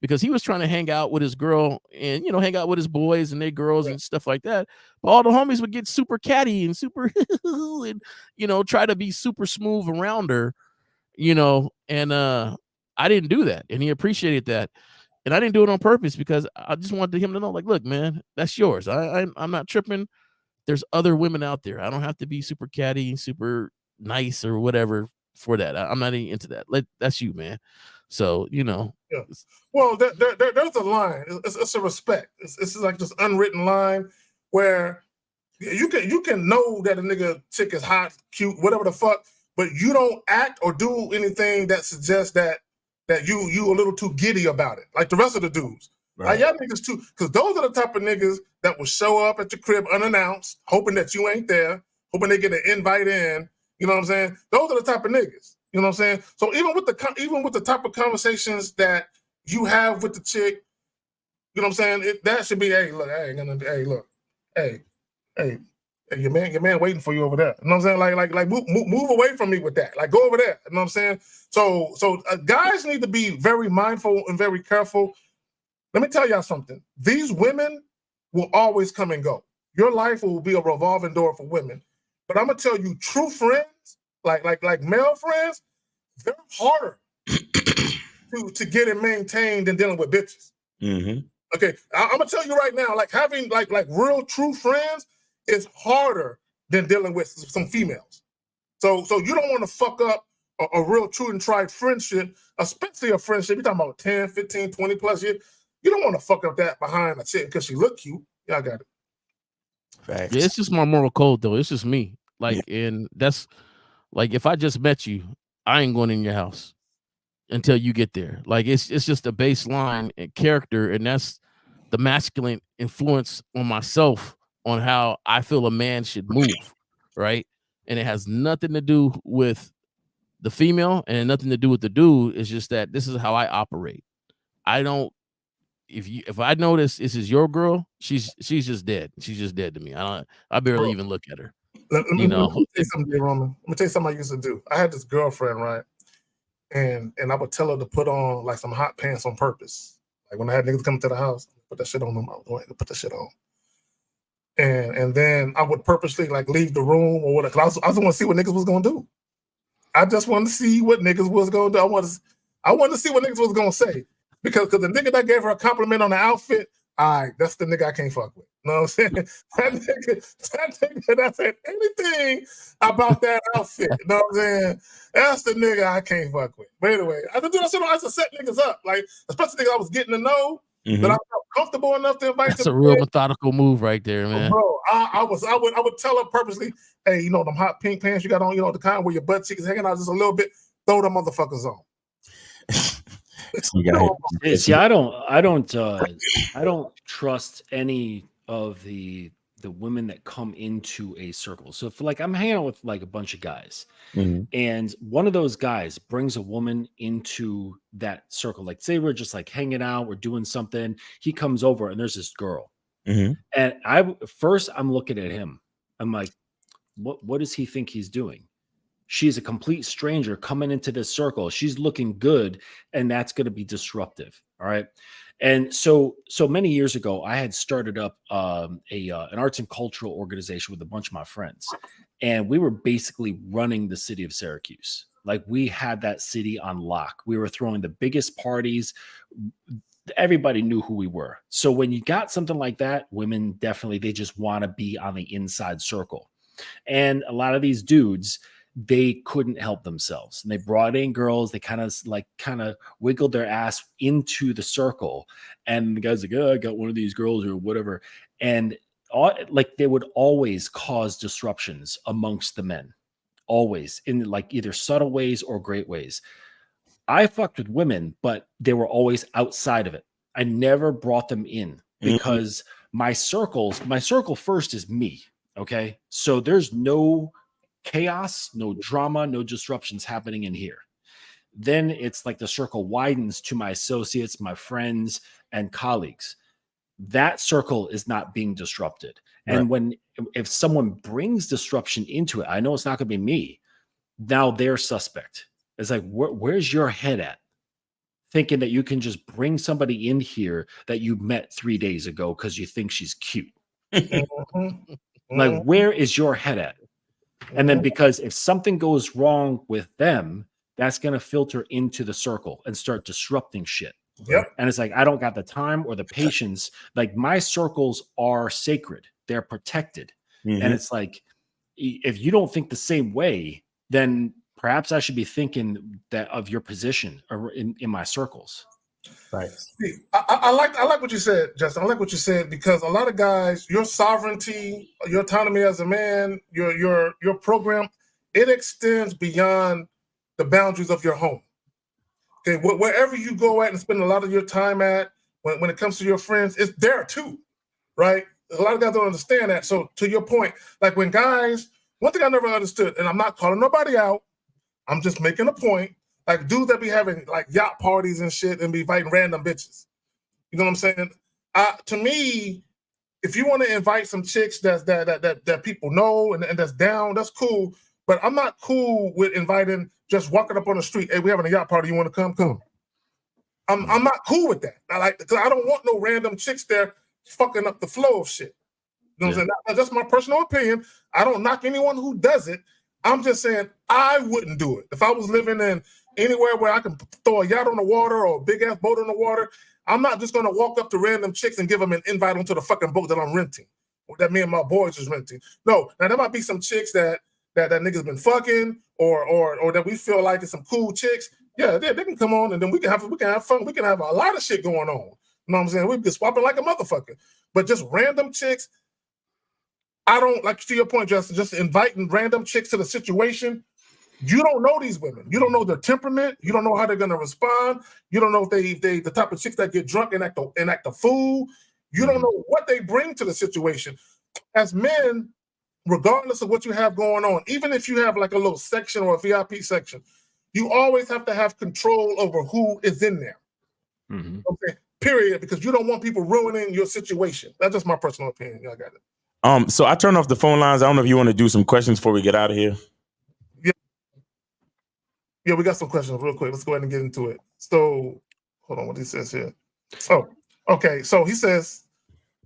because he was trying to hang out with his girl and hang out with his boys and their girls and stuff like that. But all the homies would get super catty and super and try to be super smooth around her, and I didn't do that. And he appreciated that. And I didn't do it on purpose because I just wanted him to know, like, look, man, that's yours. I'm not tripping. There's other women out there. I don't have to be super catty, super nice or whatever for that. I'm not even into that. That's you, man. So, Yeah. Well, there's a line. It's a respect. It's like this unwritten line where you can know that a nigga chick is hot, cute, whatever the fuck, but you don't act or do anything that suggests that you a little too giddy about it, like the rest of the dudes. Like y'all niggas too, because those are the type of niggas that will show up at your crib unannounced, hoping that you ain't there, hoping they get an invite in. You know what I'm saying? Those are the type of niggas. You know what I'm saying? So even with the type of conversations that you have with the chick, you know what I'm saying? That should be, hey, look, hey, your man waiting for you over there. You know what I'm saying? Like move away from me with that. Like go over there. You know what I'm saying? So guys need to be very mindful and very careful. Let me tell y'all something. These women will always come and go. Your life will be a revolving door for women. But I'm gonna tell you, true friends, like male friends, they're harder to get and maintain than dealing with bitches. Okay, I'm gonna tell you right now, like having like real true friends is harder than dealing with some females. So you don't want to fuck up a real true and tried friendship, especially a friendship. You're talking about 10, 15, 20 plus years. You don't want to fuck up that behind a chick because she look cute. Y'all got it. Yeah, it's just my moral code though. It's just me. Like, and that's like if I just met you, I ain't going in your house until you get there. Like it's just a baseline and character, and that's the masculine influence on myself on how I feel a man should move, right? And it has nothing to do with the female and nothing to do with the dude. It's just that this is how I operate. I don't. If I notice this is your girl, she's just dead. She's just dead to me. I barely even look at her. Let me tell you something, Roman. Let me tell you something I used to do. I had this girlfriend, right? And I would tell her to put on like some hot pants on purpose. Like when I had niggas come to the house, put that shit on them. I was going to put that shit on. And then I would purposely like leave the room or whatever. I just want to see what niggas was gonna do. I just wanted to see what niggas was gonna do. I wanted to see what niggas was gonna say. Because the nigga that gave her a compliment on the outfit, that's the nigga I can't fuck with. You know what I'm saying? That nigga that said anything about that outfit. You know what I'm saying? That's the nigga I can't fuck with. But anyway, I do that shit. I used to set niggas up, like especially niggas I was getting to know, that I felt comfortable enough to invite. That's a real methodical move right there, man. Bro, I would tell her purposely, hey, them hot pink pants you got on, the kind where your butt cheeks hanging out just a little bit, throw them motherfuckers on. See, I don't trust any of the women that come into a circle. So if like I'm hanging out with like a bunch of guys, and one of those guys brings a woman into that circle, like say we're just like hanging out, we're doing something, he comes over and there's this girl, and I'm looking at him, I'm like, what does he think he's doing? She's a complete stranger coming into this circle. She's looking good, and that's going to be disruptive. All right. And so many years ago, I had started up an arts and cultural organization with a bunch of my friends, and we were basically running the city of Syracuse. Like we had that city on lock. We were throwing the biggest parties. Everybody knew who we were. So when you got something like that, women definitely, they just want to be on the inside circle. And a lot of these dudes, they couldn't help themselves, and they brought in girls. They kind of wiggled their ass into the circle, and the guys like, oh, I got one of these girls or whatever, and they would always cause disruptions amongst the men, always in like either subtle ways or great ways. I fucked with women, but they were always outside of it. I never brought them in. because my circle first is me. Okay. So there's no chaos, no drama, no disruptions happening in here. Then it's like the circle widens to my associates, my friends, and colleagues. That circle is not being disrupted. And if someone brings disruption into it, I know it's not going to be me. Now they're suspect. It's like, where's your head at? Thinking that you can just bring somebody in here that you met 3 days ago because you think she's cute. Like, where is your head at? And then because if something goes wrong with them, that's going to filter into the circle and start disrupting shit. Yep. And it's like, I don't got the time or the patience. Like, my circles are sacred. They're protected. And it's like, if you don't think the same way, then perhaps I should be thinking that of your position or in my circles. Right. See, I like what you said, Justin. I like what you said, because a lot of guys, your sovereignty, your autonomy as a man, your program, it extends beyond the boundaries of your home. Okay, wherever you go at and spend a lot of your time at, when it comes to your friends, it's there too, right? A lot of guys don't understand that. So to your point, like when guys, one thing I never understood, and I'm not calling nobody out, I'm just making a point. Like dudes that be having like yacht parties and shit and be inviting random bitches. You know what I'm saying? To me, if you want to invite some chicks that people know and that's down, that's cool. But I'm not cool with inviting, just walking up on the street. Hey, we having a yacht party. You want to come? Come. I'm not cool with that. Because I don't want no random chicks there fucking up the flow of shit. You know what I'm saying? That's my personal opinion. I don't knock anyone who does it. I'm just saying I wouldn't do it. If I was living in anywhere where I can throw a yacht on the water or a big ass boat on the water, I'm not just gonna walk up to random chicks and give them an invite onto the fucking boat that I'm renting, or that me and my boys is renting. No, now there might be some chicks that niggas been fucking, or that we feel like it's some cool chicks. Yeah, they can come on and then we can have fun. We can have a lot of shit going on. You know what I'm saying? We can swap it like a motherfucker. But just random chicks, I don't like, to your point, Justin, just inviting random chicks to the situation. You don't know these women. You don't know their temperament. You don't know how they're gonna respond. You don't know if they the type of chicks that get drunk and act a fool. You don't know what they bring to the situation. As men, regardless of what you have going on, even if you have like a little section or a VIP section, you always have to have control over who is in there. Okay, period, because you don't want people ruining your situation. That's just my personal opinion. Y'all got it. So I turned off the phone lines. I don't know if you want to do some questions before we get out of here. Yeah, we got some questions real quick. Let's go ahead and get into it. So, hold on, what he says here. Oh, okay. So he says,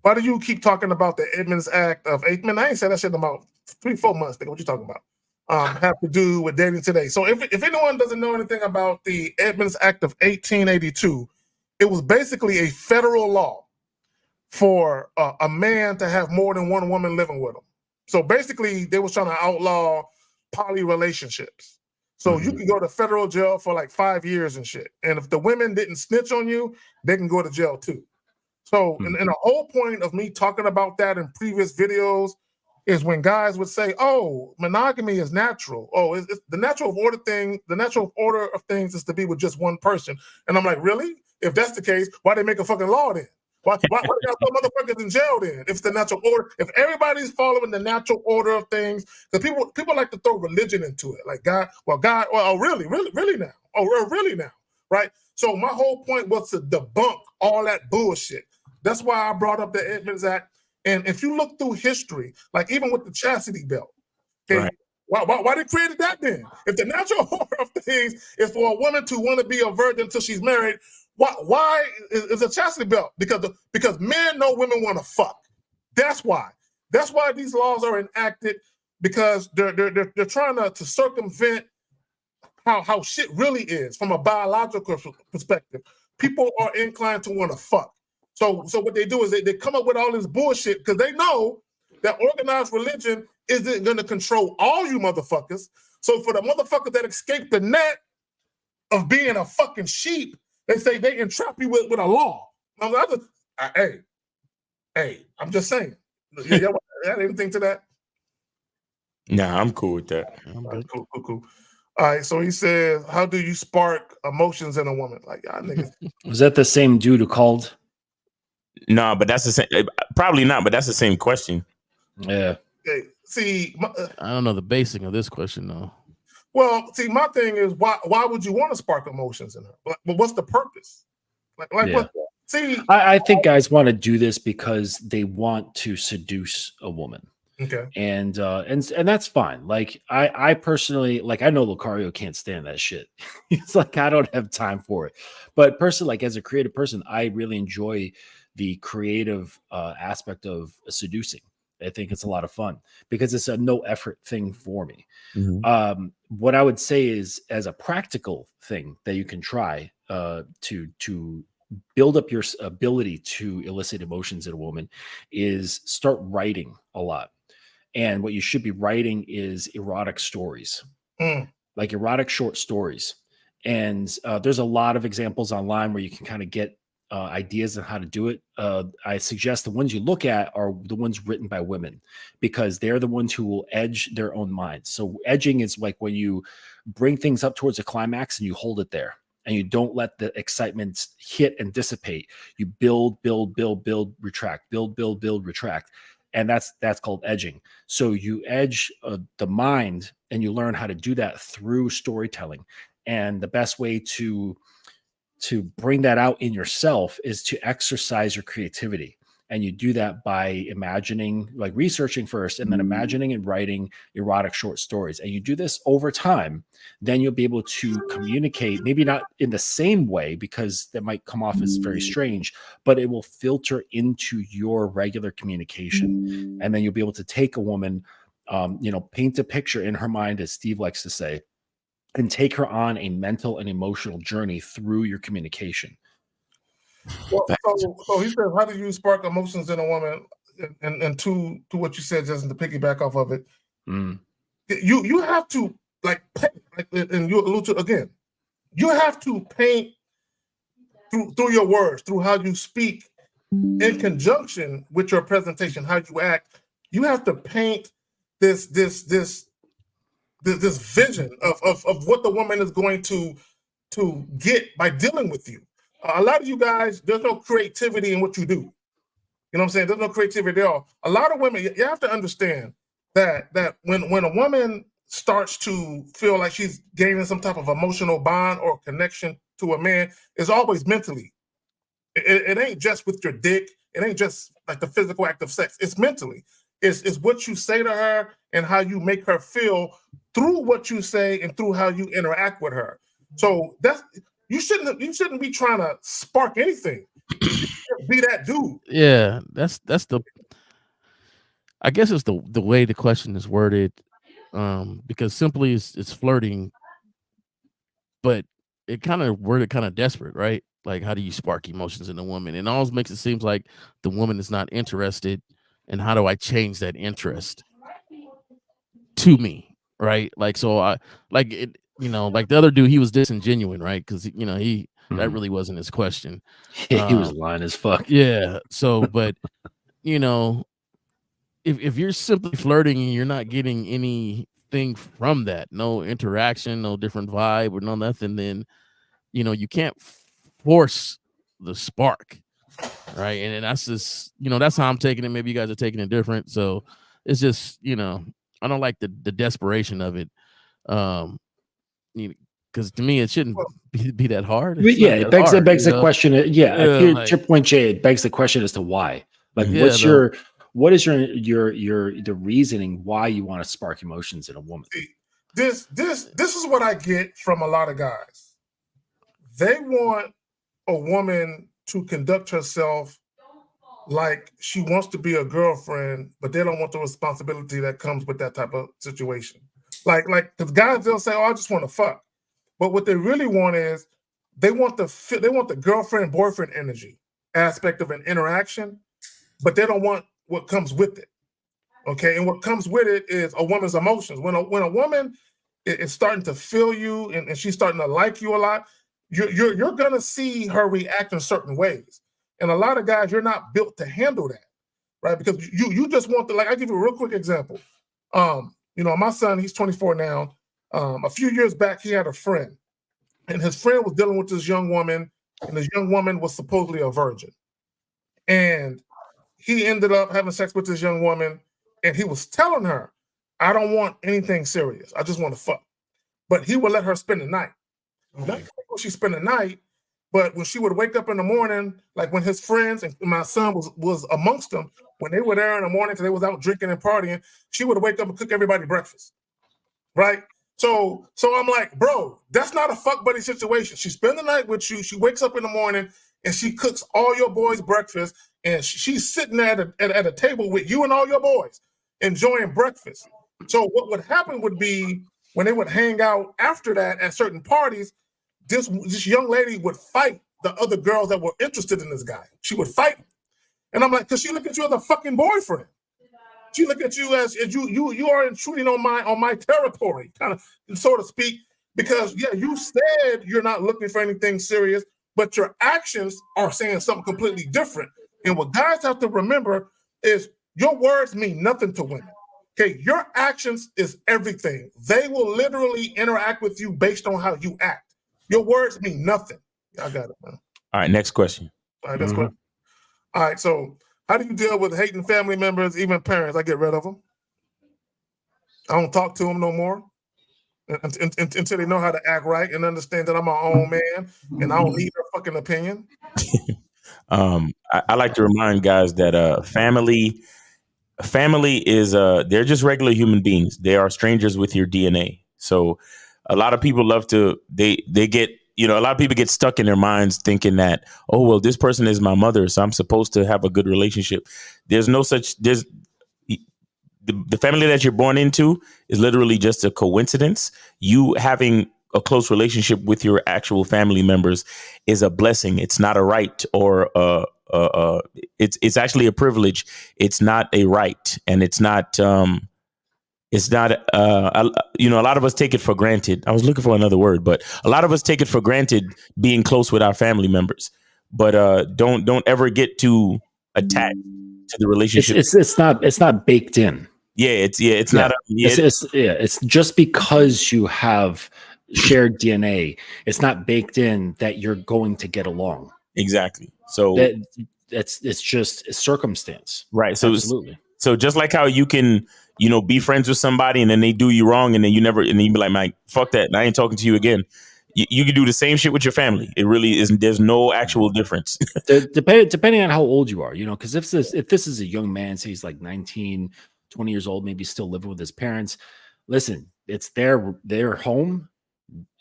why do you keep talking about the Edmunds Act of 8 men? I ain't said that shit in about 3-4 months. Nigga, what you talking about? Have to do with dating today. So if anyone doesn't know anything about the Edmunds Act of 1882, it was basically a federal law for a man to have more than one woman living with him. So basically, they was trying to outlaw poly relationships. So you can go to federal jail for like 5 years and shit. And if the women didn't snitch on you, they can go to jail too. So, and the whole point of me talking about that in previous videos is when guys would say, oh, monogamy is natural. Oh, it's the natural order thing. The natural order of things is to be with just one person. And I'm like, really? If that's the case, why they make a fucking law then? Why they got some motherfuckers in jail then? If it's the natural order, if everybody's following the natural order of things, because people like to throw religion into it, like God, really now, really now, right? So my whole point was to debunk all that bullshit. That's why I brought up the Edmunds Act. And if you look through history, like even with the chastity belt, okay, why they created that then? If the natural order of things is for a woman to want to be a virgin until she's married, why is a chastity belt? Because men know women want to fuck. That's why. That's why these laws are enacted, because they're trying to circumvent how shit really is from a biological perspective. People are inclined to want to fuck. So what they do is they come up with all this bullshit because they know that organized religion isn't going to control all you motherfuckers. So for the motherfuckers that escape the net of being a fucking sheep, they say they entrap you with a law. Hey, I'm just saying. Y'all add anything to that? Nah, I'm cool with that. Right, cool. All right, so he says, how do you spark emotions in a woman? Like, y'all niggas. Was that the same dude who called? No, but that's the same. Probably not, but that's the same question. Yeah. Okay, see, I don't know the basing of this question though. well, see, my thing is why would you want to spark emotions in her? But what's the purpose? Like Yeah. what? See, I think guys want to do this because they want to seduce a woman. okay. And that's fine. Like I personally, like, I know Lucario can't stand that shit. He's like, I don't have time for it. But personally, like, as a creative person, I really enjoy the creative aspect of seducing. I think it's a lot of fun because it's a no effort thing for me. What I would say is, as a practical thing that you can try to build up your ability to elicit emotions in a woman, is start writing a lot. And what you should be writing is erotic stories, like erotic short stories. And there's a lot of examples online where you can kind of get ideas on how to do it. I suggest the ones you look at are the ones written by women, because they're the ones who will edge their own minds. So edging is like when you bring things up towards a climax and you hold it there, and you don't let the excitement hit and dissipate. You build, retract, build, retract. And that's called edging. So you edge the mind, and you learn how to do that through storytelling. And the best way to bring that out in yourself is to exercise your creativity. And you do that by imagining, like researching first, and then imagining and writing erotic short stories. And you do this over time, then you'll be able to communicate, maybe not in the same way, because that might come off as very strange, but it will filter into your regular communication. And then you'll be able to take a woman, paint a picture in her mind, as Steve likes to say, and take her on a mental and emotional journey through your communication. Well, so he says, how do you spark emotions in a woman? And to what you said, Justin, to piggyback off of it, you have to and you allude to again, you have to paint through your words, through how you speak, in conjunction with your presentation, how you act. You have to paint this vision of what the woman is going to get by dealing with you. A lot of you guys, there's no creativity in what you do. You know what I'm saying? There's no creativity at all. A lot of women, you have to understand that when a woman starts to feel like she's gaining some type of emotional bond or connection to a man, it's always mentally. It ain't just with your dick. It ain't just like the physical act of sex. It's mentally. It's what you say to her and how you make her feel through what you say and through how you interact with her. So you shouldn't be trying to spark anything. Be that dude. Yeah, that's the. I guess it's the way the question is worded, because simply it's flirting, but it kind of worded kind of desperate, right? Like, how do you spark emotions in a woman? And it always makes it seem like the woman is not interested, and how do I change that interest to me, right? Like, so I like it, like the other dude, he was disingenuous, right? Because that really wasn't his question. He was lying as fuck. Yeah. So, but if you're simply flirting and you're not getting anything from that, no interaction, no different vibe, or no nothing, then you can't force the spark, right? And that's just that's how I'm taking it. Maybe you guys are taking it different. So it's just I don't like the desperation of it, because to me it shouldn't be that hard. It begs the question. To your point, Jay, it begs the question as to why. Like, what is the reasoning why you want to spark emotions in a woman? This is what I get from a lot of guys. They want a woman to conduct herself like she wants to be a girlfriend, but they don't want the responsibility that comes with that type of situation. Like the guys, they'll say, "Oh, I just want to fuck," but what they really want is they want the girlfriend boyfriend energy aspect of an interaction, but they don't want what comes with it. Okay, and what comes with it is a woman's emotions. When a woman is starting to feel you and she's starting to like you a lot, you're gonna see her react in certain ways. And a lot of guys, you're not built to handle that, right? Because you just want to, like, I'll give you a real quick example. My son, he's 24 now. A few years back, he had a friend, and his friend was dealing with this young woman, and this young woman was supposedly a virgin. And he ended up having sex with this young woman, and he was telling her, I don't want anything serious. I just want to fuck. But he would let her spend the night. Not when she spent the night, but when she would wake up in the morning, like when his friends and my son was amongst them, when they were there in the morning because they was out drinking and partying, she would wake up and cook everybody breakfast. Right? So I'm like, bro, that's not a fuck buddy situation. She spends the night with you, she wakes up in the morning and she cooks all your boys breakfast, and she's sitting there at a table with you and all your boys enjoying breakfast. So what would happen would be when they would hang out after that at certain parties, this young lady would fight the other girls that were interested in this guy. She would fight him. And I'm like, because she look at you as a fucking boyfriend. She look at you as you are intruding on my territory, kind of, so to speak, because yeah, you said you're not looking for anything serious, but your actions are saying something completely different. And what guys have to remember is your words mean nothing to women. Okay, your actions is everything. They will literally interact with you based on how you act. Your words mean nothing. I got it, man. All right, next question. All right, next question. All right, so how do you deal with hating family members, even parents? I get rid of them. I don't talk to them no more until they know how to act right and understand that I'm my own man and I don't need their fucking opinion. I like to remind guys that family is they're just regular human beings. They are strangers with your DNA. So a lot of people love to they get, a lot of people get stuck in their minds thinking that, oh, well, this person is my mother, so I'm supposed to have a good relationship. There's the family that you're born into is literally just a coincidence. You having a close relationship with your actual family members is a blessing. It's not a right, or it's actually a privilege. It's not a right, and it's not a lot of us take it for granted. I was looking for another word, but a lot of us take it for granted being close with our family members. But don't ever get too attached to the relationship. It's not baked in. It's not. It's just because you have shared DNA. It's not baked in that you're going to get along. Exactly. So it's just a circumstance. Right. So absolutely. So just like how you can, be friends with somebody and then they do you wrong and then you be like, Mike, fuck that. I ain't talking to you again. You can do the same shit with your family. It really isn't. There's no actual difference. Depending on how old you are, because if this is a young man, say he's like 19, 20 years old, maybe still living with his parents, listen, it's their home,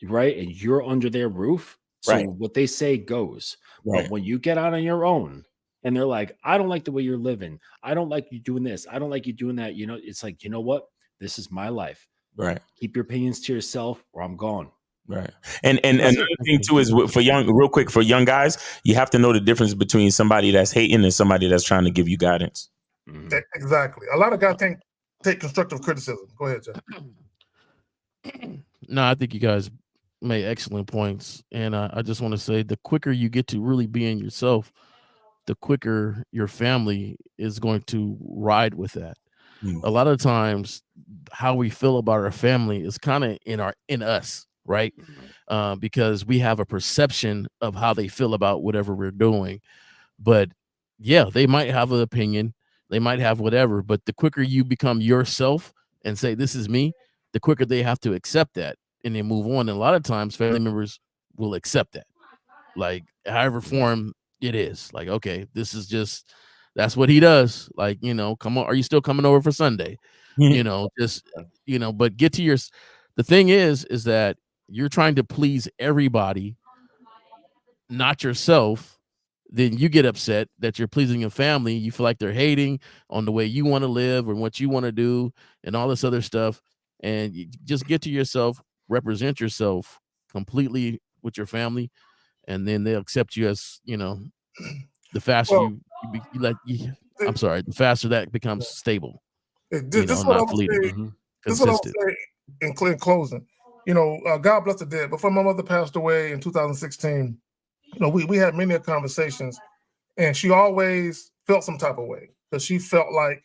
right? And you're under their roof. So Right. what they say goes. Right. But when you get out on your own and they're like, I don't like the way you're living. I don't like you doing this. I don't like you doing that. It's like, you know what? This is my life. Right. Keep your opinions to yourself or I'm gone. Right. And another thing too is for young guys, you have to know the difference between somebody that's hating and somebody that's trying to give you guidance. Exactly. A lot of guys take constructive criticism. Go ahead, Jeff. No, I think you guys made excellent points. And I just want to say the quicker you get to really being yourself, the quicker your family is going to ride with that. A lot of times how we feel about our family is kind of in us, right? Because we have a perception of how they feel about whatever we're doing. But yeah, they might have an opinion, they might have whatever, but the quicker you become yourself and say, this is me, the quicker they have to accept that and then move on. And a lot of times family members will accept that, like however form it is. Like, okay, that's what he does. Like, come on, are you still coming over for Sunday? But get to the thing is that you're trying to please everybody, not yourself. Then you get upset that you're pleasing your family. You feel like they're hating on the way you want to live or what you want to do and all this other stuff. And you just get to yourself, represent yourself completely with your family, and then they'll accept you as, the faster the faster that becomes stable. This is what I would say in closing. God bless the dead. Before my mother passed away in 2016, we had many conversations, and she always felt some type of way because she felt like,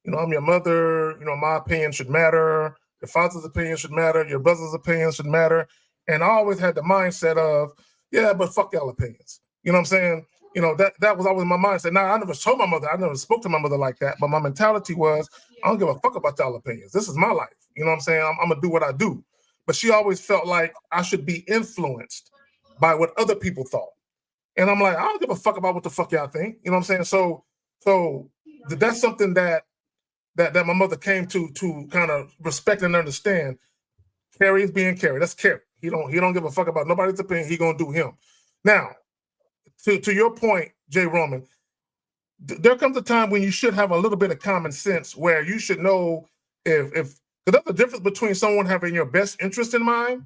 I'm your mother. My opinion should matter. Your father's opinion should matter. Your brother's opinion should matter. And I always had the mindset of, yeah, but fuck y'all opinions. You know what I'm saying? You know, that was always my mindset. Now, I never told my mother, I never spoke to my mother like that, but my mentality was, I don't give a fuck about y'all opinions. This is my life. You know what I'm saying? I'm gonna do what I do. But she always felt like I should be influenced by what other people thought. And I'm like, I don't give a fuck about what the fuck y'all think. You know what I'm saying? So that's something that my mother came to kind of respect and understand. Carrie is being Carrie. That's Carrie. He don't give a fuck about nobody's opinion. He gonna do him. Now, to your point, Jay Roman, there comes a time when you should have a little bit of common sense where you should know if there's a difference between someone having your best interest in mind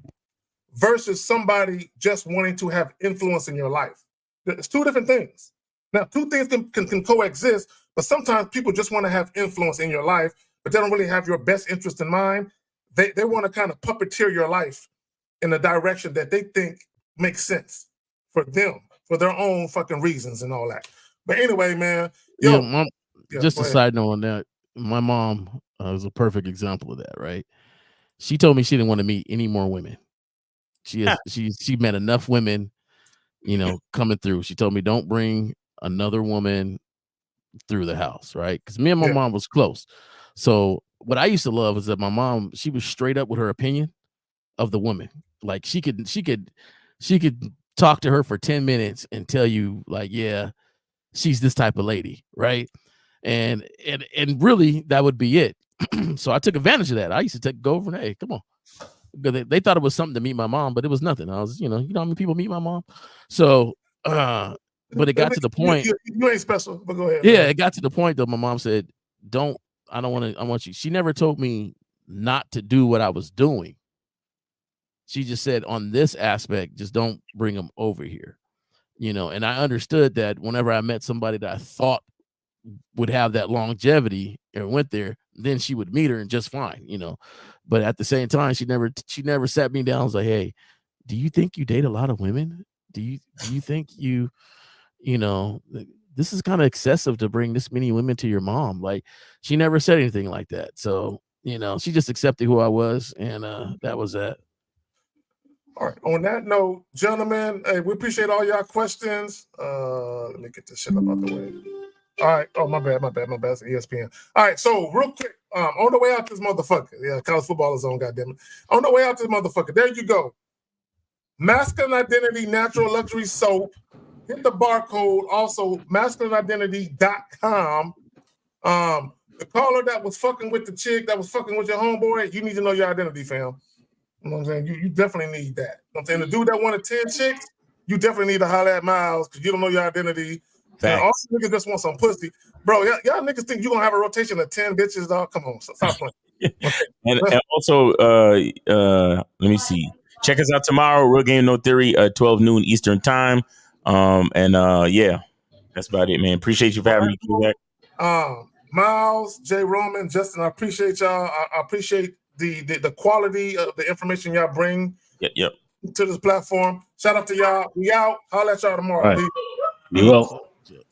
versus somebody just wanting to have influence in your life. It's two different things. Now, two things can coexist, but sometimes people just want to have influence in your life, but they don't really have your best interest in mind. They want to kind of puppeteer your life in a direction that they think makes sense for them, for their own fucking reasons and all that. But anyway, man, just a side note on that. My mom was a perfect example of that, right? She told me she didn't want to meet any more women. She met enough women, you know, coming through. She told me don't bring another woman through the house, right? Because me and my mom was close. So what I used to love is that my mom, she was straight up with her opinion of the woman. Like she could talk to her for 10 minutes and tell you, like, yeah, she's this type of lady, right? And really that would be it. So I took advantage of that. I used to go over and, hey, come on. Because they thought it was something to meet my mom, but it was nothing. I was, you know how many people meet my mom. So but it got to the point. You ain't special, but go ahead. Yeah, man. It got to the point that my mom said, I want you. She never told me not to do what I was doing. She just said on this aspect, just don't bring them over here. You know, and I understood that whenever I met somebody that I thought would have that longevity and went there, then she would meet her and just fine, you know. But at the same time, she never sat me down and was like, hey, do you think you date a lot of women? Do you think you know, this is kind of excessive to bring this many women to your mom? Like, she never said anything like that. So, you know, she just accepted who I was, and that was that. All right. On that note, gentlemen, hey, we appreciate all y'all questions. Let me get this shit up out the way. All right. Oh, my bad. It's ESPN. All right. So real quick, on the way out this motherfucker. Yeah, college football is on, goddammit. On the way out this motherfucker. There you go. Masculine Identity Natural Luxury Soap. Hit the barcode. Also, masculineidentity.com. The caller that was fucking with the chick that was fucking with your homeboy, you need to know your identity, fam. You know what I'm saying? You definitely need that. You know what I'm saying? The dude that wanted 10 chicks, you definitely need to holler at Miles because you don't know your identity. And all niggas just want some pussy. Bro, y'all niggas think you're going to have a rotation of 10 bitches, dog? Come on, stop playing. And also, let me see. Check us out tomorrow. Real Game No Theory, 12 noon Eastern time. Yeah, that's about it, man. Appreciate you for having me. Miles, Jay Roman, Justin, I appreciate y'all. I appreciate the quality of the information y'all bring to this platform. Shout out to y'all. We out. I'll let y'all tomorrow. Right. Be well.